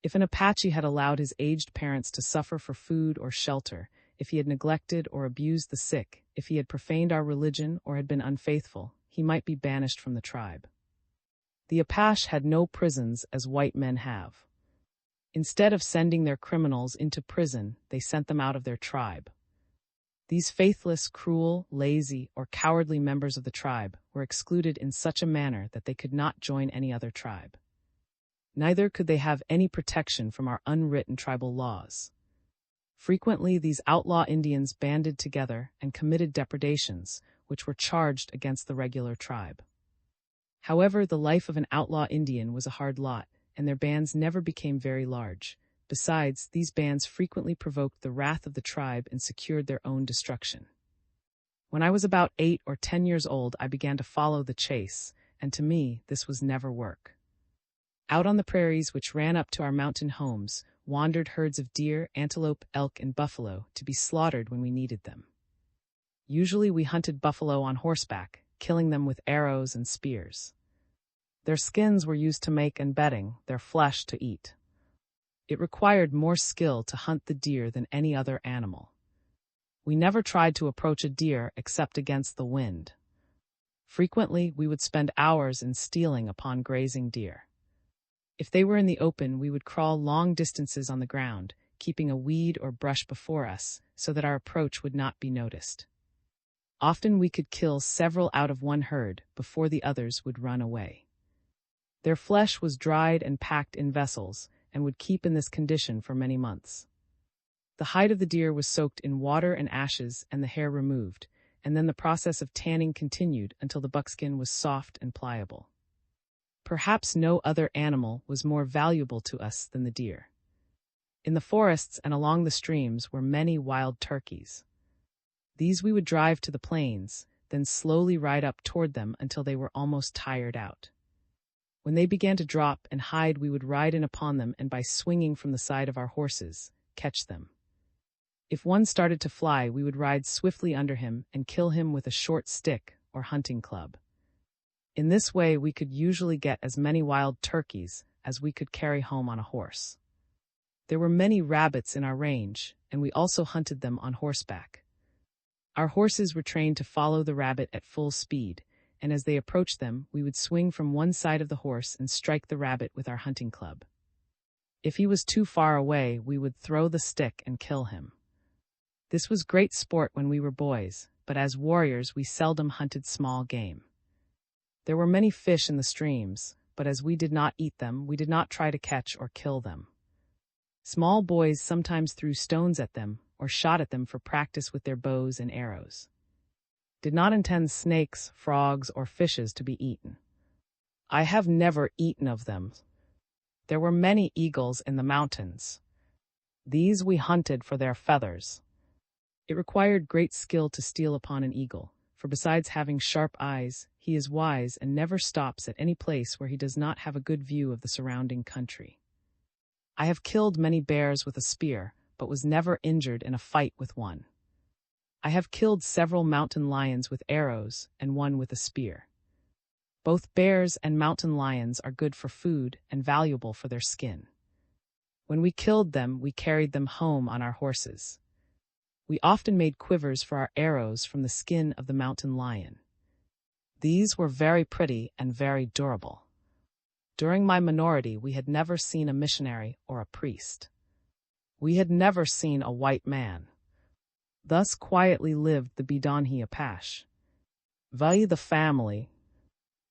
If an Apache had allowed his aged parents to suffer for food or shelter, if he had neglected or abused the sick, if he had profaned our religion or had been unfaithful, he might be banished from the tribe. The Apache had no prisons as white men have. Instead of sending their criminals into prison, they sent them out of their tribe. These faithless, cruel, lazy, or cowardly members of the tribe were excluded in such a manner that they could not join any other tribe. Neither could they have any protection from our unwritten tribal laws. Frequently, these outlaw Indians banded together and committed depredations, which were charged against the regular tribe. However, the life of an outlaw Indian was a hard lot, and their bands never became very large. Besides, these bands frequently provoked the wrath of the tribe and secured their own destruction. When I was about 8 or 10 years old, I began to follow the chase, and to me, this was never work. Out on the prairies which ran up to our mountain homes, wandered herds of deer, antelope, elk, and buffalo to be slaughtered when we needed them. Usually we hunted buffalo on horseback, killing them with arrows and spears. Their skins were used to make and bedding, their flesh to eat. It required more skill to hunt the deer than any other animal. We never tried to approach a deer except against the wind. Frequently, we would spend hours in stealing upon grazing deer. If they were in the open, we would crawl long distances on the ground, keeping a weed or brush before us so that our approach would not be noticed. Often we could kill several out of one herd before the others would run away. Their flesh was dried and packed in vessels, and would keep in this condition for many months. The hide of the deer was soaked in water and ashes and the hair removed, and then the process of tanning continued until the buckskin was soft and pliable. Perhaps no other animal was more valuable to us than the deer. In the forests and along the streams were many wild turkeys. These we would drive to the plains, then slowly ride up toward them until they were almost tired out. When they began to drop and hide, we would ride in upon them and by swinging from the side of our horses, catch them. If one started to fly, we would ride swiftly under him and kill him with a short stick or hunting club. In this way, we could usually get as many wild turkeys as we could carry home on a horse. There were many rabbits in our range, and we also hunted them on horseback. Our horses were trained to follow the rabbit at full speed, and as they approached them, we would swing from one side of the horse and strike the rabbit with our hunting club. If he was too far away, we would throw the stick and kill him. This was great sport when we were boys, but as warriors we seldom hunted small game. There were many fish in the streams, but as we did not eat them, we did not try to catch or kill them. Small boys sometimes threw stones at them or shot at them for practice with their bows and arrows. Did not intend snakes, frogs, or fishes to be eaten. I have never eaten of them. There were many eagles in the mountains. These we hunted for their feathers. It required great skill to steal upon an eagle, for besides having sharp eyes, he is wise and never stops at any place where he does not have a good view of the surrounding country. I have killed many bears with a spear, but was never injured in a fight with one. I have killed several mountain lions with arrows and one with a spear. Both bears and mountain lions are good for food and valuable for their skin. When we killed them, we carried them home on our horses. We often made quivers for our arrows from the skin of the mountain lion. These were very pretty and very durable. During my minority, we had never seen a missionary or a priest. We had never seen a white man. Thus quietly lived the Bidonhi Apache. Via the family.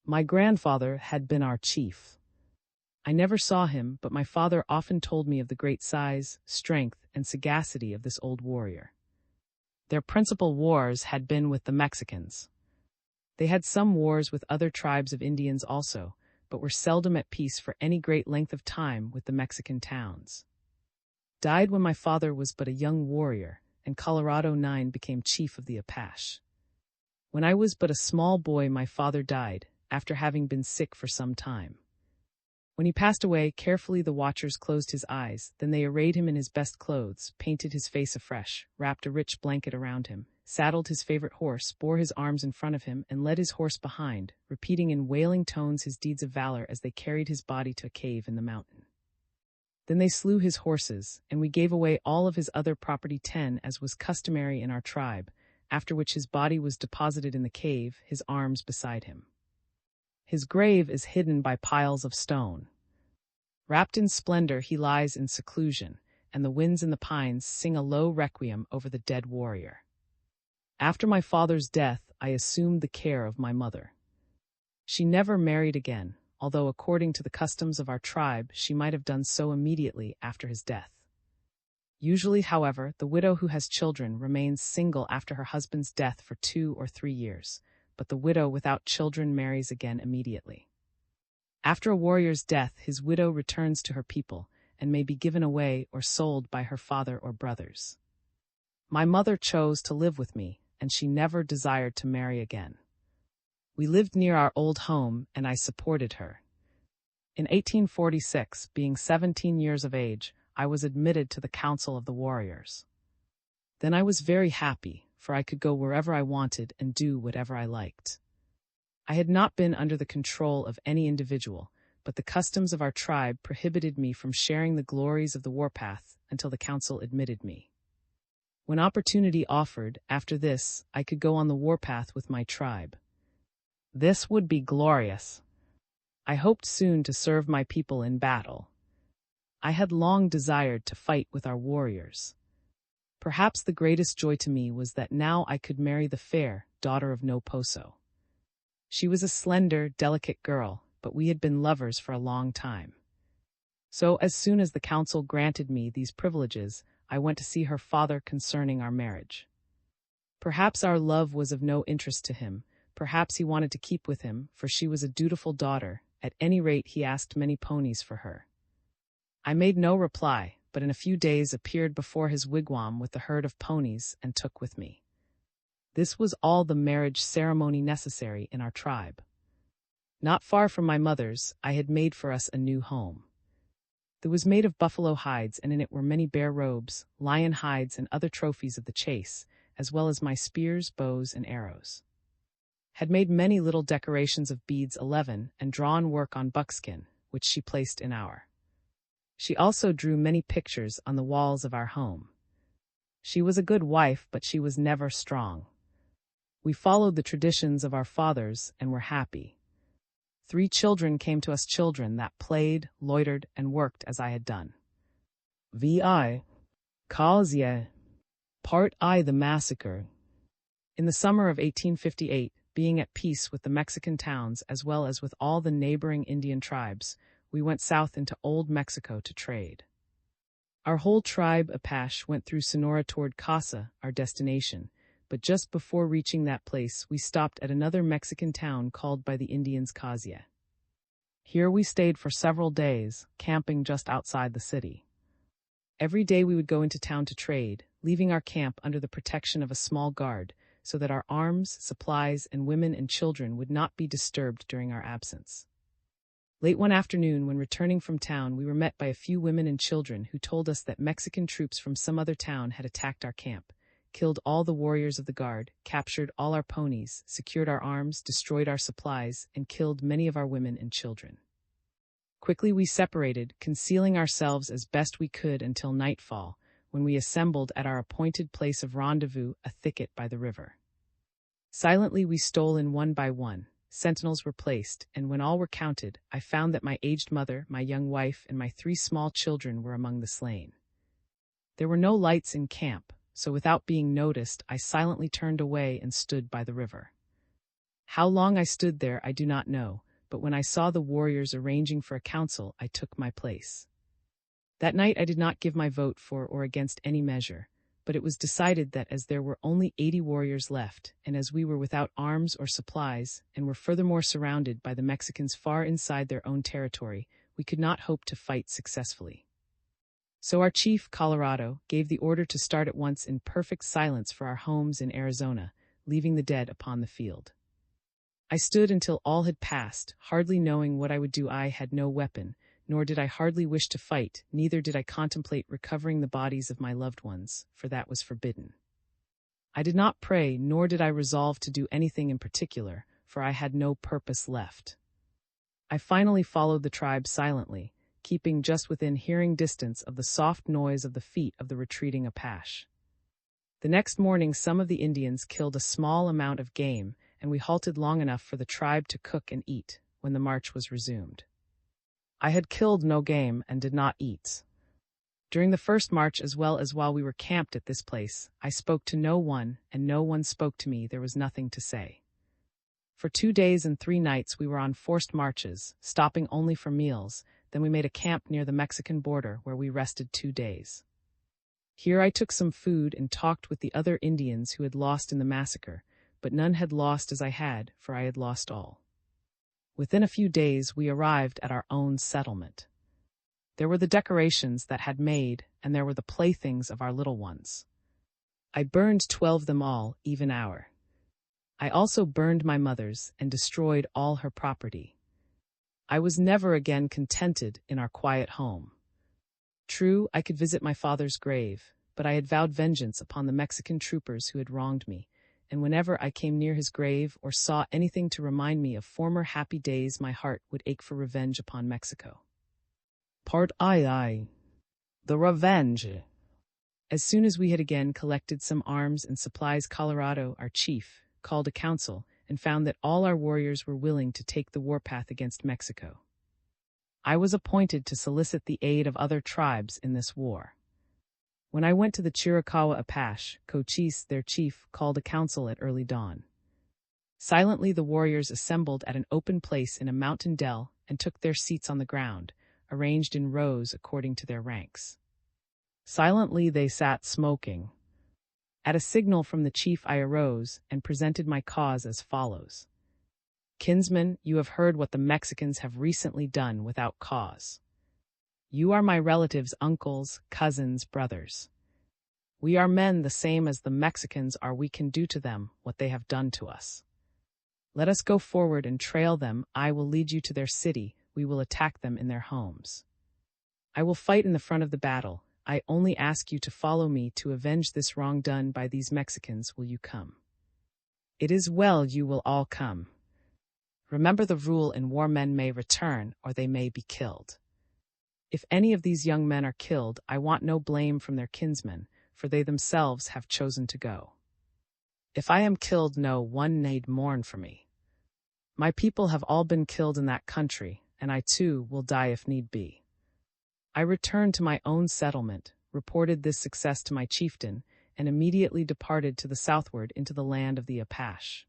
My grandfather had been our chief. I never saw him, but my father often told me of the great size, strength, and sagacity of this old warrior. Their principal wars had been with the Mexicans. They had some wars with other tribes of Indians also, but were seldom at peace for any great length of time with the Mexican towns. died when my father was but a young warrior, and Colorado 9 became chief of the Apache. When I was but a small boy, my father died, after having been sick for some time. When he passed away, carefully the watchers closed his eyes, then they arrayed him in his best clothes, painted his face afresh, wrapped a rich blanket around him, saddled his favorite horse, bore his arms in front of him, and led his horse behind, repeating in wailing tones his deeds of valor as they carried his body to a cave in the mountain. Then they slew his horses, and we gave away all of his other property 10 as was customary in our tribe, after which his body was deposited in the cave, his arms beside him. His grave is hidden by piles of stone. Wrapped in splendor he lies in seclusion, and the winds in the pines sing a low requiem over the dead warrior. After my father's death, I assumed the care of my mother. She never married again, although according to the customs of our tribe, she might have done so immediately after his death. Usually, however, the widow who has children remains single after her husband's death for 2 or 3 years, but the widow without children marries again immediately. After a warrior's death, his widow returns to her people, and may be given away or sold by her father or brothers. My mother chose to live with me, and she never desired to marry again. We lived near our old home, and I supported her. In 1846, being 17 years of age, I was admitted to the Council of the Warriors. Then I was very happy, for I could go wherever I wanted and do whatever I liked. I had not been under the control of any individual, but the customs of our tribe prohibited me from sharing the glories of the warpath until the council admitted me. When opportunity offered, after this, I could go on the warpath with my tribe. This would be glorious. I hoped soon to serve my people in battle. I had long desired to fight with our warriors. Perhaps the greatest joy to me was that now I could marry the fair daughter of No Poso. She was a slender, delicate girl, but we had been lovers for a long time. So as soon as the council granted me these privileges, I went to see her father concerning our marriage. Perhaps our love was of no interest to him, perhaps he wanted to keep with him, for she was a dutiful daughter. At any rate, he asked many ponies for her. I made no reply, but in a few days appeared before his wigwam with the herd of ponies and took with me. This was all the marriage ceremony necessary in our tribe. Not far from my mother's, I had made for us a new home. It was made of buffalo hides, and in it were many bear robes, lion hides, and other trophies of the chase, as well as my spears, bows, and arrows. Had made many little decorations of beads 11, and drawn work on buckskin, which she placed in our. She also drew many pictures on the walls of our home. She was a good wife, but she was never strong. We followed the traditions of our fathers and were happy. 3 children came to us, children that played, loitered, and worked as I had done. V.I. Cause Part I. The Massacre. In the summer of 1858, being at peace with the Mexican towns as well as with all the neighboring Indian tribes, we went south into Old Mexico to trade. Our whole tribe, Apache, went through Sonora toward Casa, our destination, but just before reaching that place, we stopped at another Mexican town called by the Indians Cazia. Here we stayed for several days, camping just outside the city. Every day we would go into town to trade, leaving our camp under the protection of a small guard, so that our arms, supplies, and women and children would not be disturbed during our absence. Late one afternoon, when returning from town, we were met by a few women and children who told us that Mexican troops from some other town had attacked our camp, killed all the warriors of the guard, captured all our ponies, secured our arms, destroyed our supplies, and killed many of our women and children. Quickly we separated, concealing ourselves as best we could until nightfall, when we assembled at our appointed place of rendezvous, a thicket by the river. Silently we stole in one by one. Sentinels were placed, and when all were counted, I found that my aged mother, my young wife, and my 3 small children were among the slain. There were no lights in camp, so without being noticed, I silently turned away and stood by the river. How long I stood there I do not know, but when I saw the warriors arranging for a council, I took my place. That night I did not give my vote for or against any measure, but it was decided that as there were only 80 warriors left, and as we were without arms or supplies, and were furthermore surrounded by the Mexicans far inside their own territory, we could not hope to fight successfully. So our chief, Colorado, gave the order to start at once in perfect silence for our homes in Arizona, leaving the dead upon the field. I stood until all had passed, hardly knowing what I would do. I had no weapon, nor did I hardly wish to fight, neither did I contemplate recovering the bodies of my loved ones, for that was forbidden. I did not pray, nor did I resolve to do anything in particular, for I had no purpose left. I finally followed the tribe silently, keeping just within hearing distance of the soft noise of the feet of the retreating Apache. The next morning some of the Indians killed a small amount of game, and we halted long enough for the tribe to cook and eat, when the march was resumed. I had killed no game and did not eat. During the first march as well as while we were camped at this place, I spoke to no one, and no one spoke to me. There was nothing to say. For 2 days and 3 nights we were on forced marches, stopping only for meals. Then we made a camp near the Mexican border where we rested 2 days. Here I took some food and talked with the other Indians who had lost in the massacre, but none had lost as I had, for I had lost all. Within a few days we arrived at our own settlement. There were the decorations that had made, and there were the playthings of our little ones. I burned 12 them all, even our. I also burned my mother's and destroyed all her property. I was never again contented in our quiet home. True, I could visit my father's grave, but I had vowed vengeance upon the Mexican troopers who had wronged me, and whenever I came near his grave or saw anything to remind me of former happy days, my heart would ache for revenge upon Mexico. Part II. The Revenge. As soon as we had again collected some arms and supplies, Colorado, our chief, called a council and found that all our warriors were willing to take the warpath against Mexico. I was appointed to solicit the aid of other tribes in this war. When I went to the Chiricahua Apache, Cochise, their chief, called a council at early dawn. Silently the warriors assembled at an open place in a mountain dell and took their seats on the ground, arranged in rows according to their ranks. Silently they sat smoking. At a signal from the chief I arose and presented my cause as follows. Kinsmen, you have heard what the Mexicans have recently done without cause. You are my relatives, uncles, cousins, brothers. We are men the same as the Mexicans are. We can do to them what they have done to us. Let us go forward and trail them. I will lead you to their city. We will attack them in their homes. I will fight in the front of the battle. I only ask you to follow me to avenge this wrong done by these Mexicans. Will you come? It is well, you will all come. Remember the rule in war: men may return or they may be killed. If any of these young men are killed, I want no blame from their kinsmen, for they themselves have chosen to go. If I am killed, no one need mourn for me. My people have all been killed in that country, and I too will die if need be. I returned to my own settlement, reported this success to my chieftain, and immediately departed to the southward into the land of the Apache.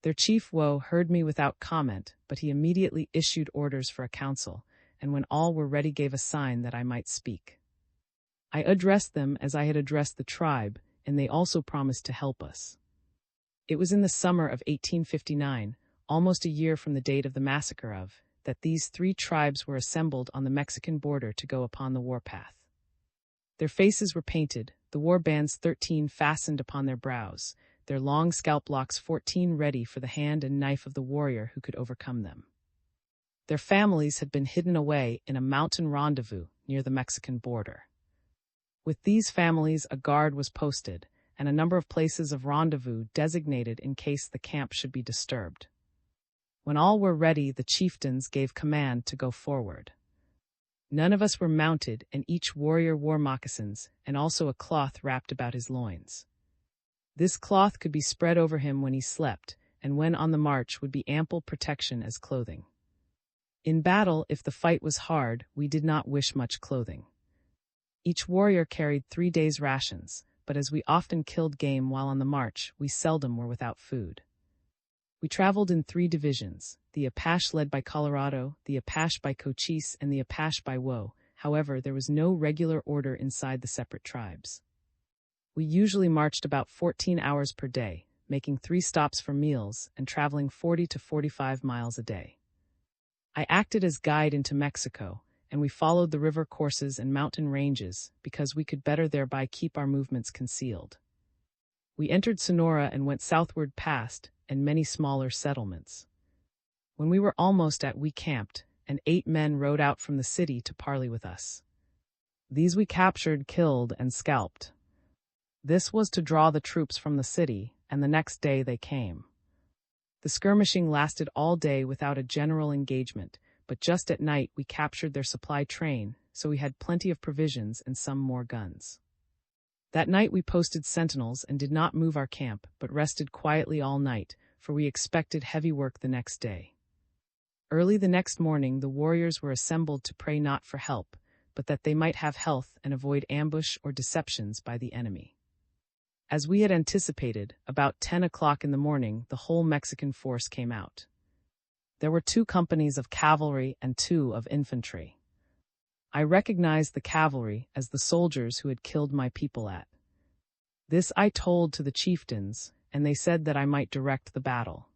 Their chief Woe heard me without comment, but he immediately issued orders for a council, and when all were ready gave a sign that I might speak. I addressed them as I had addressed the tribe, and they also promised to help us. It was in the summer of 1859, almost a year from the date of the massacre of, that these 3 tribes were assembled on the Mexican border to go upon the warpath. Their faces were painted, the war bands 13 fastened upon their brows, their long scalp locks 14 ready for the hand and knife of the warrior who could overcome them. Their families had been hidden away in a mountain rendezvous near the Mexican border. With these families a guard was posted, and a number of places of rendezvous designated in case the camp should be disturbed. When all were ready, the chieftains gave command to go forward. None of us were mounted, and each warrior wore moccasins, and also a cloth wrapped about his loins. This cloth could be spread over him when he slept, and when on the march would be ample protection as clothing. In battle, if the fight was hard, we did not wish much clothing. Each warrior carried 3 days' rations, but as we often killed game while on the march, we seldom were without food. We traveled in 3 divisions, the Apache led by Colorado, the Apache by Cochise, and the Apache by Woe. However, there was no regular order inside the separate tribes. We usually marched about 14 hours per day, making 3 stops for meals and traveling 40 to 45 miles a day. I acted as guide into Mexico, and we followed the river courses and mountain ranges because we could better thereby keep our movements concealed. We entered Sonora and went southward past and many smaller settlements. When we were almost at, we camped, and 8 men rode out from the city to parley with us. These we captured, killed, and scalped. This was to draw the troops from the city, and the next day they came. The skirmishing lasted all day without a general engagement, but just at night we captured their supply train, so we had plenty of provisions and some more guns. That night we posted sentinels and did not move our camp, but rested quietly all night, for we expected heavy work the next day. Early the next morning the warriors were assembled to pray not for help, but that they might have health and avoid ambush or deceptions by the enemy. As we had anticipated, about 10 o'clock in the morning the whole Mexican force came out. There were 2 companies of cavalry and 2 of infantry. I recognized the cavalry as the soldiers who had killed my people at. This I told to the chieftains, and they said that I might direct the battle.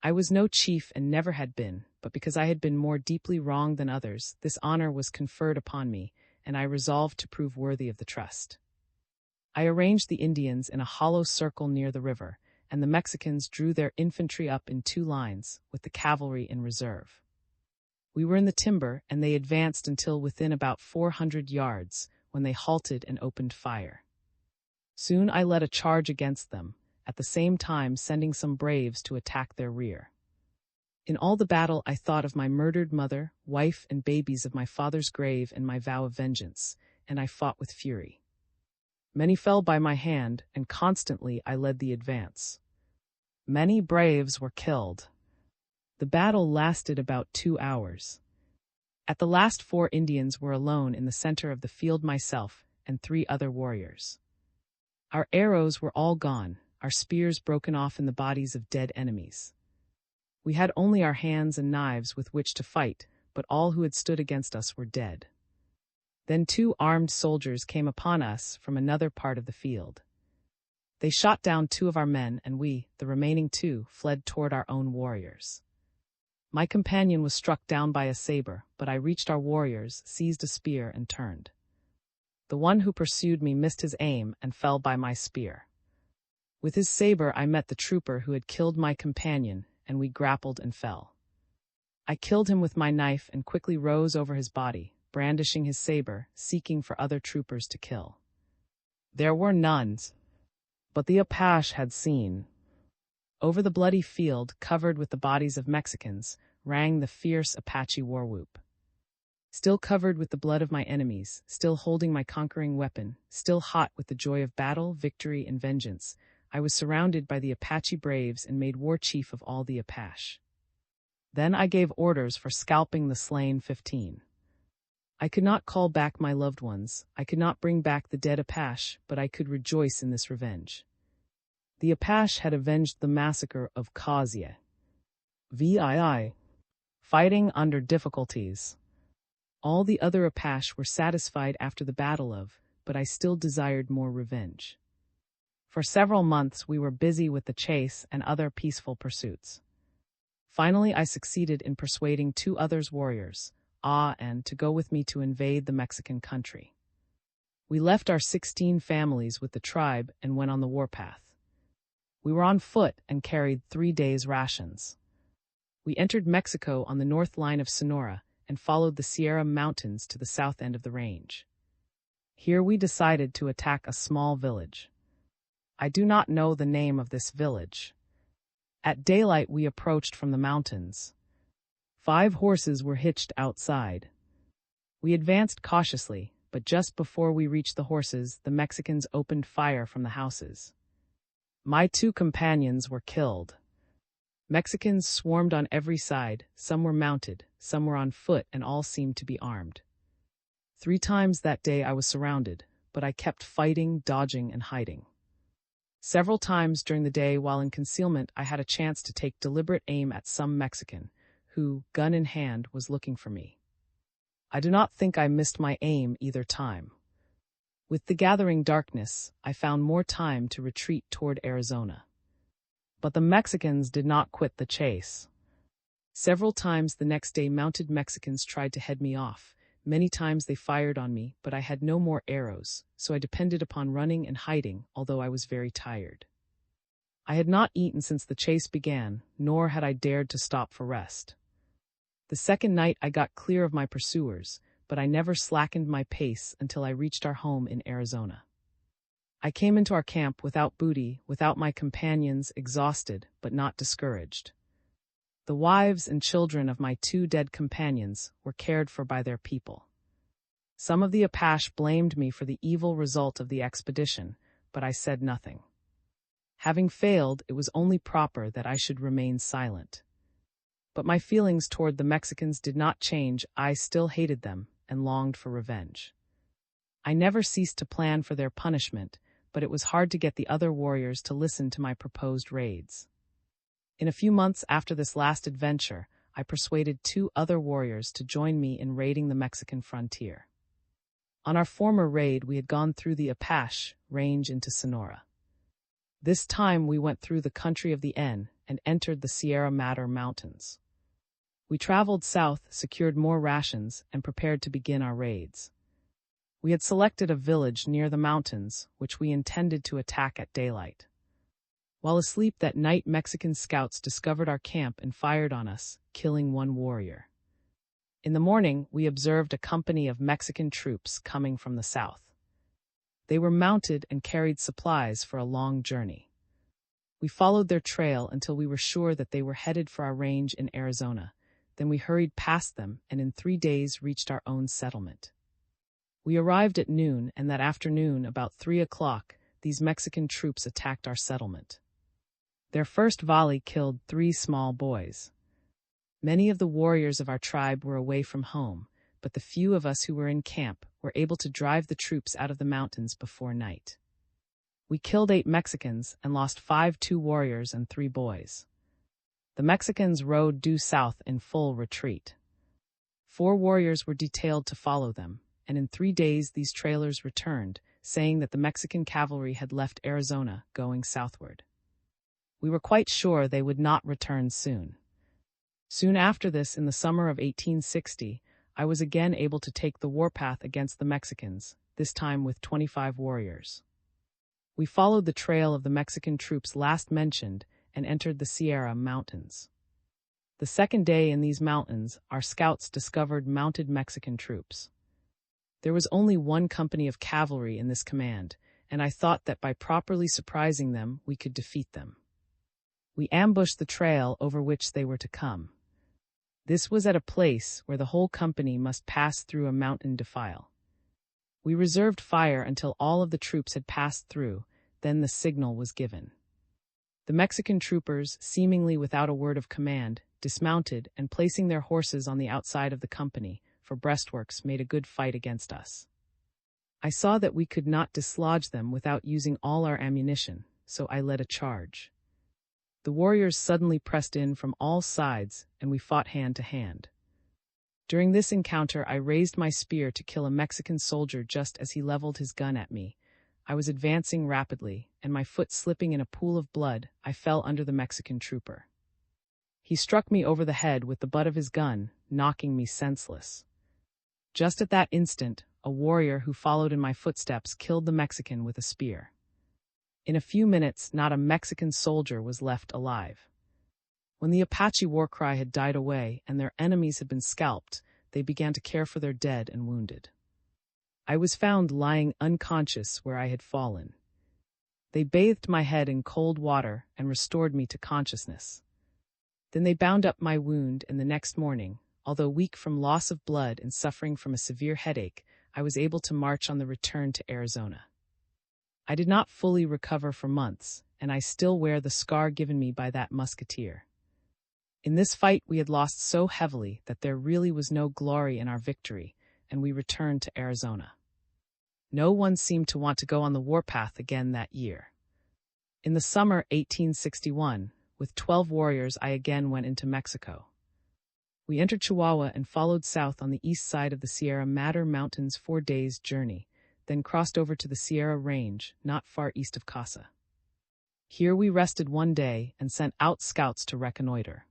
I was no chief and never had been, but because I had been more deeply wronged than others, this honor was conferred upon me, and I resolved to prove worthy of the trust. I arranged the Indians in a hollow circle near the river, and the Mexicans drew their infantry up in 2 lines, with the cavalry in reserve. We were in the timber, and they advanced until within about 400 yards, when they halted and opened fire. Soon I led a charge against them, at the same time sending some braves to attack their rear. In all the battle I thought of my murdered mother, wife, and babies, of my father's grave and my vow of vengeance, and I fought with fury. Many fell by my hand, and constantly I led the advance. Many braves were killed. The battle lasted about 2 hours. At the last 4 Indians were alone in the center of the field, myself and 3 other warriors. Our arrows were all gone, our spears broken off in the bodies of dead enemies. We had only our hands and knives with which to fight, but all who had stood against us were dead. Then 2 armed soldiers came upon us from another part of the field. They shot down 2 of our men, and we, the remaining 2, fled toward our own warriors. My companion was struck down by a saber, but I reached our warriors, seized a spear, and turned. The one who pursued me missed his aim and fell by my spear. With his saber I met the trooper who had killed my companion, and we grappled and fell. I killed him with my knife and quickly rose over his body, brandishing his saber, seeking for other troopers to kill. There were none, but the Apache had seen. Over the bloody field, covered with the bodies of Mexicans, rang the fierce Apache war whoop. Still covered with the blood of my enemies, still holding my conquering weapon, still hot with the joy of battle, victory, and vengeance, I was surrounded by the Apache braves and made war chief of all the Apache. Then I gave orders for scalping the slain 15. I could not call back my loved ones, I could not bring back the dead Apache, but I could rejoice in this revenge. The Apache had avenged the massacre of Kasia. VII. Fighting under difficulties. All the other Apache were satisfied after the battle of, but I still desired more revenge. For several months we were busy with the chase and other peaceful pursuits. Finally I succeeded in persuading 2 others warriors, and to go with me to invade the Mexican country. We left our 16 families with the tribe and went on the warpath. We were on foot and carried 3 days' rations. We entered Mexico on the north line of Sonora and followed the Sierra Mountains to the south end of the range. Here we decided to attack a small village. I do not know the name of this village. At daylight we approached from the mountains. 5 horses were hitched outside. We advanced cautiously, but just before we reached the horses, the Mexicans opened fire from the houses. My 2 companions were killed. Mexicans swarmed on every side, some were mounted, some were on foot, and all seemed to be armed. 3 times that day I was surrounded, but I kept fighting, dodging, and hiding. Several times during the day while in concealment I had a chance to take deliberate aim at some Mexican, who, gun in hand, was looking for me. I do not think I missed my aim either time. With the gathering darkness, I found more time to retreat toward Arizona. But the Mexicans did not quit the chase. Several times the next day mounted Mexicans tried to head me off. Many times they fired on me, but I had no more arrows, so I depended upon running and hiding, although I was very tired. I had not eaten since the chase began, nor had I dared to stop for rest. The second night I got clear of my pursuers, but I never slackened my pace until I reached our home in Arizona. I came into our camp without booty, without my companions, exhausted but not discouraged. The wives and children of my 2 dead companions were cared for by their people. Some of the Apache blamed me for the evil result of the expedition, but I said nothing. Having failed, it was only proper that I should remain silent. But my feelings toward the Mexicans did not change. I still hated them and longed for revenge. I never ceased to plan for their punishment, but it was hard to get the other warriors to listen to my proposed raids. In a few months after this last adventure, I persuaded 2 other warriors to join me in raiding the Mexican frontier. On our former raid, we had gone through the Apache range into Sonora. This time we went through the country of the N and entered the Sierra Madre Mountains. We traveled south, secured more rations, and prepared to begin our raids. We had selected a village near the mountains, which we intended to attack at daylight. While asleep that night, Mexican scouts discovered our camp and fired on us, killing 1 warrior. In the morning, we observed a company of Mexican troops coming from the south. They were mounted and carried supplies for a long journey. We followed their trail until we were sure that they were headed for our range in Arizona. Then we hurried past them and in 3 days reached our own settlement. We arrived at noon, and that afternoon, about 3 o'clock, these Mexican troops attacked our settlement. Their first volley killed 3 small boys. Many of the warriors of our tribe were away from home, but the few of us who were in camp were able to drive the troops out of the mountains before night. We killed 8 Mexicans and lost 5 warriors and 3 boys. The Mexicans rode due south in full retreat. 4 warriors were detailed to follow them, and in 3 days these trailers returned, saying that the Mexican cavalry had left Arizona, going southward. We were quite sure they would not return soon. Soon after this, in the summer of 1860, I was again able to take the warpath against the Mexicans, this time with 25 warriors. We followed the trail of the Mexican troops last mentioned and entered the Sierra Mountains. The second day in these mountains, our scouts discovered mounted Mexican troops. There was only 1 company of cavalry in this command, and I thought that by properly surprising them, we could defeat them. We ambushed the trail over which they were to come. This was at a place where the whole company must pass through a mountain defile. We reserved fire until all of the troops had passed through, then the signal was given. The Mexican troopers, seemingly without a word of command, dismounted and placing their horses on the outside of the company, for breastworks, made a good fight against us. I saw that we could not dislodge them without using all our ammunition, so I led a charge. The warriors suddenly pressed in from all sides, and we fought hand to hand. During this encounter, I raised my spear to kill a Mexican soldier just as he leveled his gun at me. I was advancing rapidly, and my foot slipping in a pool of blood, I fell under the Mexican trooper. He struck me over the head with the butt of his gun, knocking me senseless. Just at that instant, a warrior who followed in my footsteps killed the Mexican with a spear. In a few minutes, not a Mexican soldier was left alive. When the Apache war cry had died away and their enemies had been scalped, they began to care for their dead and wounded. I was found lying unconscious where I had fallen. They bathed my head in cold water and restored me to consciousness. Then they bound up my wound, and the next morning, although weak from loss of blood and suffering from a severe headache, I was able to march on the return to Arizona. I did not fully recover for months, and I still wear the scar given me by that musketeer. In this fight we had lost so heavily that there really was no glory in our victory, and we returned to Arizona. No one seemed to want to go on the warpath again that year. In the summer 1861, with 12 warriors, I again went into Mexico. We entered Chihuahua and followed south on the east side of the Sierra Madre Mountains 4 days' journey, then crossed over to the Sierra Range, not far east of Casa. Here we rested 1 day and sent out scouts to reconnoiter.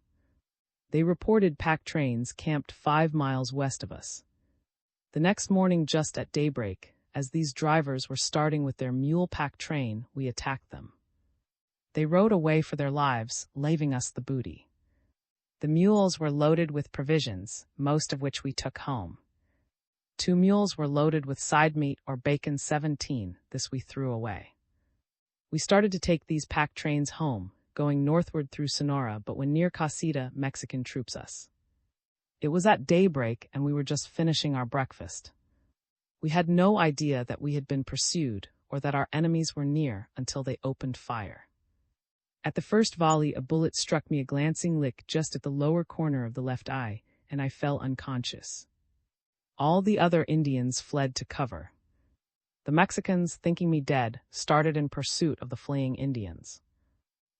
They reported pack trains camped 5 miles west of us. The next morning, just at daybreak, as these drivers were starting with their mule-pack train, we attacked them. They rode away for their lives, leaving us the booty. The mules were loaded with provisions, most of which we took home. 2 mules were loaded with side meat or bacon. 17, this we threw away. We started to take these pack trains home, going northward through Sonora, but when near Casita, Mexican troops us. It was at daybreak and we were just finishing our breakfast. We had no idea that we had been pursued or that our enemies were near until they opened fire. At the first volley, a bullet struck me a glancing lick just at the lower corner of the left eye, and I fell unconscious. All the other Indians fled to cover. The Mexicans, thinking me dead, started in pursuit of the fleeing Indians.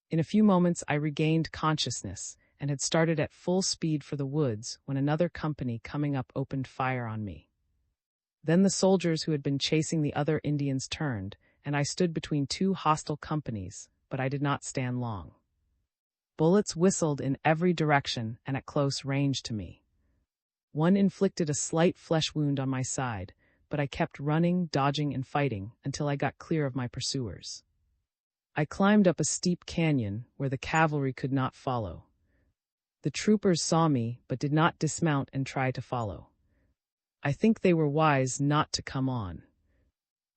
In a few moments, I regained consciousness and had started at full speed for the woods when another company coming up opened fire on me. Then the soldiers who had been chasing the other Indians turned, and I stood between 2 hostile companies, but I did not stand long. Bullets whistled in every direction and at close range to me. One inflicted a slight flesh wound on my side, but I kept running, dodging, and fighting until I got clear of my pursuers. I climbed up a steep canyon where the cavalry could not follow. The troopers saw me but did not dismount and try to follow. I think they were wise not to come on.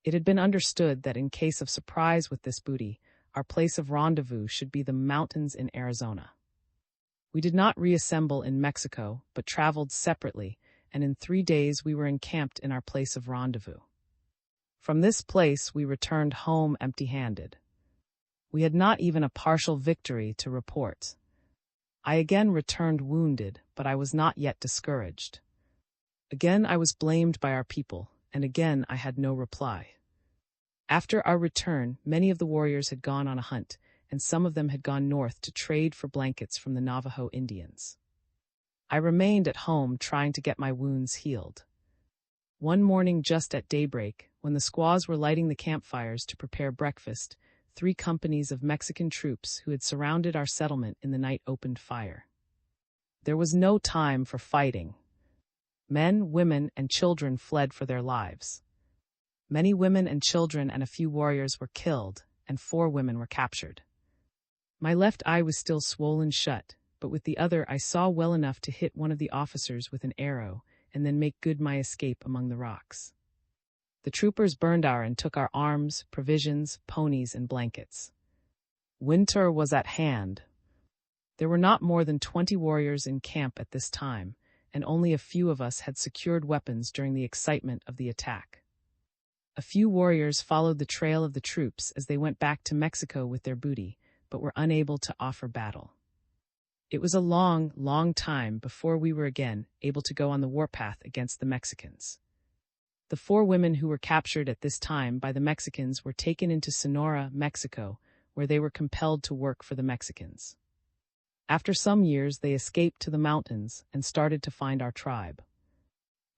It had been understood that in case of surprise with this booty, our place of rendezvous should be the mountains in Arizona. We did not reassemble in Mexico, but traveled separately, and in 3 days we were encamped in our place of rendezvous. From this place we returned home empty-handed. We had not even a partial victory to report. I again returned wounded, but I was not yet discouraged. Again I was blamed by our people, and again I had no reply. After our return, many of the warriors had gone on a hunt, and some of them had gone north to trade for blankets from the Navajo Indians. I remained at home trying to get my wounds healed. One morning just at daybreak, when the squaws were lighting the campfires to prepare breakfast, 3 companies of Mexican troops who had surrounded our settlement in the night opened fire. There was no time for fighting. Men, women, and children fled for their lives. Many women and children and a few warriors were killed, and 4 women were captured. My left eye was still swollen shut, but with the other I saw well enough to hit one of the officers with an arrow and then make good my escape among the rocks. The troopers burned and took our arms, provisions, ponies, and blankets. Winter was at hand. There were not more than 20 warriors in camp at this time, and only a few of us had secured weapons during the excitement of the attack. A few warriors followed the trail of the troops as they went back to Mexico with their booty, but were unable to offer battle. It was a long, long time before we were again able to go on the warpath against the Mexicans. The 4 women who were captured at this time by the Mexicans were taken into Sonora, Mexico, where they were compelled to work for the Mexicans. After some years, they escaped to the mountains and started to find our tribe.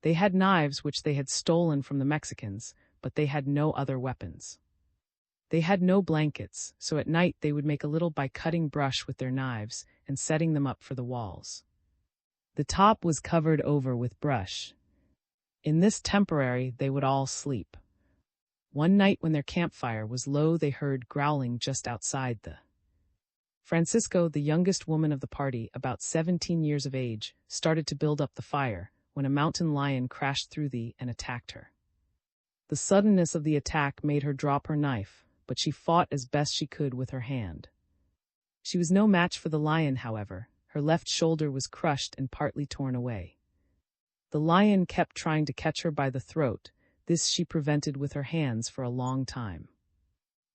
They had knives which they had stolen from the Mexicans, but they had no other weapons. They had no blankets, so at night they would make a little by cutting brush with their knives and setting them up for the walls. The top was covered over with brush. In this temporary, they would all sleep. One night when their campfire was low, they heard growling just outside the. Francisco, the youngest woman of the party, about 17 years of age, started to build up the fire when a mountain lion crashed through and attacked her. The suddenness of the attack made her drop her knife, but she fought as best she could with her hand. She was no match for the lion, however. Her left shoulder was crushed and partly torn away. The lion kept trying to catch her by the throat. This she prevented with her hands for a long time.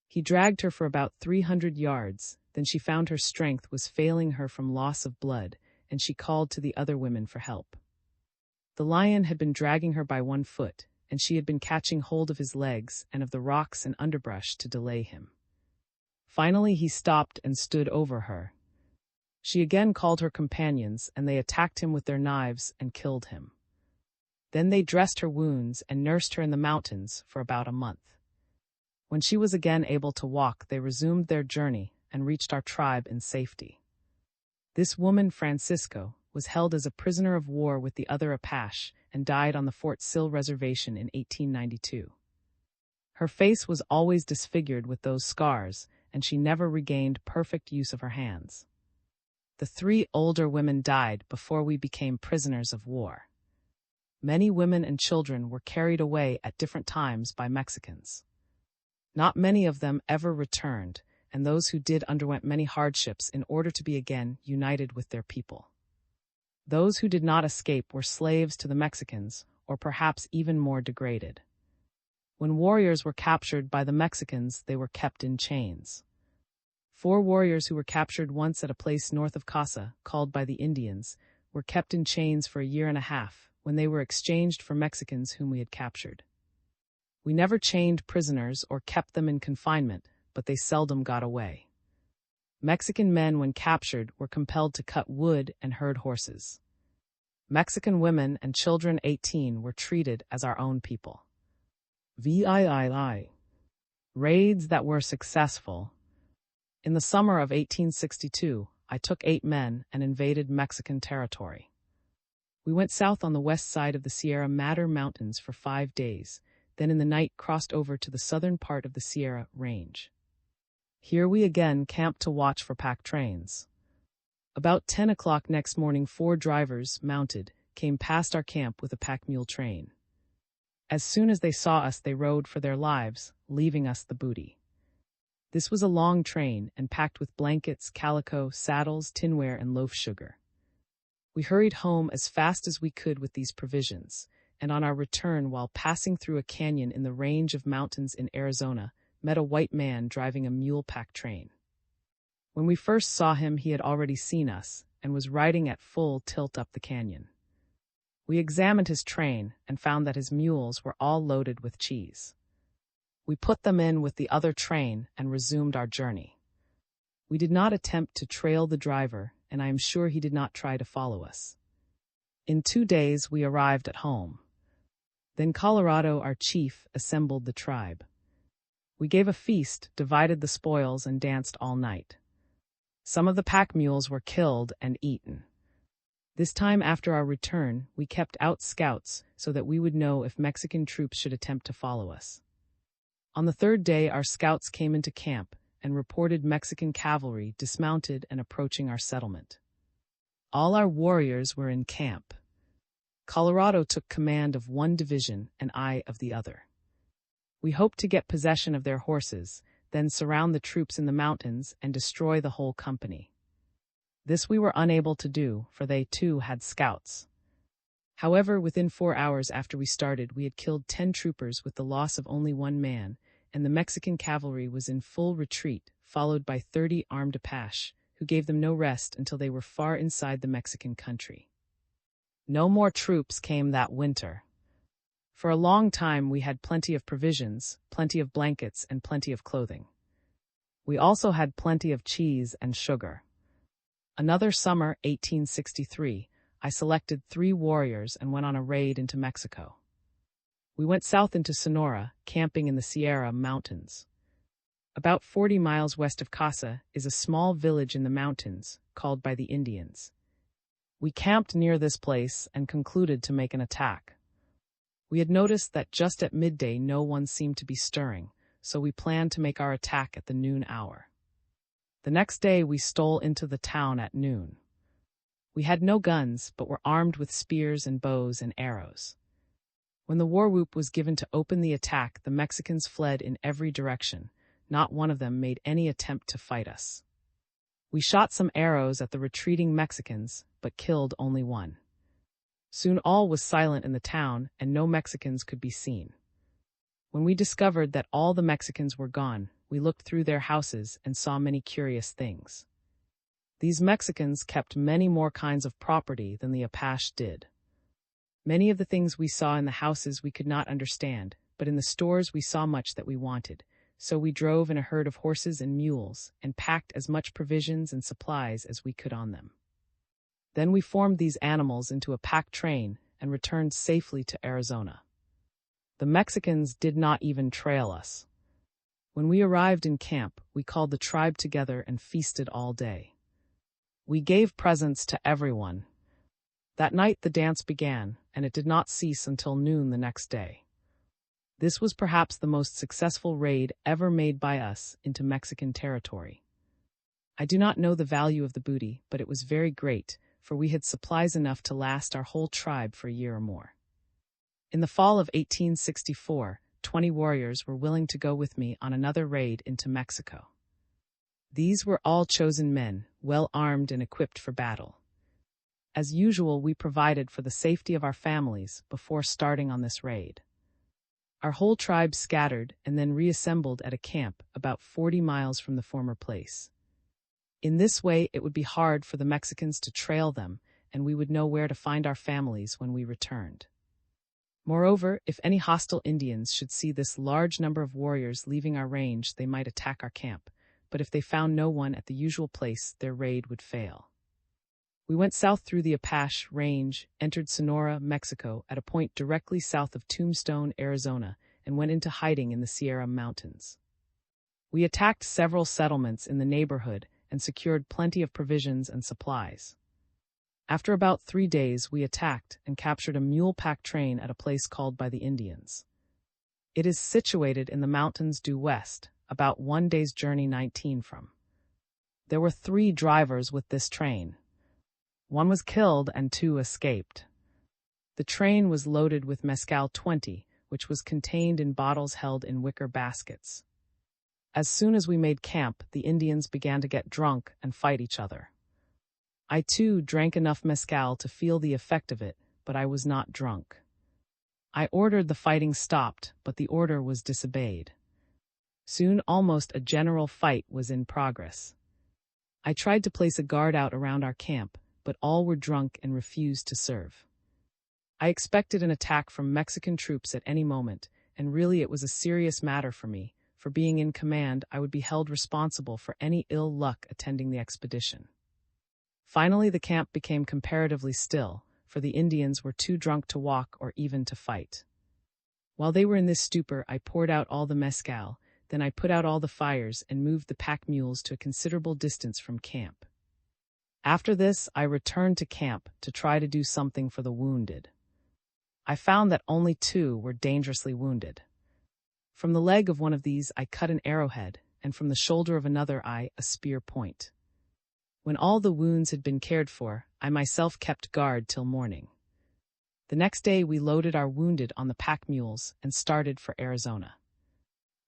He dragged her for about 300 yards, then she found her strength was failing her from loss of blood, and she called to the other women for help. The lion had been dragging her by one foot, and she had been catching hold of his legs and of the rocks and underbrush to delay him. Finally he stopped and stood over her. She again called her companions, and they attacked him with their knives and killed him. Then they dressed her wounds and nursed her in the mountains for about a month. When she was again able to walk, they resumed their journey and reached our tribe in safety. This woman, Francisco, was held as a prisoner of war with the other Apache and died on the Fort Sill Reservation in 1892. Her face was always disfigured with those scars, and she never regained perfect use of her hands. The 3 older women died before we became prisoners of war. Many women and children were carried away at different times by Mexicans. Not many of them ever returned, and those who did underwent many hardships in order to be again united with their people. Those who did not escape were slaves to the Mexicans, or perhaps even more degraded. When warriors were captured by the Mexicans, they were kept in chains. 4 warriors who were captured once at a place north of Casa, called by the Indians, were kept in chains for a year and a half, when they were exchanged for Mexicans whom we had captured. We never chained prisoners or kept them in confinement, but they seldom got away. Mexican men, when captured, were compelled to cut wood and herd horses. Mexican women and children 18 were treated as our own people. VIII. Raids that were successful. In the summer of 1862, I took 8 men and invaded Mexican territory. We went south on the west side of the Sierra Madre Mountains for 5 days, then in the night crossed over to the southern part of the Sierra Range. Here we again camped to watch for pack trains. About 10 o'clock next morning, 4 drivers, mounted, came past our camp with a pack mule train. As soon as they saw us, they rode for their lives, leaving us the booty. This was a long train and packed with blankets, calico, saddles, tinware, and loaf sugar. We hurried home as fast as we could with these provisions, and on our return, while passing through a canyon in the range of mountains in Arizona, met a white man driving a mule pack train. When we first saw him, he had already seen us and was riding at full tilt up the canyon. We examined his train and found that his mules were all loaded with cheese. We put them in with the other train and resumed our journey. We did not attempt to trail the driver, and I am sure he did not try to follow us. In 2 days we arrived at home. Then Colorado, our chief, assembled the tribe. We gave a feast, divided the spoils, and danced all night. Some of the pack mules were killed and eaten. This time after our return, we kept out scouts so that we would know if Mexican troops should attempt to follow us. On the 3rd day, our scouts came into camp and reported Mexican cavalry dismounted and approaching our settlement. All our warriors were in camp. Colorado took command of one division and I of the other. We hoped to get possession of their horses, then surround the troops in the mountains and destroy the whole company. This we were unable to do, for they too had scouts. However, within 4 hours after we started, we had killed 10 troopers with the loss of only 1 man, and the Mexican cavalry was in full retreat, followed by 30 armed Apache, who gave them no rest until they were far inside the Mexican country. No more troops came that winter. For a long time we had plenty of provisions, plenty of blankets, and plenty of clothing. We also had plenty of cheese and sugar. Another summer, 1863, I selected 3 warriors and went on a raid into Mexico. We went south into Sonora, camping in the Sierra Mountains. About 40 miles west of Casa is a small village in the mountains, called by the Indians. We camped near this place and concluded to make an attack. We had noticed that just at midday no one seemed to be stirring, so we planned to make our attack at the noon hour. The next day we stole into the town at noon. We had no guns, but were armed with spears and bows and arrows. When the war whoop was given to open the attack, the Mexicans fled in every direction. Not one of them made any attempt to fight us. We shot some arrows at the retreating Mexicans, but killed only 1. Soon all was silent in the town, and no Mexicans could be seen. When we discovered that all the Mexicans were gone, we looked through their houses and saw many curious things. These Mexicans kept many more kinds of property than the Apache did. Many of the things we saw in the houses we could not understand, but in the stores we saw much that we wanted. So we drove in a herd of horses and mules, and packed as much provisions and supplies as we could on them. Then we formed these animals into a pack train and returned safely to Arizona. The Mexicans did not even trail us. When we arrived in camp, we called the tribe together and feasted all day. We gave presents to everyone. That night the dance began, and it did not cease until noon the next day. This was perhaps the most successful raid ever made by us into Mexican territory. I do not know the value of the booty, but it was very great, for we had supplies enough to last our whole tribe for a year or more. In the fall of 1864, 20 warriors were willing to go with me on another raid into Mexico. These were all chosen men, well armed and equipped for battle. As usual, we provided for the safety of our families before starting on this raid. Our whole tribe scattered and then reassembled at a camp about 40 miles from the former place. In this way, it would be hard for the Mexicans to trail them, and we would know where to find our families when we returned. Moreover, if any hostile Indians should see this large number of warriors leaving our range, they might attack our camp, but if they found no one at the usual place, their raid would fail. We went south through the Apache Range, entered Sonora, Mexico, at a point directly south of Tombstone, Arizona, and went into hiding in the Sierra Mountains. We attacked several settlements in the neighborhood and secured plenty of provisions and supplies. After about 3 days, we attacked and captured a mule-pack train at a place called by the Indians. It is situated in the mountains due west, about 1 day's journey 19 from. There were 3 drivers with this train. 1 was killed and 2 escaped. The train was loaded with Mezcal 20, which was contained in bottles held in wicker baskets. As soon as we made camp, the Indians began to get drunk and fight each other. I too drank enough mezcal to feel the effect of it, but I was not drunk. I ordered the fighting stopped, but the order was disobeyed. Soon almost a general fight was in progress. I tried to place a guard out around our camp, but all were drunk and refused to serve. I expected an attack from Mexican troops at any moment, and really it was a serious matter for me. For being in command, I would be held responsible for any ill luck attending the expedition. Finally, the camp became comparatively still, for the Indians were too drunk to walk or even to fight. While they were in this stupor, I poured out all the mezcal, then I put out all the fires and moved the pack mules to a considerable distance from camp. After this, I returned to camp to try to do something for the wounded. I found that only 2 were dangerously wounded. From the leg of one of these I cut an arrowhead, and from the shoulder of another a spear point. When all the wounds had been cared for, I myself kept guard till morning. The next day we loaded our wounded on the pack mules and started for Arizona.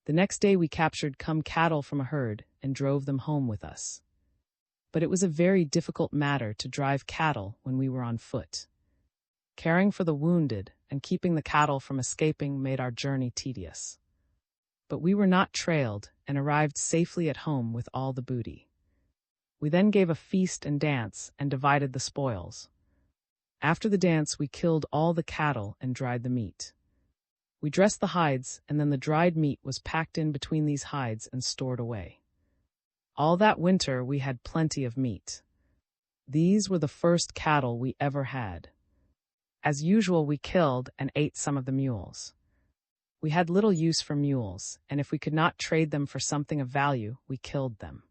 The next day we captured cattle from a herd and drove them home with us. But it was a very difficult matter to drive cattle when we were on foot. Caring for the wounded and keeping the cattle from escaping made our journey tedious. But we were not trailed and arrived safely at home with all the booty. We then gave a feast and dance and divided the spoils. After the dance, we killed all the cattle and dried the meat. We dressed the hides, and then the dried meat was packed in between these hides and stored away. All that winter we had plenty of meat. These were the first cattle we ever had. As usual, we killed and ate some of the mules. We had little use for mules, and if we could not trade them for something of value, we killed them.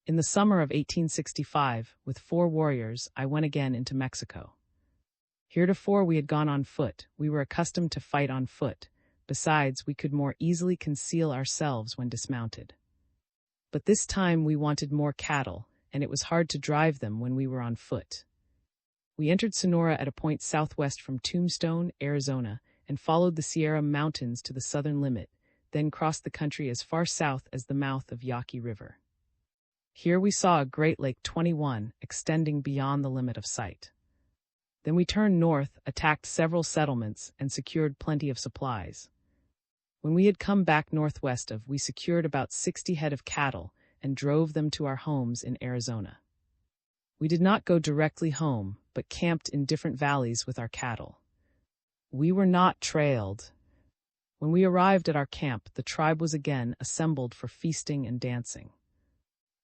In the summer of 1865, with 4 warriors, I went again into Mexico. Heretofore we had gone on foot. We were accustomed to fight on foot. Besides, we could more easily conceal ourselves when dismounted. But this time we wanted more cattle, and it was hard to drive them when we were on foot. We entered Sonora at a point southwest from Tombstone, Arizona, and followed the Sierra Mountains to the southern limit, then crossed the country as far south as the mouth of Yaqui River. Here we saw a Great Lake 21 extending beyond the limit of sight. Then we turned north, attacked several settlements, and secured plenty of supplies. When we had come back northwest we secured about 60 head of cattle and drove them to our homes in Arizona. We did not go directly home, but camped in different valleys with our cattle. We were not trailed. When we arrived at our camp, the tribe was again assembled for feasting and dancing.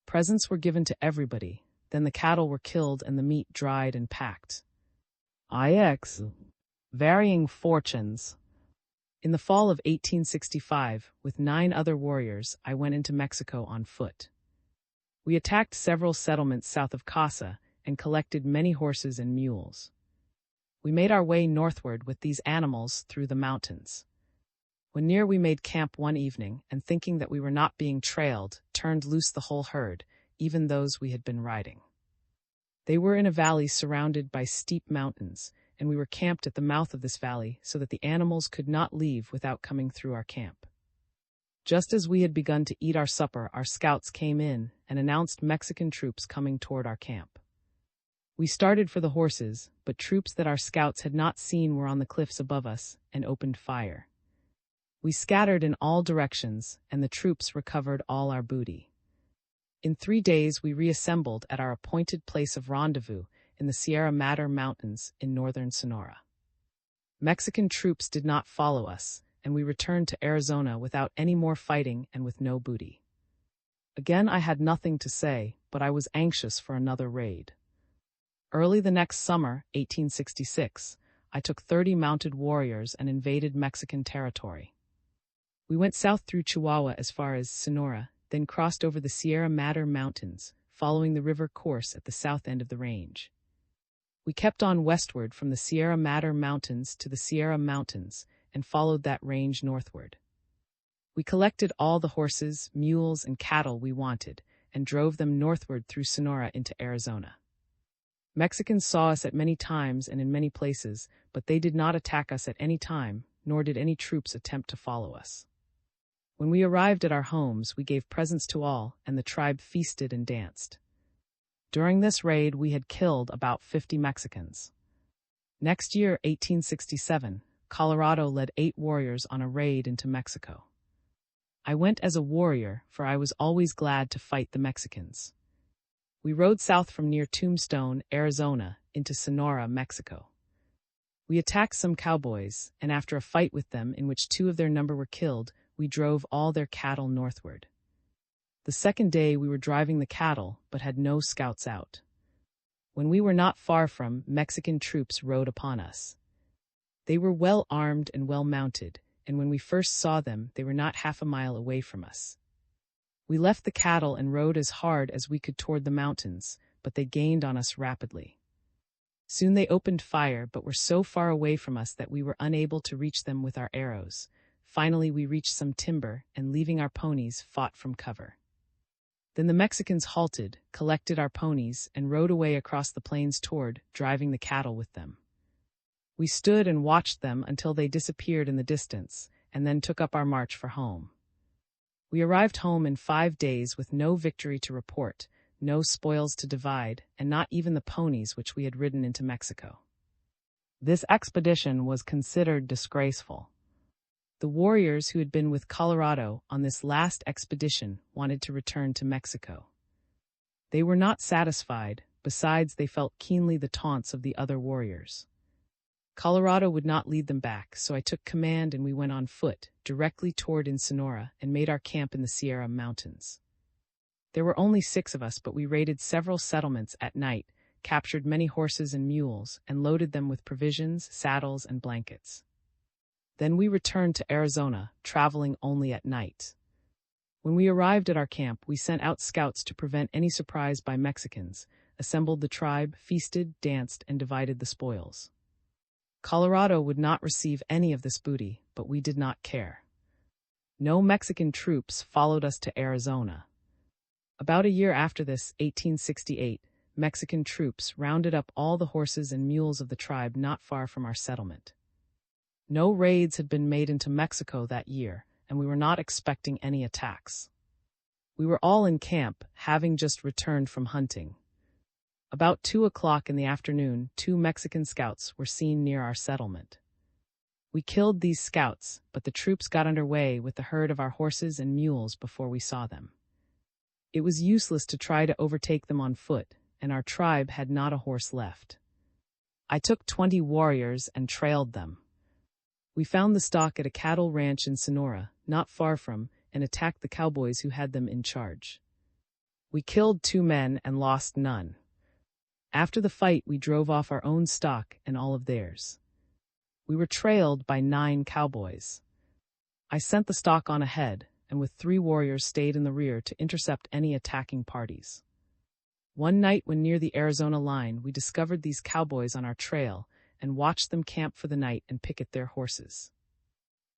Presents were given to everybody, then the cattle were killed and the meat dried and packed. Varying fortunes. In the fall of 1865, with 9 other warriors, I went into Mexico on foot. We attacked several settlements south of Casa and collected many horses and mules. We made our way northward with these animals through the mountains. When near, we made camp one evening, and thinking that we were not being trailed, turned loose the whole herd, even those we had been riding. They were in a valley surrounded by steep mountains, and we were camped at the mouth of this valley so that the animals could not leave without coming through our camp. Just as we had begun to eat our supper, our scouts came in and announced Mexican troops coming toward our camp. We started for the horses, but troops that our scouts had not seen were on the cliffs above us and opened fire. We scattered in all directions, and the troops recovered all our booty. In 3 days we reassembled at our appointed place of rendezvous in the Sierra Madre Mountains in northern Sonora. Mexican troops did not follow us, and we returned to Arizona without any more fighting and with no booty. Again I had nothing to say, but I was anxious for another raid. Early the next summer, 1866, I took 30 mounted warriors and invaded Mexican territory. We went south through Chihuahua as far as Sonora, then crossed over the Sierra Madre Mountains, following the river course at the south end of the range. We kept on westward from the Sierra Madre Mountains to the Sierra Mountains and followed that range northward. We collected all the horses, mules, and cattle we wanted and drove them northward through Sonora into Arizona. Mexicans saw us at many times and in many places, but they did not attack us at any time, nor did any troops attempt to follow us. When we arrived at our homes, we gave presents to all, and the tribe feasted and danced. During this raid, we had killed about 50 Mexicans. Next year, 1867, Colorado led 8 warriors on a raid into Mexico. I went as a warrior, for I was always glad to fight the Mexicans. We rode south from near Tombstone, Arizona, into Sonora, Mexico. We attacked some cowboys, and after a fight with them in which 2 of their number were killed, we drove all their cattle northward. The second day we were driving the cattle, but had no scouts out. When we were not far from, Mexican troops rode upon us. They were well armed and well mounted, and when we first saw them, they were not half a mile away from us. We left the cattle and rode as hard as we could toward the mountains, but they gained on us rapidly. Soon they opened fire, but were so far away from us that we were unable to reach them with our arrows. Finally, we reached some timber, and leaving our ponies, fought from cover. Then the Mexicans halted, collected our ponies, and rode away across the plains toward, driving the cattle with them. We stood and watched them until they disappeared in the distance, and then took up our march for home. We arrived home in 5 days with no victory to report, no spoils to divide, and not even the ponies which we had ridden into Mexico. This expedition was considered disgraceful. The warriors who had been with Colorado on this last expedition wanted to return to Mexico. They were not satisfied, besides they felt keenly the taunts of the other warriors. Colorado would not lead them back, so I took command and we went on foot, directly toward Sonora, and made our camp in the Sierra Mountains. There were only 6 of us, but we raided several settlements at night, captured many horses and mules, and loaded them with provisions, saddles, and blankets. Then we returned to Arizona, traveling only at night. When we arrived at our camp, we sent out scouts to prevent any surprise by Mexicans, assembled the tribe, feasted, danced, and divided the spoils. Colorado would not receive any of this booty, but we did not care. No Mexican troops followed us to Arizona. About a year after this, 1868, Mexican troops rounded up all the horses and mules of the tribe not far from our settlement. No raids had been made into Mexico that year, and we were not expecting any attacks. We were all in camp, having just returned from hunting. About 2 o'clock in the afternoon, 2 Mexican scouts were seen near our settlement. We killed these scouts, but the troops got under way with the herd of our horses and mules before we saw them. It was useless to try to overtake them on foot, and our tribe had not a horse left. I took 20 warriors and trailed them. We found the stock at a cattle ranch in Sonora, not far from, and attacked the cowboys who had them in charge. We killed 2 men and lost none. After the fight, we drove off our own stock and all of theirs. We were trailed by 9 cowboys. I sent the stock on ahead, and with 3 warriors stayed in the rear to intercept any attacking parties. One night when near the Arizona line, we discovered these cowboys on our trail and watched them camp for the night and picket their horses.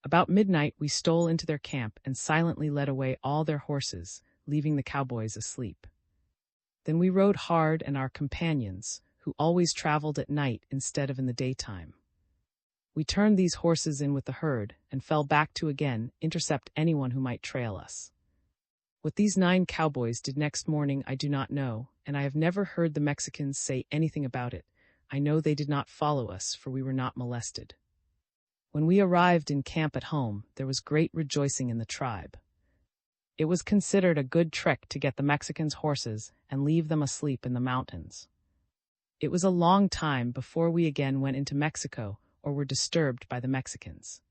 About midnight, we stole into their camp and silently led away all their horses, leaving the cowboys asleep. Then we rode hard and our companions, who always traveled at night instead of in the daytime. We turned these horses in with the herd and fell back to again intercept anyone who might trail us. What these 9 cowboys did next morning I do not know, and I have never heard the Mexicans say anything about it. I know they did not follow us, for we were not molested. When we arrived in camp at home, there was great rejoicing in the tribe. It was considered a good trick to get the Mexicans' horses and leave them asleep in the mountains. It was a long time before we again went into Mexico or were disturbed by the Mexicans.